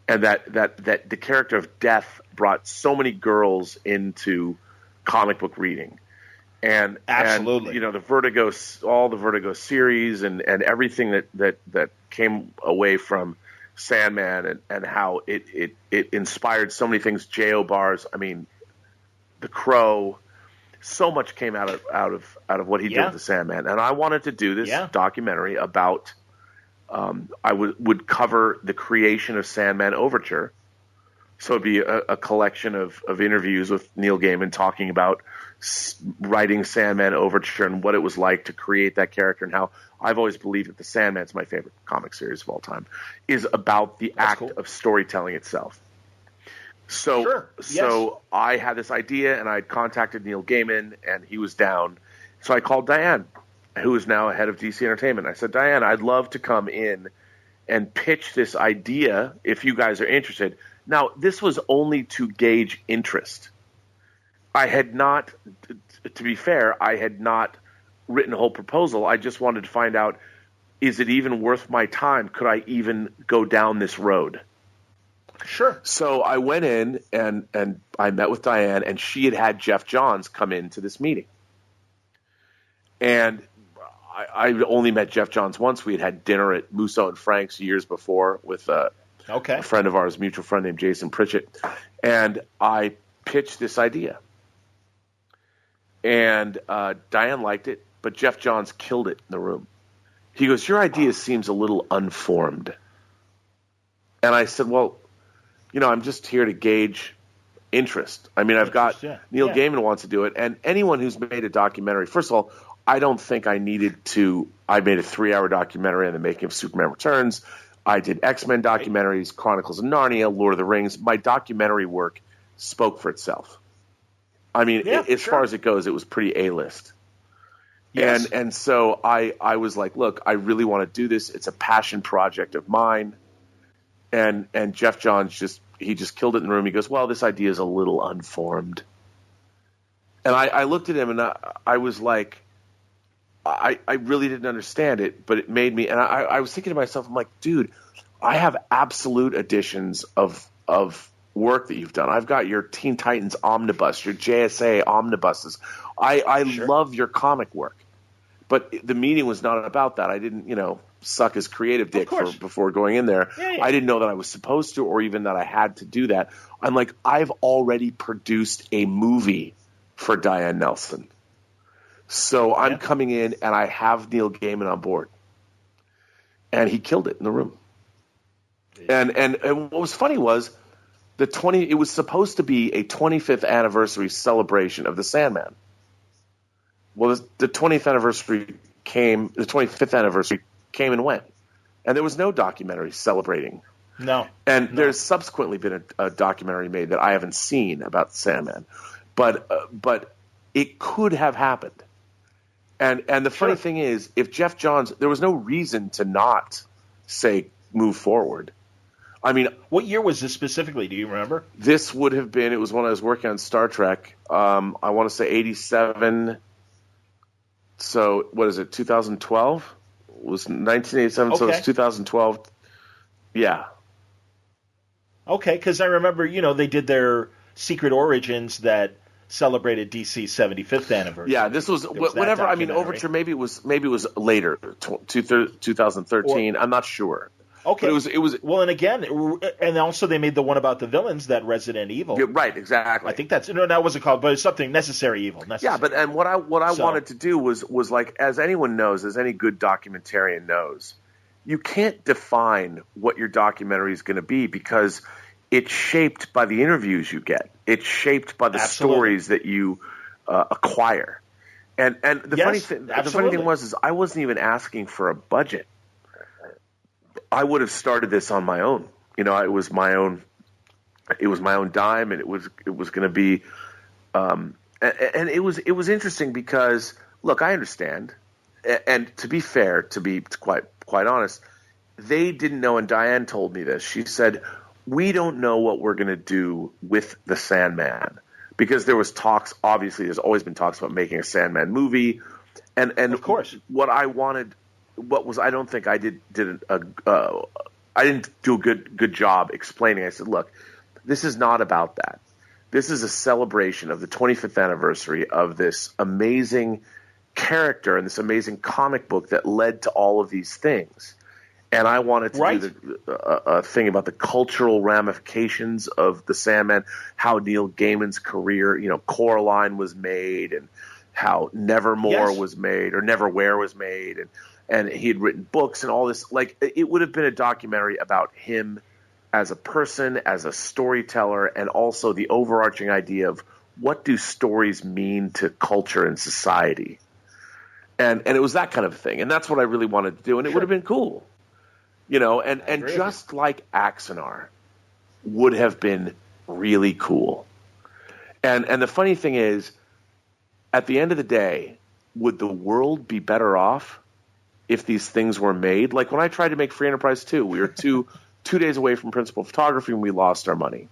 And that the character of Death brought so many girls into comic book reading. And absolutely, and, you know, all the Vertigo series and everything that came away from Sandman and how it inspired so many things. J.O. Bars, I mean, The Crow, so much came out of what he did with the Sandman. And I wanted to do this documentary about. I would cover the creation of Sandman Overture. So it'd be a collection of interviews with Neil Gaiman talking about writing Sandman Overture and what it was like to create that character, and how I've always believed that the Sandman's my favorite comic series of all time, is about the act of storytelling itself. So I had this idea, and I contacted Neil Gaiman, and he was down. So I called Diane, who is now head of DC Entertainment. I said, Diane, I'd love to come in and pitch this idea if you guys are interested. Now, this was only to gauge interest. I had not, to be fair, I had not written a whole proposal. I just wanted to find out, is it even worth my time? Could I even go down this road? Sure. So I went in and I met with Diane, and she had Jeff Johns come into this meeting. And I only met Jeff Johns once. We had dinner at Musso and Frank's years before with a friend of ours, mutual friend named Jason Pritchett. And I pitched this idea. And Diane liked it, but Jeff Johns killed it in the room. He goes, your idea seems a little unformed. And I said, well, I'm just here to gauge interest. I mean, I've got Neil Gaiman wants to do it. And anyone who's made a documentary, first of all, I don't think I needed to. I made a 3-hour documentary on the making of Superman Returns. I did X-Men documentaries, Chronicles of Narnia, Lord of the Rings. My documentary work spoke for itself. I mean, as far as it goes, it was pretty A-list. Yes. And so I was like, look, I really want to do this. It's a passion project of mine. And Jeff Johns just killed it in the room. He goes, well, this idea is a little unformed. And I looked at him and I was like, I really didn't understand it, but it made me, and I was thinking to myself, I'm like, dude, I have absolute editions of work that you've done. I've got your Teen Titans omnibus, your JSA omnibuses. I love your comic work. But the meeting was not about that. I didn't, suck his creative dick before going in there. Yeah. I didn't know that I was supposed to, or even that I had to do that. I'm like, I've already produced a movie for Diane Nelson. So I'm coming in and I have Neil Gaiman on board. And he killed it in the room. Yeah. And what was funny was it was supposed to be a 25th anniversary celebration of the Sandman. Well, the 25th anniversary came and went. And there was no documentary celebrating. No. And there's subsequently been a documentary made that I haven't seen about Sandman. But it could have happened. And the funny thing is, if Jeff Johns, there was no reason to not say move forward. I mean, what year was this specifically? Do you remember? This would have been, it was when I was working on Star Trek. I want to say 87. So what is it? 2012? It was 1987. So it's 2012. Yeah. Okay, because I remember, they did their Secret Origins that celebrated DC's 75th anniversary. Yeah, this was whatever. I mean, Overture. Maybe it was later, 2013. I'm not sure. Okay, but it was. Well, and also they made the one about the villains, that Resident Evil. Yeah, right, exactly. I think that wasn't called, but it's something Necessary Evil. Yeah, but what I wanted to do was like, as anyone knows, as any good documentarian knows, you can't define what your documentary is going to be because it's shaped by the interviews you get. It's shaped by the stories that you acquire. And the funny thing was I wasn't even asking for a budget. I would have started this on my own. It was my own dime, and it was going to be and it was interesting because, look, I understand. And to be fair, to be quite honest, they didn't know, and Diane told me this. She said, we don't know what we're going to do with the Sandman, because there was talks. Obviously, there's always been talks about making a Sandman movie, and of course, what I wanted, I don't think I I didn't do a good job explaining. I said, look, this is not about that. This is a celebration of the 25th anniversary of this amazing character and this amazing comic book that led to all of these things. And I wanted to do a thing about the cultural ramifications of the Sandman, how Neil Gaiman's career, Coraline was made, and how Nevermore was made, or Neverwhere was made, and he had written books and all this. Like, it would have been a documentary about him as a person, as a storyteller, and also the overarching idea of what do stories mean to culture and society. And it was that kind of thing. And that's what I really wanted to do. And it would have been cool. And just like Axanar would have been really cool. And the funny thing is, at the end of the day, would the world be better off if these things were made? Like when I tried to make Free Enterprise 2, we were two 2 days away from principal photography, and we lost our money.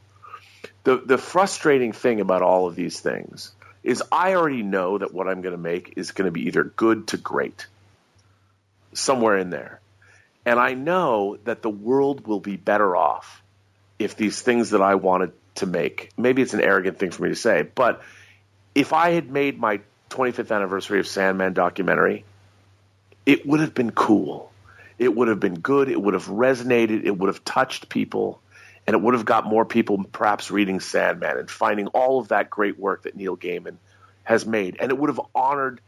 The frustrating thing about all of these things is I already know that what I'm going to make is going to be either good to great, somewhere in there. And I know that the world will be better off if these things that I wanted to make, maybe it's an arrogant thing for me to say, but if I had made my 25th anniversary of Sandman documentary, it would have been cool. It would have been good. It would have resonated. It would have touched people. And it would have got more people perhaps reading Sandman and finding all of that great work that Neil Gaiman has made. And it would have honored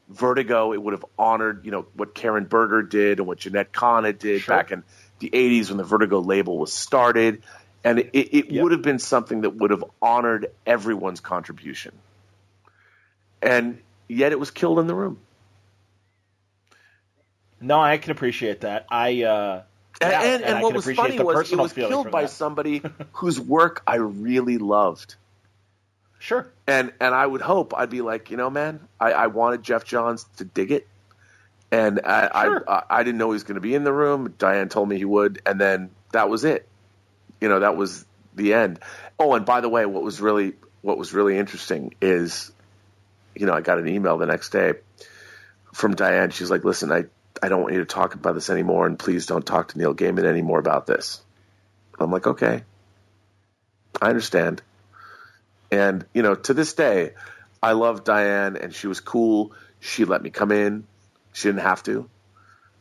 Vertigo. It would have honored, what Karen Berger did and what Jeanette Kahn did back in the 80s when the Vertigo label was started. And it would have been something that would have honored everyone's contribution. And yet it was killed in the room. No, I can appreciate that. And what was funny was it was killed by somebody whose work I really loved. Sure. And I would hope, I'd be like, man, I wanted Jeff Johns to dig it. And I didn't know he was going to be in the room. Diane told me he would. And then that was it. That was the end. Oh, and by the way, what was really interesting is, I got an email the next day from Diane. She's like, listen, I don't want you to talk about this anymore, and please don't talk to Neil Gaiman anymore about this. I'm like, okay, I understand. And, to this day, I love Diane, and she was cool. She let me come in. She didn't have to.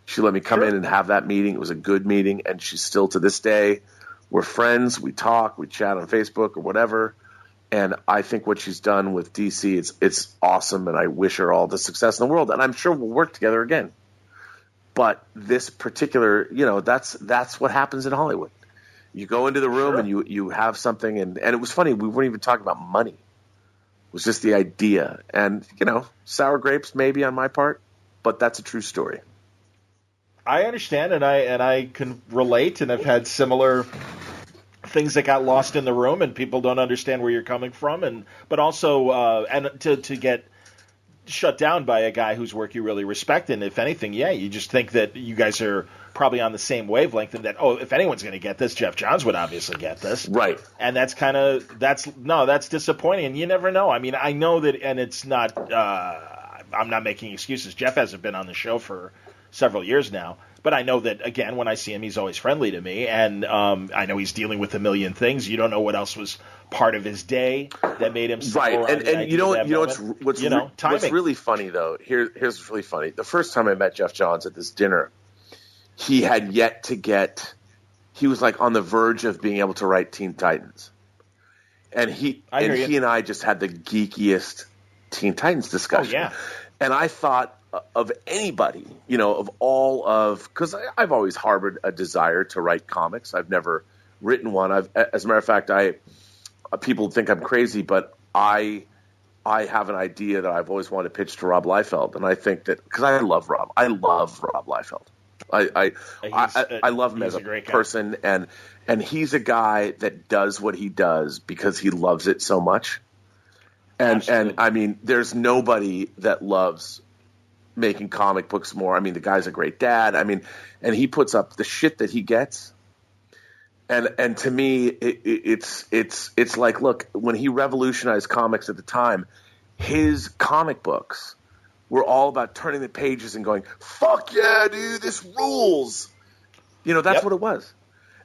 She let me come in and have that meeting. It was a good meeting, and she's still, to this day, we're friends. We talk. We chat on Facebook or whatever. And I think what she's done with DC, it's awesome, and I wish her all the success in the world. And I'm sure we'll work together again. But this particular, that's what happens in Hollywood. You go into the room and you have something, and it was funny. We weren't even talking about money. It was just the idea. And, sour grapes maybe on my part, but that's a true story. I understand, and I can relate, and I've had similar things that got lost in the room, and people don't understand where you're coming from, but also to get shut down by a guy whose work you really respect, and if anything, you just think that you guys are probably on the same wavelength, and that if anyone's going to get this, Jeff Johns would obviously get this, right? And that's that's disappointing, and you never know. I mean, I know that, and it's not. I'm not making excuses. Jeff hasn't been on the show for several years now. But I know that, again, when I see him, he's always friendly to me. And I know he's dealing with a million things. You don't know what else was part of his day that made him right. And what's really funny, though, here's what's really funny. The first time I met Jeff Johns at this dinner, he had yet to he was like on the verge of being able to write Teen Titans. And he and I just had the geekiest Teen Titans discussion. Oh, yeah. And I thought of anybody, because I've always harbored a desire to write comics. I've never written one. As a matter of fact, people think I'm crazy, but I have an idea that I've always wanted to pitch to Rob Liefeld, and I think that because I love Rob Liefeld. I love him as a person, and he's a guy that does what he does because he loves it so much. And I mean, there's nobody that loves making comic books more. I mean, the guy's a great dad. I mean, and he puts up the shit that he gets. And to me, it's like, look, when he revolutionized comics at the time, his comic books were all about turning the pages and going, fuck yeah, dude, this rules. That's what it was.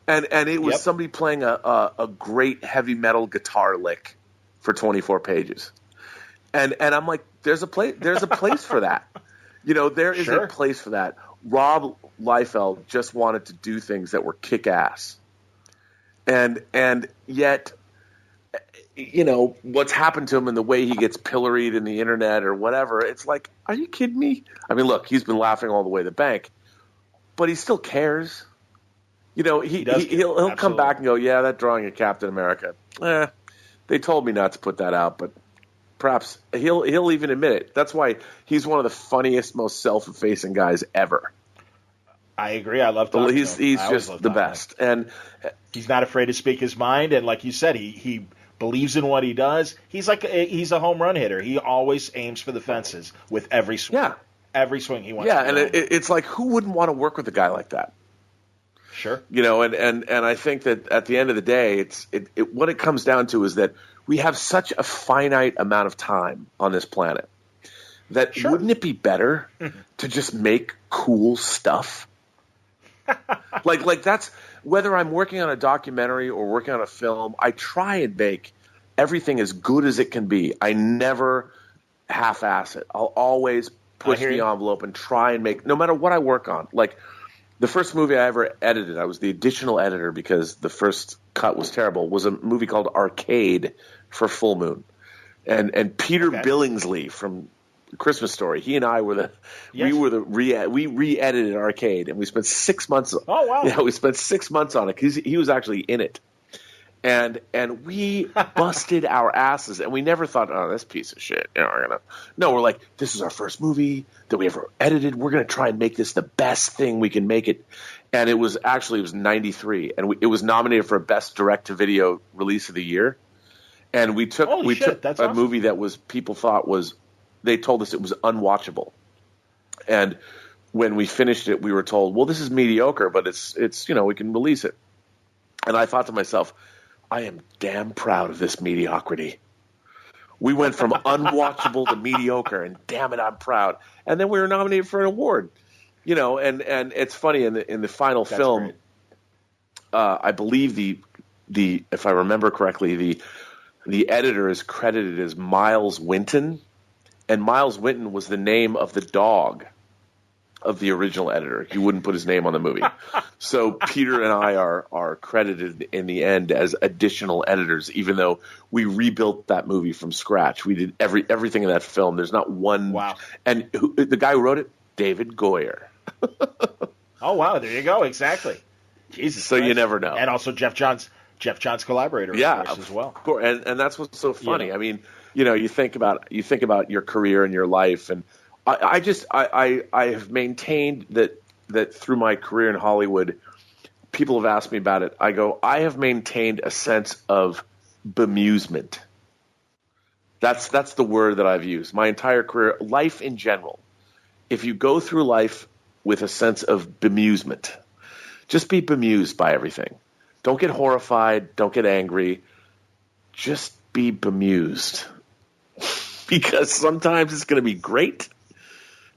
And it was somebody playing a great heavy metal guitar lick for 24 pages. And I'm like, there's a place for that. There is a place for that. Rob Liefeld just wanted to do things that were kick-ass. And yet, what's happened to him and the way he gets pilloried in the internet or whatever, it's like, are you kidding me? I mean, look, he's been laughing all the way to the bank, but he still cares. He'll come back and go, yeah, that drawing of Captain America, they told me not to put that out, but perhaps he'll even admit it. That's why he's one of the funniest, most self-effacing guys ever. I agree. I love talking to him. He's just the best. And he's not afraid to speak his mind. And like you said, he believes in what he does. He's a home run hitter. He always aims for the fences with every swing. Yeah. Every swing he wants. Yeah, and it's like, who wouldn't want to work with a guy like that? Sure. And I think that at the end of the day, what it comes down to is that we have such a finite amount of time on this planet that wouldn't it be better to just make cool stuff? like that's whether I'm working on a documentary or working on a film, I try and make everything as good as it can be. I never half-ass it. I'll always push the envelope and try and make, no matter what I work on. Like the first movie I ever edited, I was the additional editor because the first cut was terrible, was a movie called Arcade for Full Moon. And Peter Billingsley from Christmas Story, he and I were we re-edited Arcade, and we spent 6 months. Oh wow! Yeah, we spent 6 months on it because he was actually in it, and we busted our asses, and we never thought, oh, this piece of shit. We're like, this is our first movie that we ever edited. We're gonna try and make this the best thing we can make it, and it was 93, and it was nominated for a Best Direct-to-Video Release of the Year, and we took a movie that was people thought was. They told us it was unwatchable. And when we finished it, we were told, well, this is mediocre, but it's we can release it. And I thought to myself, I am damn proud of this mediocrity. We went from unwatchable to mediocre, and damn it, I'm proud. And then we were nominated for an award. And it's funny, in the final film, I believe the if I remember correctly, the editor is credited as Miles Winton. And Miles Winton was the name of the dog of the original editor. He wouldn't put his name on the movie. So Peter and I are credited in the end as additional editors, even though we rebuilt that movie from scratch. We did everything in that film. There's not one. Wow. And the guy who wrote it, David Goyer. Oh, wow. There you go. Exactly. Jesus so Christ. You never know. And also Jeff John's collaborator, of course, as well. Of course. And that's what's so funny. I mean, you think about your career and your life, and I have maintained that through my career in Hollywood, people have asked me about it. I have maintained a sense of bemusement. That's the word that I've used my entire career, life in general. If you go through life with a sense of bemusement, just be bemused by everything. Don't get horrified. Don't get angry. Just be bemused. Because sometimes it's going to be great,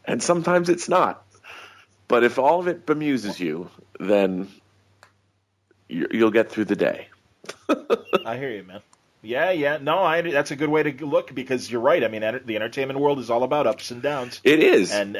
and sometimes it's not. But if all of it bemuses you, then you'll get through the day. I hear you, man. Yeah. No, that's a good way to look, because you're right. I mean, the entertainment world is all about ups and downs. It is. And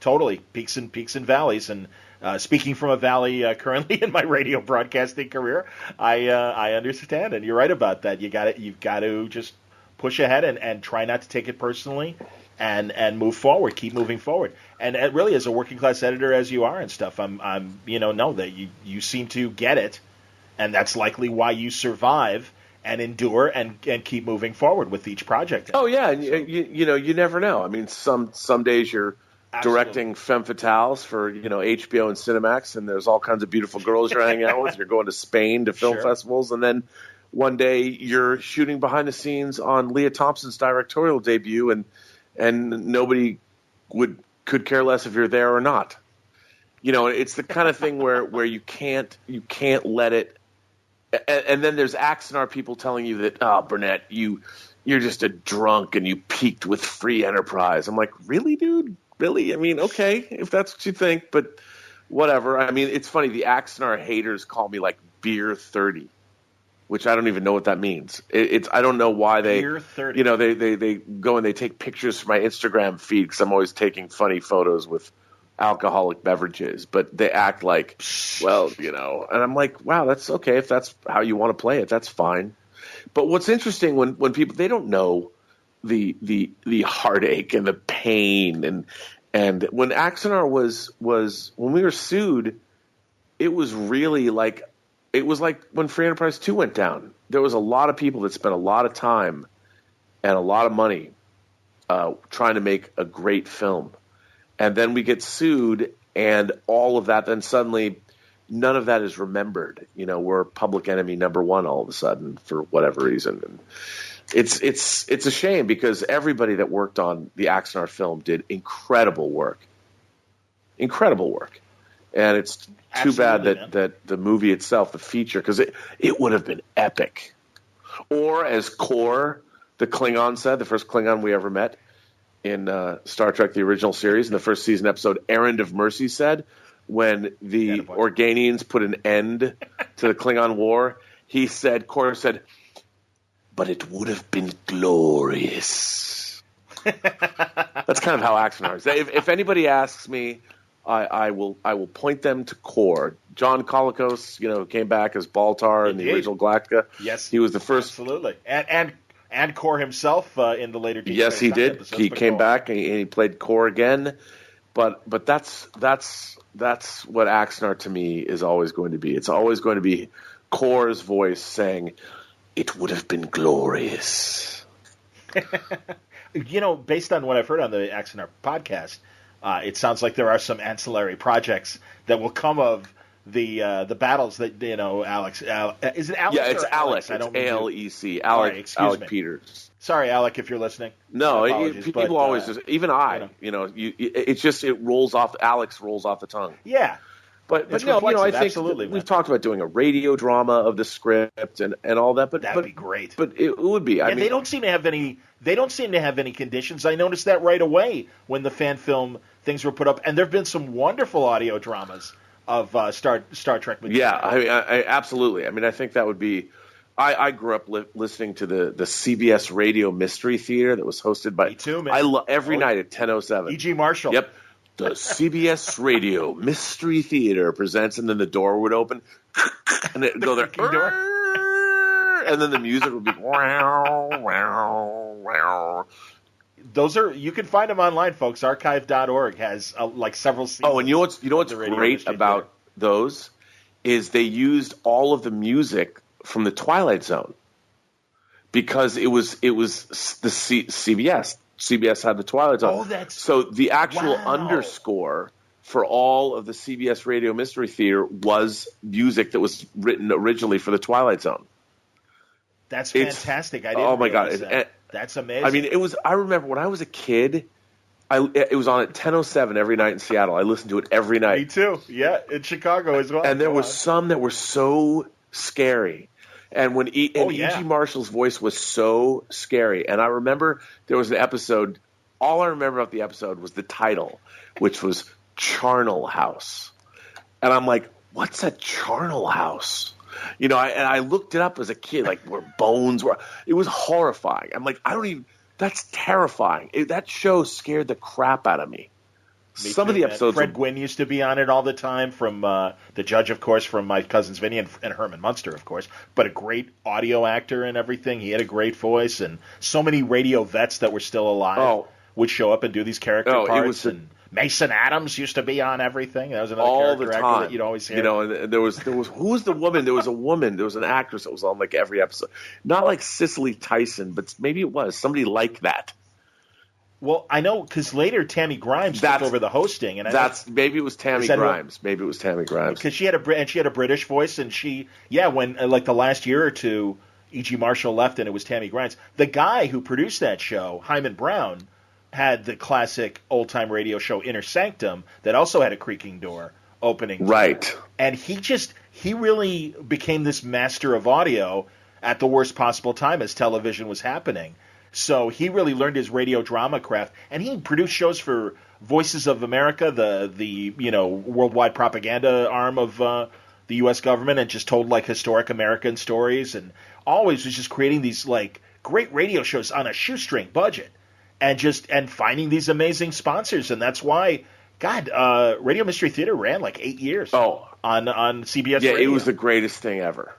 totally peaks and valleys. And speaking from a valley currently in my radio broadcasting career, I understand. And you're right about that. You've got to just push ahead and try not to take it personally, and move forward, keep moving forward. And really, as a working class editor as you are and stuff, I'm know that you seem to get it, and that's likely why you survive and endure and keep moving forward with each project. Oh yeah, and you never know. I mean, some days you're directing femme fatales for HBO and Cinemax, and there's all kinds of beautiful girls you're hanging out with. You're going to Spain to film festivals, and then one day you're shooting behind the scenes on Leah Thompson's directorial debut, and nobody could care less if you're there or not. It's the kind of thing where you can't let it. And then there's Axanar people telling you that, oh, Burnett, you're just a drunk and you peaked with free enterprise. I'm like, really, dude? Really? I mean, okay, if that's what you think, but whatever. I mean, it's funny. The Axanar haters call me like Beer 30. Which I don't even know what that means. I don't know why they, they go and they take pictures for my Instagram feed, because I'm always taking funny photos with alcoholic beverages, but they act like, well, and I'm like, wow, that's okay. If that's how you want to play it, that's fine. But what's interesting when people, they don't know the heartache and the pain, and when Axanar was when we were sued, it was really like, it was like when Free Enterprise 2 went down. There was a lot of people that spent a lot of time and a lot of money trying to make a great film. And then we get sued, and all of that, then suddenly none of that is remembered. We're public enemy number one all of a sudden for whatever reason. And it's a shame, because everybody that worked on the Axanar film did incredible work. Incredible work. And it's too Absolutely, bad that the movie itself, the feature, because it would have been epic. Or as Kor, the Klingon, said, the first Klingon we ever met in Star Trek, the original series, in the first season episode, Errand of Mercy, said, when the Organians put an end to the Klingon War, Kor said, but it would have been glorious. That's kind of how Axanar is. If anybody asks me, I will point them to Kor. John Colicos, came back as Baltar in the original Galactica. Yes, he was the first. Absolutely, and Kor himself in the later. Yes, he did. He came back and he played Kor again. But that's what Axanar to me is always going to be. It's always going to be Kor's voice saying, "It would have been glorious." Based on what I've heard on the Axanar podcast, it sounds like there are some ancillary projects that will come of the battles that Alex. Is it Alex? Yeah, it's Alex. It's ALEC. Alex. Right, Alec Peters. Sorry, Alec, if you're listening. No, people always just, even I. It's just it rolls off. Alex rolls off the tongue. Yeah. But I think absolutely, we've talked about doing a radio drama of the script and all that. But that'd be great. But it would be. I mean, they don't seem to have any. They don't seem to have any conditions. I noticed that right away when the fan film things were put up, and there've been some wonderful audio dramas of Star Trek material. Yeah, I absolutely. I mean, I think that would be. I grew up listening to the CBS Radio Mystery Theater that was hosted by. Me too, man. Every night at 10:07. E.G. Marshall. Yep. The CBS Radio Mystery Theater presents, and then the door would open, and it'd go there, and then the music would be wow, wow, wow. Those you can find them online, folks. Archive.org has several seasons. Oh, and you know what's great about those is they used all of the music from the Twilight Zone because it was the CBS. CBS had the Twilight Zone. Oh, so the actual underscore for all of the CBS Radio Mystery Theater was music that was written originally for the Twilight Zone. That's fantastic. I didn't realize that. That's amazing. I mean, I remember when I was a kid, it was on at 10:07 every night in Seattle. I listened to it every night. Me too. Yeah, in Chicago as well. And there were some that were so scary. And when E.G. Marshall's voice was so scary. And I remember there was an episode, all I remember about the episode was the title, which was Charnel House. And I'm like, what's a charnel house? I looked it up as a kid, like where bones were. It was horrifying. I'm like, that's terrifying. That show scared the crap out of me. Some of the episodes. Fred Gwynne used to be on it all the time from the judge, of course, from My Cousins Vinny and Herman Munster, of course. But a great audio actor and everything. He had a great voice, and so many radio vets that were still alive would show up and do these character parts. And Mason Adams used to be on everything. That was another character actor that you'd always hear. And there was who was the woman? There was a woman. There was an actress that was on like every episode. Not like Cicely Tyson, but maybe it was somebody like that. Well, I know because later Tammy Grimes took over the hosting, and maybe it was Tammy Grimes. Maybe it was Tammy Grimes because she had a British voice, and when like the last year or two, E.G. Marshall left, and it was Tammy Grimes. The guy who produced that show, Hyman Brown, had the classic old time radio show Inner Sanctum that also had a creaking door opening, right? And he really became this master of audio at the worst possible time as television was happening. So he really learned his radio drama craft, and he produced shows for Voices of America, the worldwide propaganda arm of the U.S. government, and just told like historic American stories, and always was just creating these like great radio shows on a shoestring budget, and finding these amazing sponsors, and that's why Radio Mystery Theater ran like 8 years. On CBS. Yeah, Radio. It was the greatest thing ever.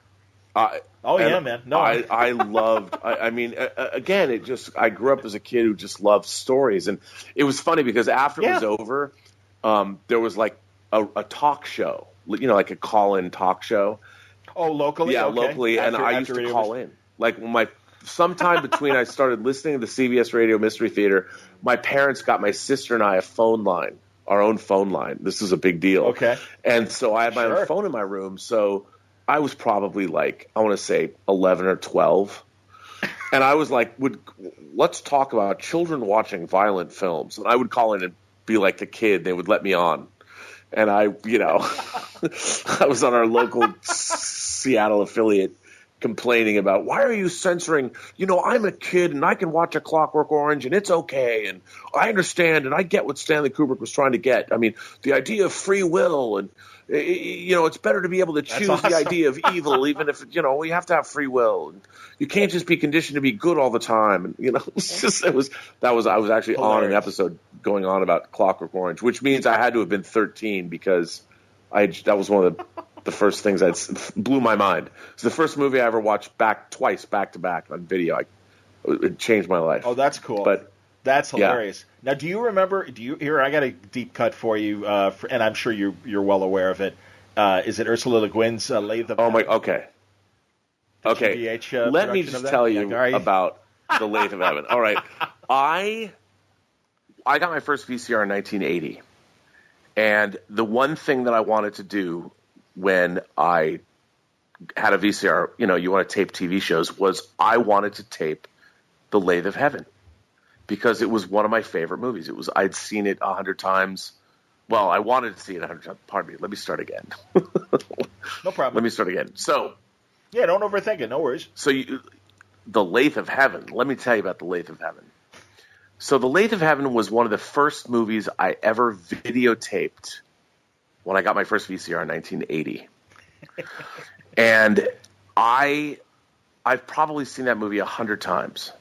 Man. No, I loved. Again, I grew up as a kid who just loved stories, and it was funny because after it was over, there was like a talk show, like a call-in talk show. Oh, locally, yeah, locally, and I used to call in. Like sometime between I started listening to the CBS Radio Mystery Theater, my parents got my sister and I a phone line, our own phone line. This is a big deal. Okay, and so I had my own phone in my room, so. I was probably like, I want to say 11 or 12. And I was like, let's talk about children watching violent films. And I would call in and be like the kid. They would let me on. And I was on our local Seattle affiliate complaining about, why are you censoring? I'm a kid and I can watch A Clockwork Orange and it's okay. And I understand and I get what Stanley Kubrick was trying to get. I mean, the idea of free will and, it's better to be able to choose the idea of evil, even if, we have to have free will. And you can't just be conditioned to be good all the time. And, I was actually on an episode going on about Clockwork Orange, which means I had to have been 13 because that was one of the first things that blew my mind. It's the first movie I ever watched twice back to back on video. It changed my life. Oh, that's cool. But that's hilarious. Yeah. Now, do you remember? Here? I got a deep cut for you, and I'm sure you're well aware of it. Is it Ursula Le Guin's Lathe of Heaven? Oh my. Okay. Okay. Let me just tell you about the Lathe of Heaven. All right. I got my first VCR in 1980, and the one thing that I wanted to do when I had a VCR, you want to tape TV shows, was I wanted to tape The Lathe of Heaven because it was one of my favorite movies. I'd seen it 100 times. Well, I wanted to see it 100 times. Pardon me. Let me start again. No problem. Let me start again. So, yeah, don't overthink it. No worries. So, The Lathe of Heaven. Let me tell you about The Lathe of Heaven. So, The Lathe of Heaven was one of the first movies I ever videotaped when I got my first VCR in 1980. And I've probably seen that movie 100 times.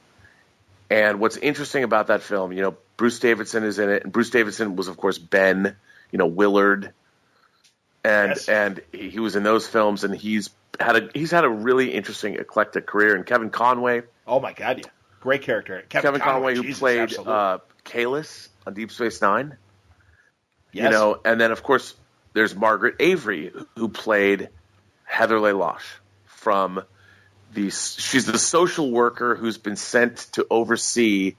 And what's interesting about that film, Bruce Davidson is in it, and Bruce Davidson was, of course, Ben, Willard, and he was in those films, and he's had a really interesting, eclectic career. And Kevin Conway. Oh my God, yeah, great character. Kevin Conway, who played Kalis on Deep Space Nine. Yes. And then of course there's Margaret Avery, who played Heather LaLoche from she's the social worker who's been sent to oversee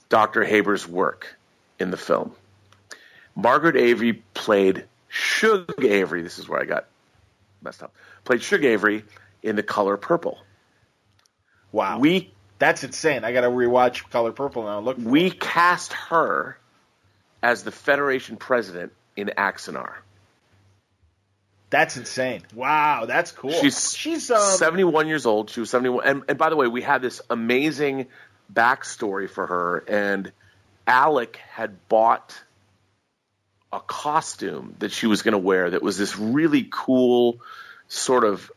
Dr. Haber's work in the film. Margaret Avery played Shug Avery. This is where I got messed up. Played Shug Avery in The Color Purple. Wow. That's insane. I got to rewatch Color Purple now. We cast her as the Federation president in Axanar. That's insane. Wow, that's cool. She's 71 years old. She was 71. And by the way, we had this amazing backstory for her. And Alec had bought a costume that she was going to wear that was this really cool sort of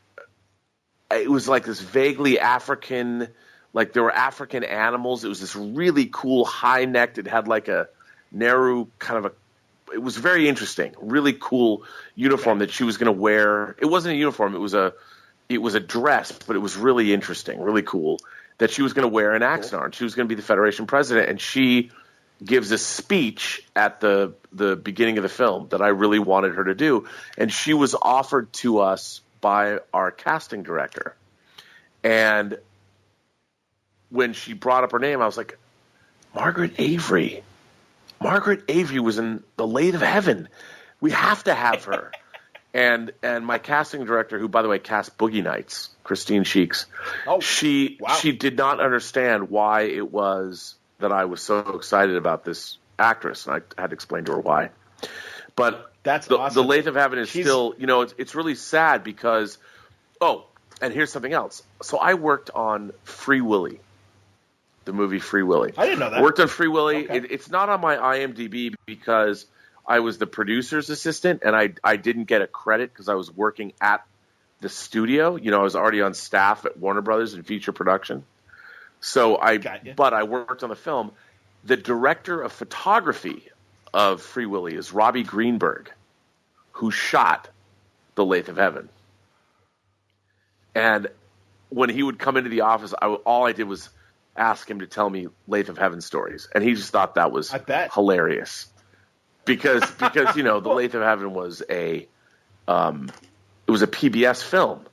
– it was like this vaguely African – like there were African animals. It was this really cool high-necked – it had like a Nehru kind of a – it was very interesting, really cool uniform that she was going to wear. It wasn't a uniform; it was a dress, but it was really interesting, really cool that she was going to wear in Axanar. And she was going to be the Federation president, and she gives a speech at the beginning of the film that I really wanted her to do, and she was offered to us by our casting director. And when she brought up her name, I was like, Margaret Avery. Margaret Avery was in The Lathe of Heaven. We have to have her. and my casting director, who, by the way, cast Boogie Nights, Christine Sheeks, she did not understand why it was that I was so excited about this actress, and I had to explain to her why. But that's awesome. The awesome. Lathe of Heaven is still, it's really sad because, and here's something else. So I worked on Free Willy. The movie Free Willy. I didn't know that. Worked on Free Willy. Okay. It's not on my IMDb because I was the producer's assistant, and I didn't get a credit because I was working at the studio. I was already on staff at Warner Brothers in feature production. But I worked on the film. The director of photography of Free Willy is Robbie Greenberg, who shot The Lathe of Heaven. And when he would come into the office, all I did was ask him to tell me Lathe of Heaven stories, and he just thought that was hilarious because The Lathe of Heaven was a PBS film,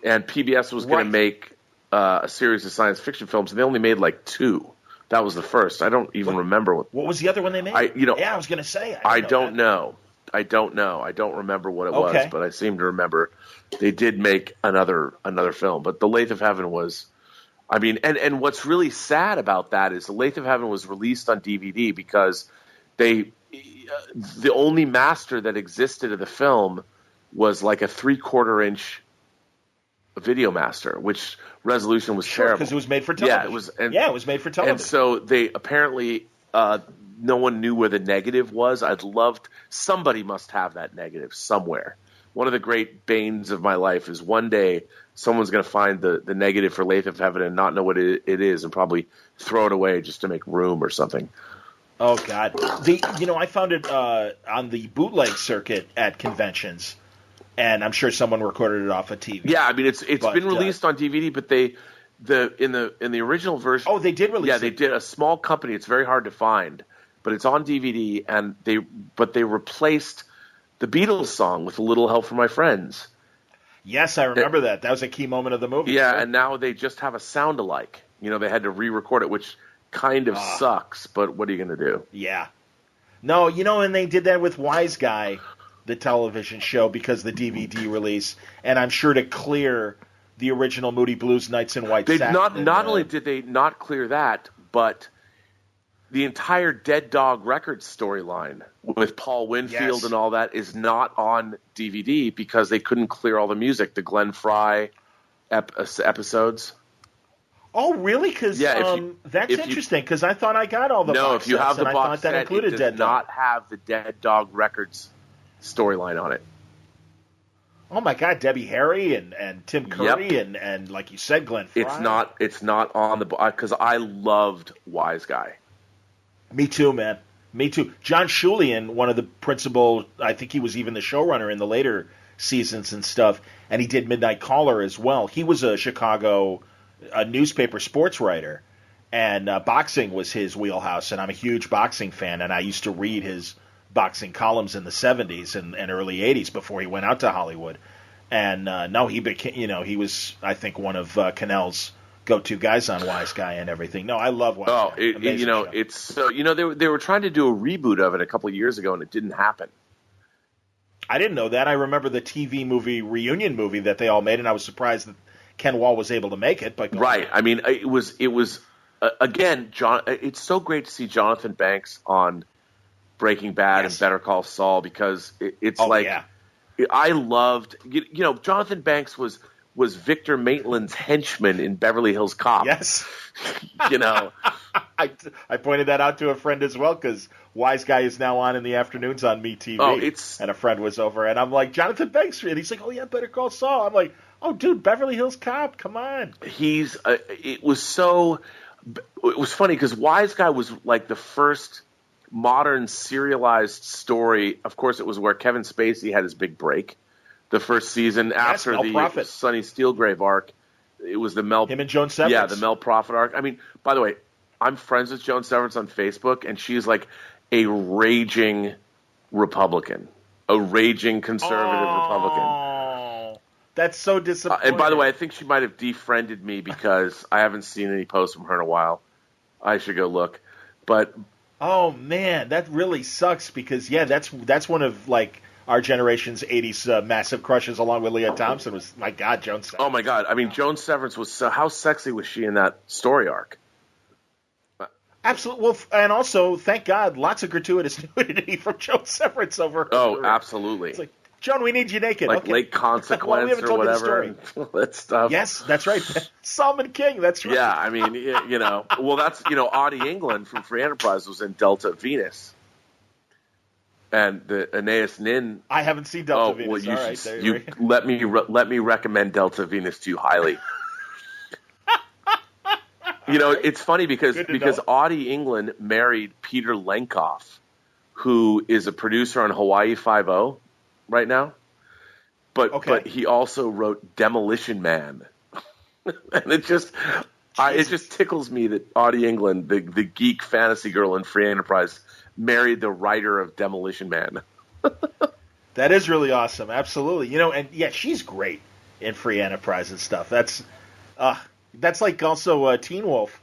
and PBS was going to make a series of science fiction films, and they only made like 2. That was the first. I don't even remember what was the other one they made. I was going to say I don't know. I don't remember what it was, but I seem to remember they did make another film. But The Lathe of Heaven was. I mean, and what's really sad about that is The Lathe of Heaven was released on DVD because they the only master that existed of the film was like a 3/4 inch video master, which resolution was terrible because it was made for television. It was made for television. And so they apparently no one knew where the negative was. Somebody must have that negative somewhere. One of the great banes of my life is one day someone's going to find the negative for Lathe of Heaven and not know what it is and probably throw it away just to make room or something. Oh God! I found it on the bootleg circuit at conventions, and I'm sure someone recorded it off a TV. Yeah, I mean it's been released on DVD, but in the original version. Oh, they did release it. Yeah, they did. A small company. It's very hard to find, but it's on DVD, and they replaced the Beatles song with "A Little Help from My Friends." Yes, I remember that. That was a key moment of the movie. Yeah, and now they just have a sound alike. They had to re-record it, which kind of sucks, but what are you going to do? Yeah. No, and they did that with Wise Guy, the television show, because the DVD release, and I'm sure to clear the original Moody Blues Nights in White Satin. Not only did they not clear that, but the entire Dead Dog Records storyline with Paul Winfield and all that is not on DVD because they couldn't clear all the music, the Glenn Frey episodes. Oh, really? Because that's interesting. Because I thought I got all the box if you sets, have the and box I thought that set, included it does Dead Dog. not have the Dead Dog Records storyline on it. Oh my God, Debbie Harry and Tim Curry and like you said, Glenn Frey. It's not on the because I loved Wise Guy. Me too, man. Me too. John Schulian, one of the principal, I think he was even the showrunner in the later seasons and stuff, and he did Midnight Caller as well. He was a Chicago newspaper sports writer, and boxing was his wheelhouse, and I'm a huge boxing fan, and I used to read his boxing columns in the 70s and early 80s before he went out to Hollywood. And he became, he was, I think, one of Cannell's go-to guys on Wise Guy and everything. No, I love Wise Guy. It's so they were trying to do a reboot of it a couple of years ago, and it didn't happen. I didn't know that. I remember the TV reunion movie that they all made, and I was surprised that Ken Wall was able to make it. But right, I mean, it was again, John. It's so great to see Jonathan Banks on Breaking Bad and Better Call Saul because I loved. Jonathan Banks was Victor Maitland's henchman in Beverly Hills Cop. Yes. I pointed that out to a friend as well because Wise Guy is now on in the afternoons on MeTV. And a friend was over, and I'm like, Jonathan Banks, and he's like, oh yeah, Better Call Saul. I'm like, oh dude, Beverly Hills Cop, come on. It was funny because Wise Guy was like the first modern serialized story. Of course, it was where Kevin Spacey had his big break. The first season after the Sonny Steelgrave arc, it was him and Joan Severance. Yeah, the Mel Prophet arc. I mean, by the way, I'm friends with Joan Severance on Facebook, and she's like a raging Republican, a raging conservative Republican. That's so disappointing. And by the way, I think she might have defriended me because I haven't seen any posts from her in a while. I should go look. But oh man, that really sucks because that's one of like our generation's 80s massive crushes along with Leah Thompson was, my God, Joan Severance. Oh my God. I mean, Joan Severance was how sexy was she in that story arc? Absolutely. Well, and also, thank God, lots of gratuitous nudity from Joan Severance over her. Oh, career. Absolutely. It's like, Joan, we need you naked. Like okay. Late Consequence or whatever. That stuff. Yes, that's right. Solomon King, that's right. Yeah, I mean, well, that's, Audie England from Free Enterprise was in Delta Venus. And the Aeneas Nin. I haven't seen Delta Venus. Well, let me recommend Delta Venus to you highly. It's funny because Audie England married Peter Lenkoff, who is a producer on Hawaii Five-0 right now. But he also wrote Demolition Man, and it just tickles me that Audie England, the geek fantasy girl in Free Enterprise, married the writer of Demolition Man. That is really awesome. Absolutely. And she's great in Free Enterprise and stuff. That's like also Teen Wolf.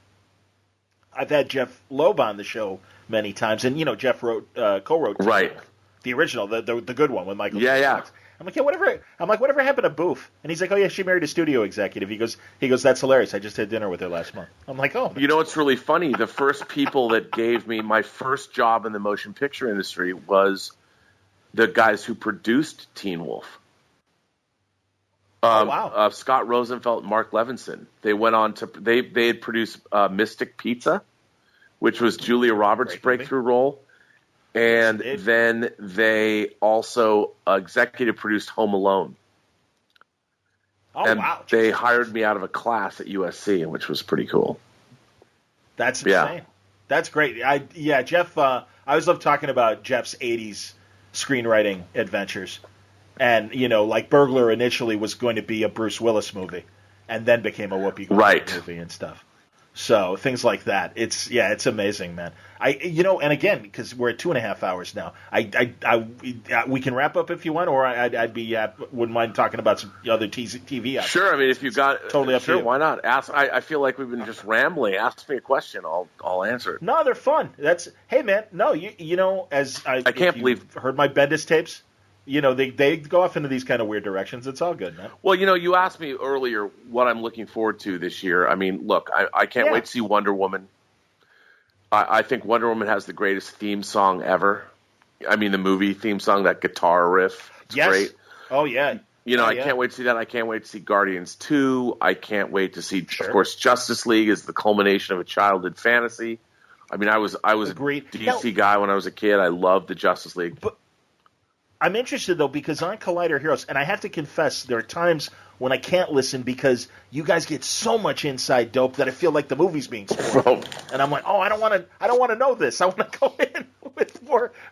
I've had Jeff Loeb on the show many times, and Jeff co-wrote Teen Wolf, the original, the good one with Michael. Yeah. I'm like, yeah, whatever. I'm like, whatever happened to Boof? And he's like, oh yeah, she married a studio executive. He goes, that's hilarious. I just had dinner with her last month. I'm like, oh. You know what's really funny? The first people that gave me my first job in the motion picture industry was the guys who produced Teen Wolf. Oh, wow. Scott Rosenfeld and Mark Levinson. They went on to they had produced Mystic Pizza, which was Julia Roberts' breakthrough role. And then they also executive produced Home Alone. Oh, and wow. They hired me out of a class at USC, which was pretty cool. That's insane. That's great. Jeff, I always love talking about Jeff's 80s screenwriting adventures. And, like Burglar initially was going to be a Bruce Willis movie and then became a Whoopi Goldberg movie and stuff. So things like that. It's amazing, man. And again, because we're at 2.5 hours now, we can wrap up if you want, or wouldn't mind talking about some other TV. Sure. I mean, if you got totally up to you. Why not? Ask. I feel like we've been just rambling. Ask me a question. I'll answer it. No, they're fun. Hey, man. No, as I can't believe heard my Bendis tapes. They go off into these kind of weird directions. It's all good, man. Well, you asked me earlier what I'm looking forward to this year. I mean, look, I can't wait to see Wonder Woman. I think Wonder Woman has the greatest theme song ever. I mean, the movie theme song, that guitar riff. It's great. Oh, yeah. I can't wait to see that. I can't wait to see Guardians 2. I can't wait to see, of course, Justice League is the culmination of a childhood fantasy. I mean, I was a DC guy when I was a kid. I loved the Justice League. But I'm interested, though, because on Collider Heroes, and I have to confess, there are times when I can't listen because you guys get so much inside dope that I feel like the movie's being spoiled. And I'm like, oh, I don't want to know this. I want to go in with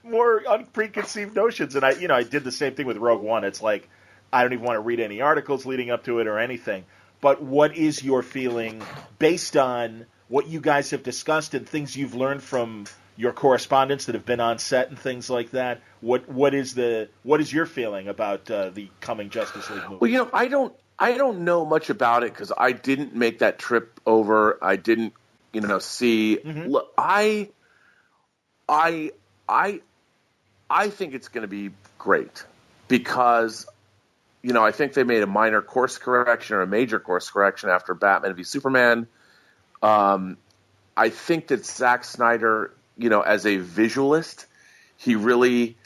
more unpreconceived notions. And I did the same thing with Rogue One. It's like I don't even want to read any articles leading up to it or anything. But what is your feeling based on what you guys have discussed and things you've learned from your correspondents that have been on set and things like that? What is your feeling about the coming Justice League movie? Well, I don't know much about it because I didn't make that trip over. I didn't, see. Mm-hmm. Look, I think it's going to be great because, I think they made a minor course correction or a major course correction after Batman v Superman. I think that Zack Snyder, as a visualist, he really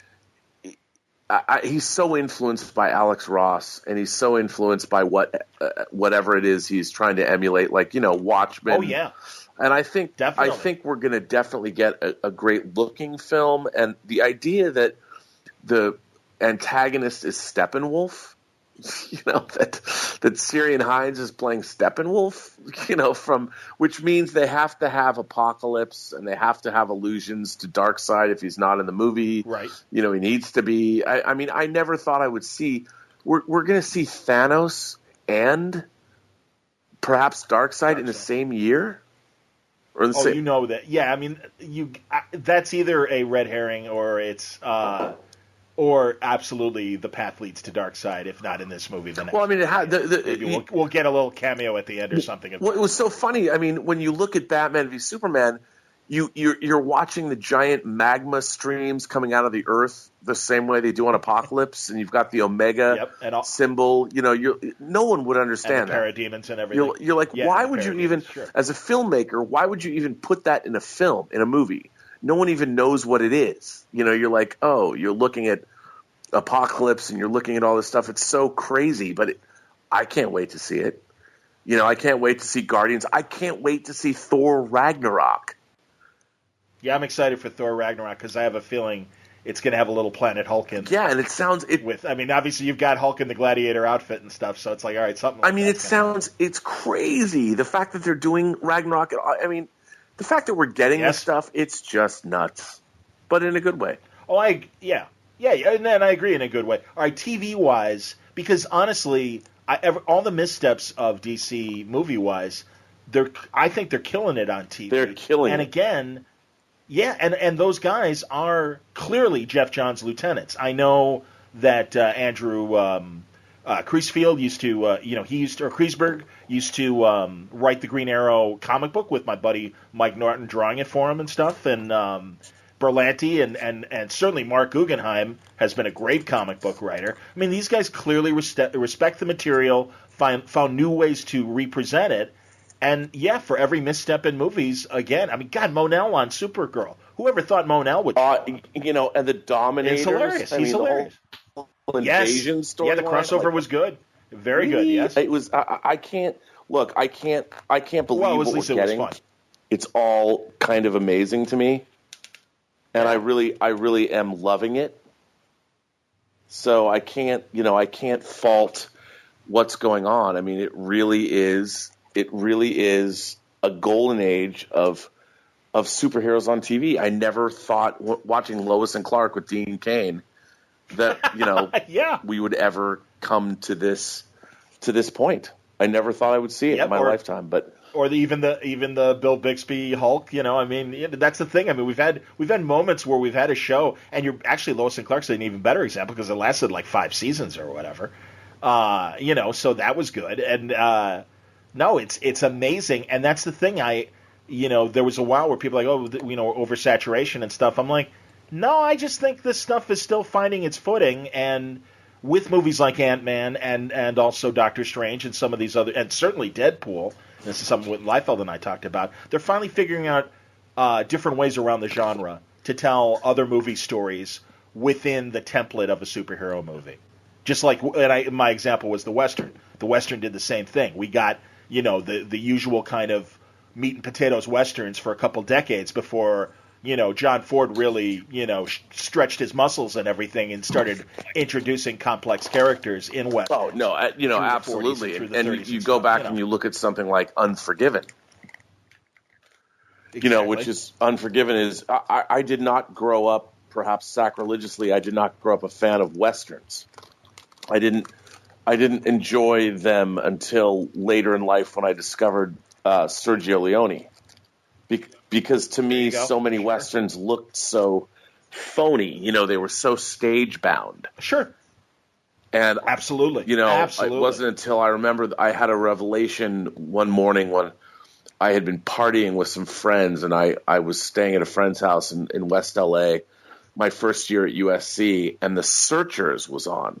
he's so influenced by Alex Ross, and he's so influenced by whatever it is he's trying to emulate, like Watchmen. Oh yeah, and I think we're going to definitely get a great looking film, and the idea that the antagonist is Steppenwolf. That Syrian Hines is playing Steppenwolf, which means they have to have Apocalypse and they have to have allusions to Darkseid if he's not in the movie. Right. He needs to be. I mean, I never thought I would see. We're going to see Thanos and perhaps Darkseid in the same year. Or the same. That. Yeah, I mean, that's either a red herring or it's. Or absolutely, the path leads to Darkseid. If not in this movie, then well, I mean, maybe we'll get a little cameo at the end or something. Well, it was so funny. I mean, when you look at Batman v Superman, you're watching the giant magma streams coming out of the Earth the same way they do on Apocalypse, and you've got the Omega symbol. No one would understand and the parademons and everything. You're like, why would you even, as a filmmaker, why would you even put that in a movie? No one even knows what it is. You're like, oh, you're looking at Apocalypse and you're looking at all this stuff. It's so crazy, but I can't wait to see it. I can't wait to see Guardians. I can't wait to see Thor Ragnarok. Yeah, I'm excited for Thor Ragnarok because I have a feeling it's going to have a little Planet Hulk in. Yeah, and it sounds obviously you've got Hulk in the Gladiator outfit and stuff, so it's like, all right, something. It's crazy. The fact that they're doing Ragnarok. I mean, the fact that we're getting this stuff, it's just nuts, but in a good way. Oh, yeah, and then I agree in a good way. All right, TV-wise, because honestly, all the missteps of DC movie-wise, I think they're killing it on TV. They're killing it. And again, yeah, and those guys are clearly Jeff Johns' lieutenants. I know that Andrew Kreisfeld used to, or Kreisberg used to write the Green Arrow comic book with my buddy Mike Norton drawing it for him and stuff, and Berlanti and certainly Mark Guggenheim has been a great comic book writer. I mean, these guys clearly respect the material, found new ways to represent it. And, yeah, for every misstep in movies, again, I mean, God, Monel on Supergirl. Whoever thought Monel would... and the Dominators. It's hilarious. He's hilarious. The whole invasion story. Yeah, the crossover was good. Very good, yes. It was... I can't believe what we're getting. It was fun. It's all kind of amazing to me. And I really am loving it. So I can't fault what's going on. I mean, it really is a golden age of superheroes on TV. I never thought watching Lois and Clark with Dean Cain that we would ever come to this point. I never thought I would see it in my lifetime, but even the Bill Bixby Hulk. I mean, that's the thing. I mean, we've had moments where we've had a show, and you're actually Lois and Clark's an even better example because it lasted like 5 seasons or whatever. So that was good, and no, it's amazing, and that's the thing. There was a while where people were like, oversaturation and stuff. I'm like, no, I just think this stuff is still finding its footing, and with movies like Ant-Man and also Doctor Strange and some of these other, and certainly Deadpool. This is something that Liefeld and I talked about. They're finally figuring out different ways around the genre to tell other movie stories within the template of a superhero movie. Just like, my example was the Western. The Western did the same thing. We got, the usual kind of meat and potatoes Westerns for a couple decades before, John Ford really, stretched his muscles and everything and started introducing complex characters in Western. Oh, no, absolutely. And you go back and you look at something like Unforgiven. Exactly. Which is Unforgiven is I did not grow up, perhaps sacrilegiously, I did not grow up a fan of Westerns. I didn't enjoy them until later in life when I discovered Sergio Leone. Because to me, so many Westerns looked so phony. They were so stage-bound. Sure. And absolutely. It wasn't until I remember I had a revelation one morning when I had been partying with some friends, and I was staying at a friend's house in West L.A., my first year at USC, and The Searchers was on.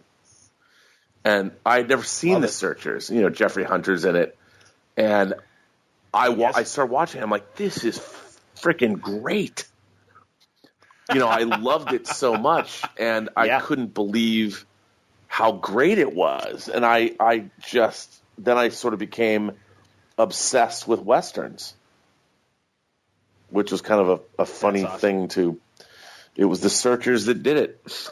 And I had never seen The Searchers. Jeffrey Hunter's in it. And I started watching it. I'm like, this is freaking great. I loved it so much, and I couldn't believe how great it was. And then I sort of became obsessed with Westerns, which was kind of a funny thing it was The Searchers that did it.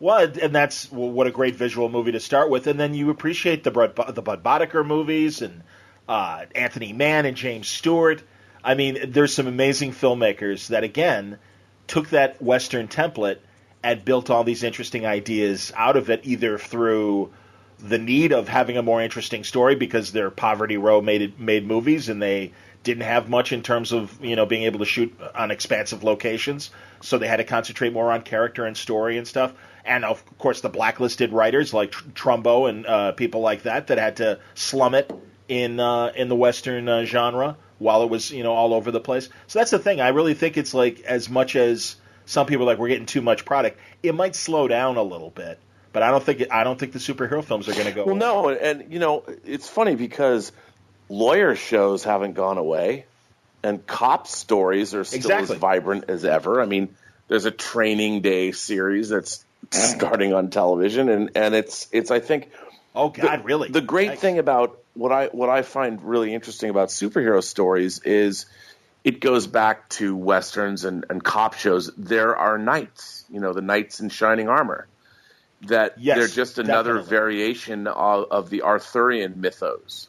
Well, and that's what a great visual movie to start with. And then you appreciate the Bud Boddicker movies and Anthony Mann and James Stewart. I mean, there's some amazing filmmakers that, again, took that Western template and built all these interesting ideas out of it, either through the need of having a more interesting story because their Poverty Row made movies and they didn't have much in terms of being able to shoot on expansive locations, so they had to concentrate more on character and story and stuff. And of course, the blacklisted writers like Trumbo and people like that had to slum it in the Western genre while it was all over the place. So that's the thing. I really think it's like, as much as some people are like, we're getting too much product, it might slow down a little bit. But I don't think the superhero films are going to go. Well, no, and it's funny because lawyer shows haven't gone away, and cop stories are still as vibrant as ever. I mean, there's a Training Day series that's starting on television, and it's I think. Oh God, really? The great thing about what I find really interesting about superhero stories is it goes back to Westerns and cop shows. There are knights, the knights in shining armor. That they're just another variation of the Arthurian mythos.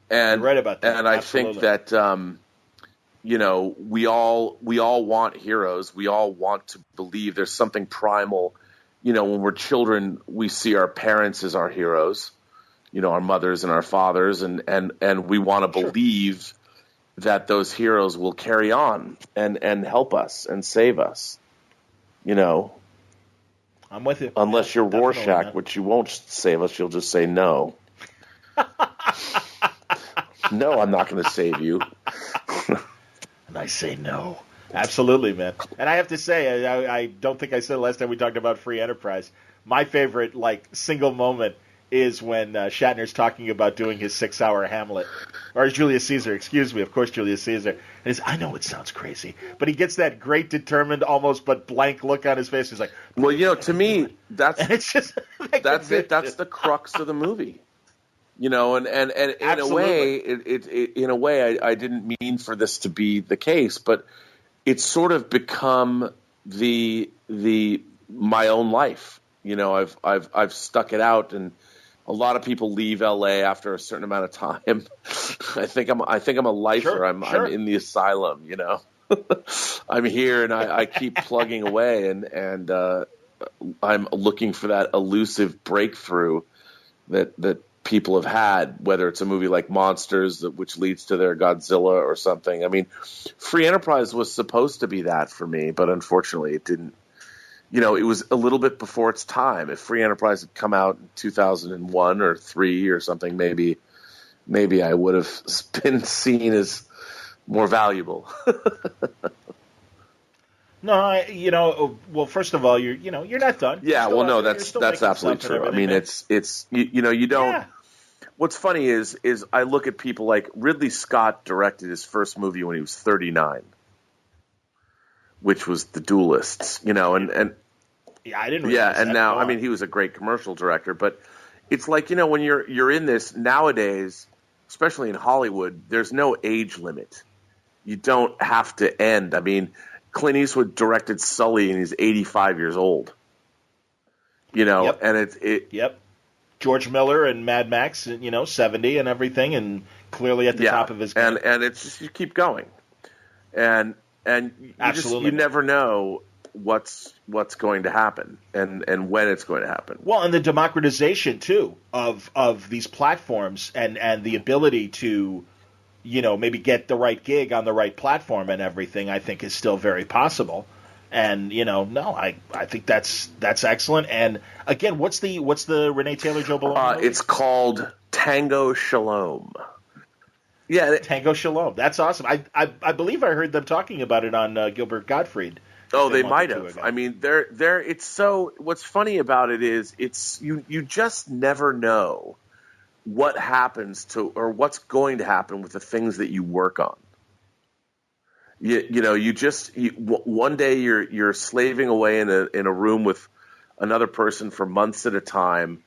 And you're right about that. And I think that we all want heroes. We all want to believe there's something primal. When we're children, we see our parents as our heroes, our mothers and our fathers, and we want to believe that those heroes will carry on and help us and save us. I'm with you. Unless you're Rorschach, which you won't save us, you'll just say no. No, I'm not going to save you. And I say no. Absolutely, man. And I have to say, I don't think I said last time we talked about free enterprise. My favorite, single moment is when Shatner's talking about doing his 6-hour Hamlet. Or Julius Caesar, excuse me, of course, Julius Caesar. And he's, I know it sounds crazy, but he gets that great, determined, almost but blank look on his face. He's like, well, to me, that's and it's just that's it. That's the crux of the movie. And in a way, I didn't mean for this to be the case, but it's sort of become my own life. I've stuck it out, and a lot of people leave LA after a certain amount of time. I think I'm a lifer. Sure, I'm in the asylum. I'm here and I keep plugging away, and I'm looking for that elusive breakthrough that people have had, whether it's a movie like Monsters, which leads to their Godzilla or something. I mean, Free Enterprise was supposed to be that for me, but unfortunately it didn't. It was a little bit before its time. If Free Enterprise had come out in 2001 or 3 or something, maybe I would have been seen as more valuable. No, well, first of all, you're not done. Yeah, well, no, that's absolutely true. I mean, it's you don't. Yeah. What's funny is I look at people like Ridley Scott directed his first movie when he was 39, which was The Duelists. And yeah, I didn't. Yeah, and now I mean, he was a great commercial director, but it's like when you're in this nowadays, especially in Hollywood, there's no age limit. You don't have to end. I mean, Clint Eastwood directed Sully, and he's 85 years old. Yep. And Yep. George Miller and Mad Max, 70 and everything, and clearly at the top of his game. And it's just, you keep going, and you never know what's going to happen and when it's going to happen. Well, and the democratization too of these platforms and the ability to maybe get the right gig on the right platform and everything, I think is still very possible. And I think that's excellent. And again, what's the Renee Taylor Joe Bologna? It's called Tango Shalom. Yeah, Tango Shalom. That's awesome. I believe I heard them talking about it on Gilbert Gottfried. Oh, they might have. I mean, they're. It's so. What's funny about it is you just never know what happens to or what's going to happen with the things that you work on. One day you're slaving away in a room with another person for months at a time,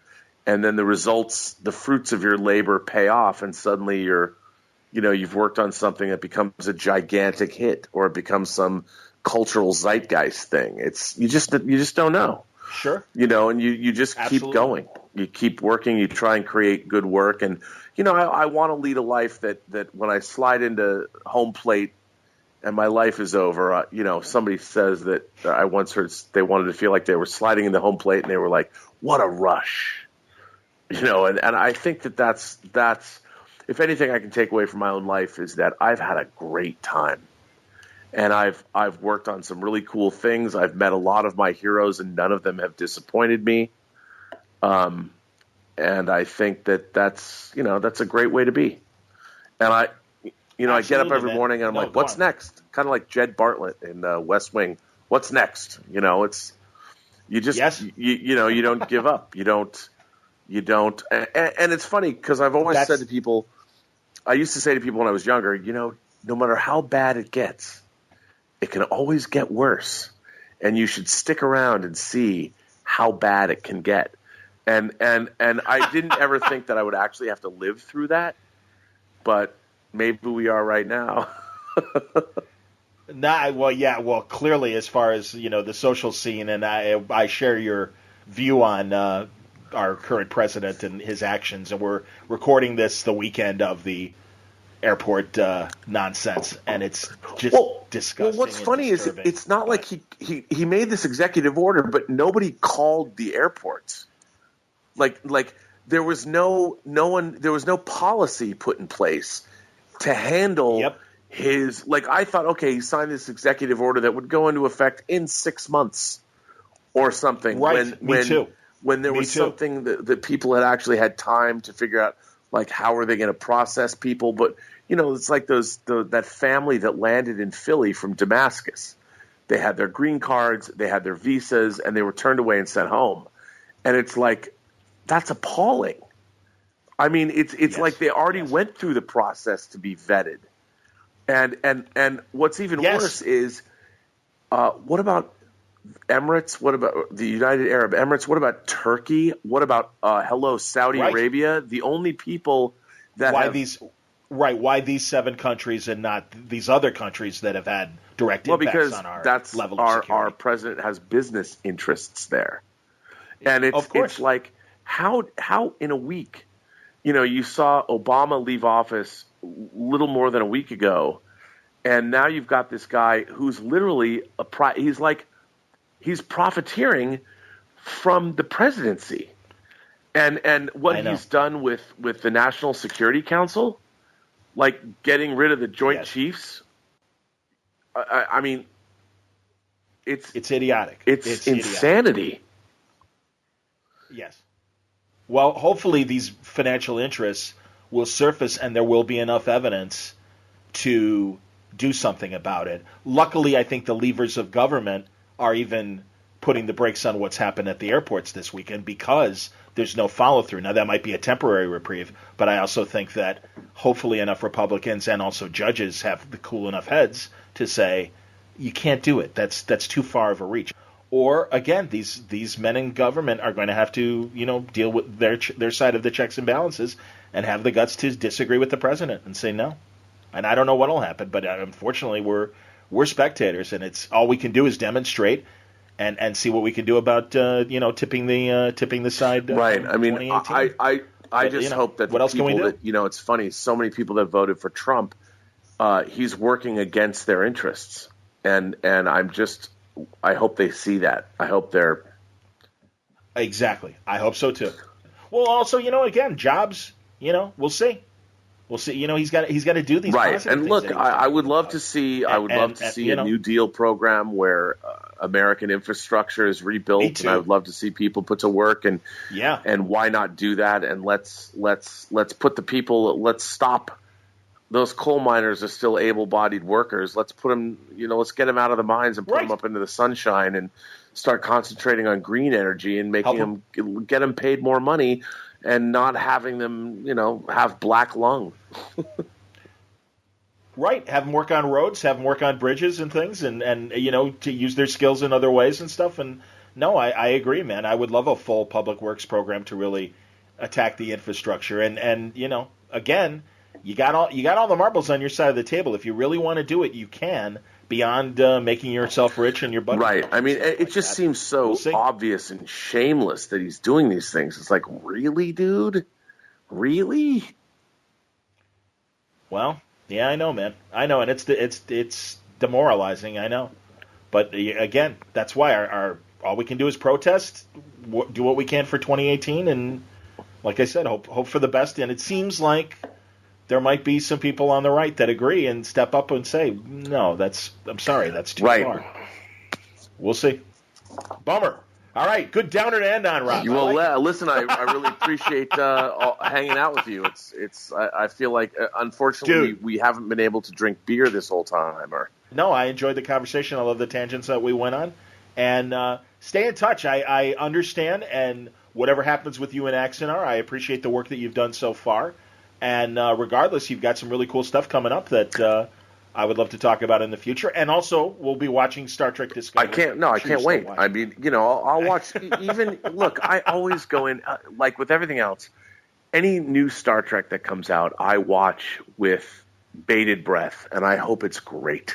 and then the fruits of your labor pay off, and suddenly you've worked on something that becomes a gigantic hit, or it becomes some cultural zeitgeist thing. You just don't know. Sure. And you just keep going. You keep working. You try and create good work, and I want to lead a life that when I slide into home plate and my life is over, somebody says that I once heard they wanted to feel like they were sliding into home plate and they were like, what a rush, and I think that's if anything I can take away from my own life is that I've had a great time, and I've worked on some really cool things. I've met a lot of my heroes, and none of them have disappointed me. And I think that's a great way to be. And I get up every morning and I'm like, what's next? Kind of like Jed Bartlett in West Wing. What's next? It's you just you don't give up. You don't. And it's funny because I've always said to people, I used to say to people when I was younger, no matter how bad it gets, it can always get worse, and you should stick around and see how bad it can get. And I didn't ever think that I would actually have to live through that, but maybe we are right now. Well, clearly, as far as the social scene, and I share your view on our current president and his actions, and we're recording this the weekend of the airport nonsense, and it's just disgusting. Well, what's funny is it's not like he made this executive order, but nobody called the airports. Like there was no policy put in place to handle his. Like, I thought, okay, he signed this executive order that would go into effect in 6 months or something. Right. Me too. When there was something that people had actually had time to figure out, like how are they going to process people? But it's like that family that landed in Philly from Damascus. They had their green cards, they had their visas, and they were turned away and sent home. And it's like, that's appalling. I mean, it's like they already went through the process to be vetted. And what's even worse is, what about Emirates? What about the United Arab Emirates? What about Turkey? What about Saudi Arabia? The only people that why these 7 countries and not these other countries that have had direct impacts on our level of security? Our president has business interests there, and it's like how in a week, you saw Obama leave office little more than a week ago, and now you've got this guy who's literally he's profiteering from the presidency, and what he's done with the National Security Council, like getting rid of the Joint Chiefs. I mean, it's idiotic. It's insanity. Idiotic. Yes. Well, hopefully these financial interests will surface and there will be enough evidence to do something about it. Luckily, I think the levers of government are even putting the brakes on what's happened at the airports this weekend because there's no follow-through. Now, that might be a temporary reprieve, but I also think that hopefully enough Republicans and also judges have the cool enough heads to say, you can't do it. That's too far of a reach. Or, again, these men in government are going to have to, deal with their side of the checks and balances and have the guts to disagree with the president and say no. And I don't know what will happen, but unfortunately we're spectators, and it's all we can do is demonstrate and see what we can do about tipping the side. Right. I mean, I just hope that what else can we do? It's funny. So many people that voted for Trump, he's working against their interests, and I hope they see that. I hope they're exactly. I hope so too. Well, also, again, jobs. We'll see. We'll see. He's got to do these right. And look, I would love to see. I would love to see a New Deal program where American infrastructure is rebuilt, and I would love to see people put to work. And why not do that? And let's put the people. Let's stop. Those coal miners are still able-bodied workers. Let's put them. Let's get them out of the mines and put them up into the sunshine and start concentrating on green energy and making get them paid more money. And not having them, have black lung. Right. Have them work on roads, have them work on bridges and things, and to use their skills in other ways and stuff. And no, I agree, man. I would love a full public works program to really attack the infrastructure. And again, you got all the marbles on your side of the table. If you really want to do it, you can. Beyond making yourself rich and your budget. Right. I mean, it just seems so obvious and shameless that he's doing these things. It's like, really, dude? Really? Well, yeah, I know, man. I know, and it's demoralizing. I know, but again, that's why our all we can do is protest, do what we can for 2018, and like I said, hope for the best. And it seems like there might be some people on the right that agree and step up and say, no, I'm sorry, that's too far. We'll see. Bummer. All right, good downer to end on, Rob. Well, listen, I really appreciate hanging out with you. I feel like, unfortunately, we haven't been able to drink beer this whole time. No, I enjoyed the conversation. I love the tangents that we went on. And stay in touch. I understand, and whatever happens with you and Axanar, I appreciate the work that you've done so far. And regardless, you've got some really cool stuff coming up that I would love to talk about in the future. And also, we'll be watching Star Trek Discovery. I can't wait. I mean, I'll watch. Even look, I always go in like with everything else. Any new Star Trek that comes out, I watch with bated breath, and I hope it's great.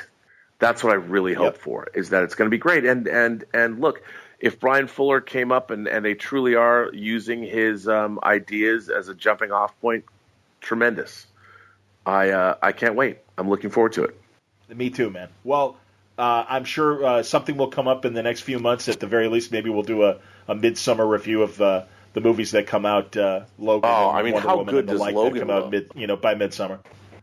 That's what I really hope for, is that it's going to be great. And look, if Brian Fuller came up and they truly are using his ideas as a jumping off point, tremendous. I can't wait. I'm looking forward to it. Me too, man. Well, I'm sure something will come up in the next few months. At the very least, maybe we'll do a midsummer review of the movies that come out. Logan. Oh, I mean, Wonder how Woman good does Logan come out by midsummer?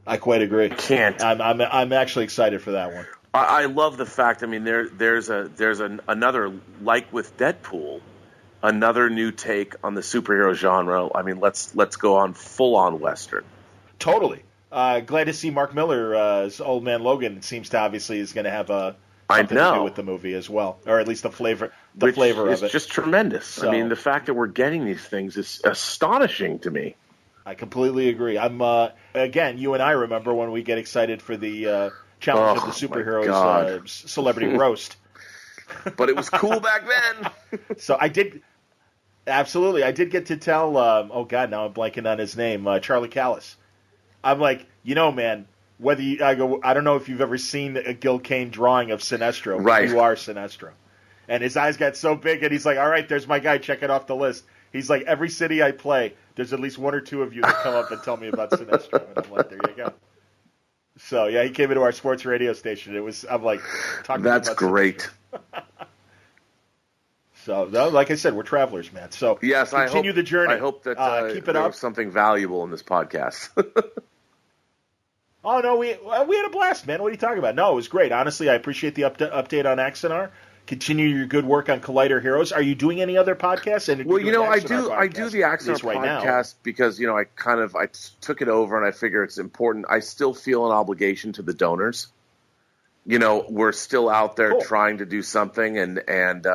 I quite agree. Can't. I'm actually excited for that one. I love the fact. I mean, there's another, like with Deadpool, another new take on the superhero genre. I mean, let's go on full-on Western. Totally. Glad to see Mark Miller's Old Man Logan seems to obviously is going to have something to do with the movie as well, or at least the flavor of it. It's just tremendous. So, I mean, the fact that we're getting these things is astonishing to me. I completely agree. I'm again, you and I remember when we get excited for the challenge of the superheroes celebrity roast. But it was cool back then. So I did get to tell. Oh God, now I'm blanking on his name. Charlie Callis. I'm like, man, I don't know if you've ever seen a Gil Kane drawing of Sinestro. Right. You are Sinestro. And his eyes got so big, and he's like, all right, there's my guy. Check it off the list. He's like, every city I play, there's at least one or two of you that come up and tell me about Sinestro. And I'm like, there you go. So, yeah, he came into our sports radio station. I'm like, talking about That's great. So, like I said, we're travelers, man. So, yes, continue the journey. I hope that keep it up. Was something valuable in this podcast. Oh, no, we had a blast, man. What are you talking about? No, it was great. Honestly, I appreciate the update on Axanar. Continue your good work on Collider Heroes. Are you doing any other podcasts? I do the Axanar podcast because, I took it over and I figure it's important. I still feel an obligation to the donors. We're still out there trying to do something, and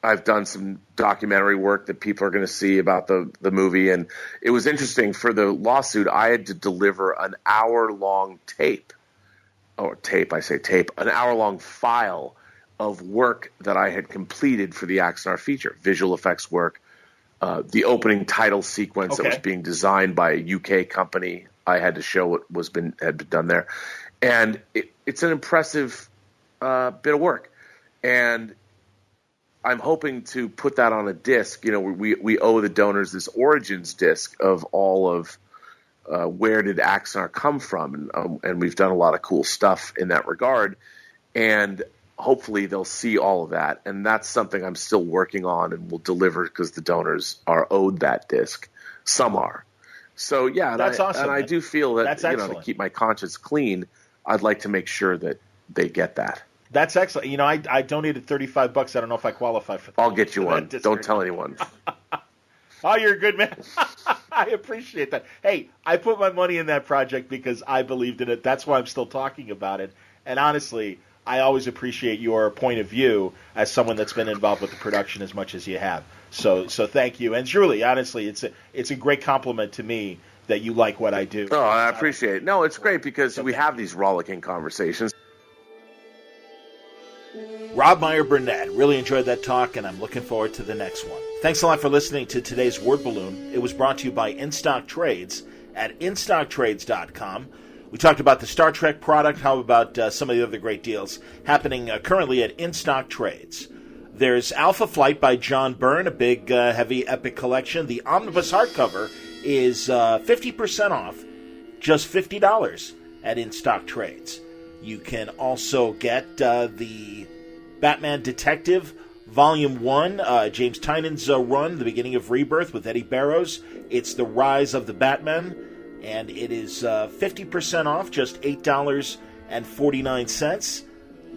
I've done some documentary work that people are going to see about the movie. And it was interesting for the lawsuit. I had to deliver an hour-long an hour-long file of work that I had completed for the Axanar feature, visual effects work, the opening title sequence that was being designed by a UK company. I had to show what had been done there. And it's an impressive bit of work. And I'm hoping to put that on a disc. We owe the donors this origins disc of all of where did Axanar come from, and we've done a lot of cool stuff in that regard. And hopefully they'll see all of that, and that's something I'm still working on and will deliver because the donors are owed that disc. Some are. So yeah, that's awesome. And I do feel that to keep my conscience clean, I'd like to make sure that they get that. That's excellent. I donated $35. I don't know if I qualify for that. I'll get you one. Don't tell anyone. Oh, you're a good man. I appreciate that. Hey, I put my money in that project because I believed in it. That's why I'm still talking about it. And honestly, I always appreciate your point of view as someone that's been involved with the production as much as you have. So thank you. And truly, honestly, it's a great compliment to me that you like what I do. Oh, I appreciate it. No, it's great because we have these rollicking conversations. Rob Meyer Burnett. Really enjoyed that talk, and I'm looking forward to the next one. Thanks a lot for listening to today's Word Balloon. It was brought to you by InStock Trades at InStockTrades.com. We talked about the Star Trek product. How about some of the other great deals happening currently at InStock Trades? There's Alpha Flight by John Byrne, a big, heavy, epic collection. The omnibus hardcover is 50% off, just $50 at InStock Trades. You can also get the Batman Detective Volume 1, James Tynan's run, the beginning of Rebirth with Eddie Barrows. It's The Rise of the Batman, and it is 50% off, just $8.49.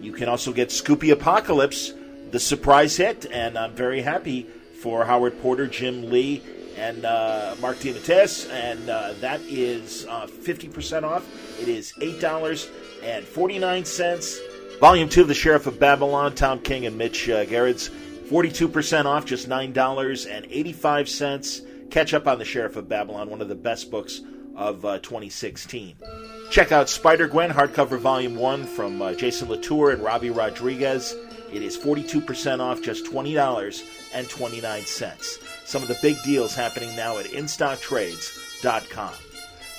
You can also get Scoopy Apocalypse, the surprise hit, and I'm very happy for Howard Porter, Jim Lee, and Mark DeMatteis, and that is 50% off. It is $8.49. Volume 2 of The Sheriff of Babylon, Tom King and Mitch Gerrits, 42% off, just $9.85. Catch up on The Sheriff of Babylon, one of the best books of 2016. Check out Spider-Gwen, hardcover Volume 1 from Jason Latour and Robbie Rodriguez. It is 42% off, just $20.29. Some of the big deals happening now at InStockTrades.com.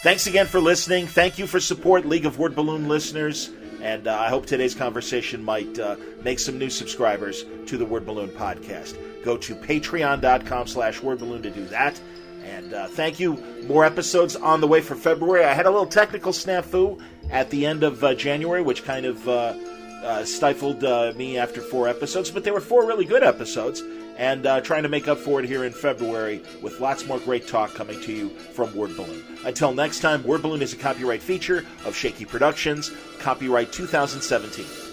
Thanks again for listening. Thank you for support, League of Word Balloon listeners. And I hope today's conversation might make some new subscribers to the Word Balloon podcast. Go to patreon.com/wordballoon to do that. And thank you. More episodes on the way for February. I had a little technical snafu at the end of January, which kind of stifled me after 4 episodes. But there were 4 really good episodes. And trying to make up for it here in February with lots more great talk coming to you from Word Balloon. Until next time, Word Balloon is a copyright feature of Shaky Productions, copyright 2017.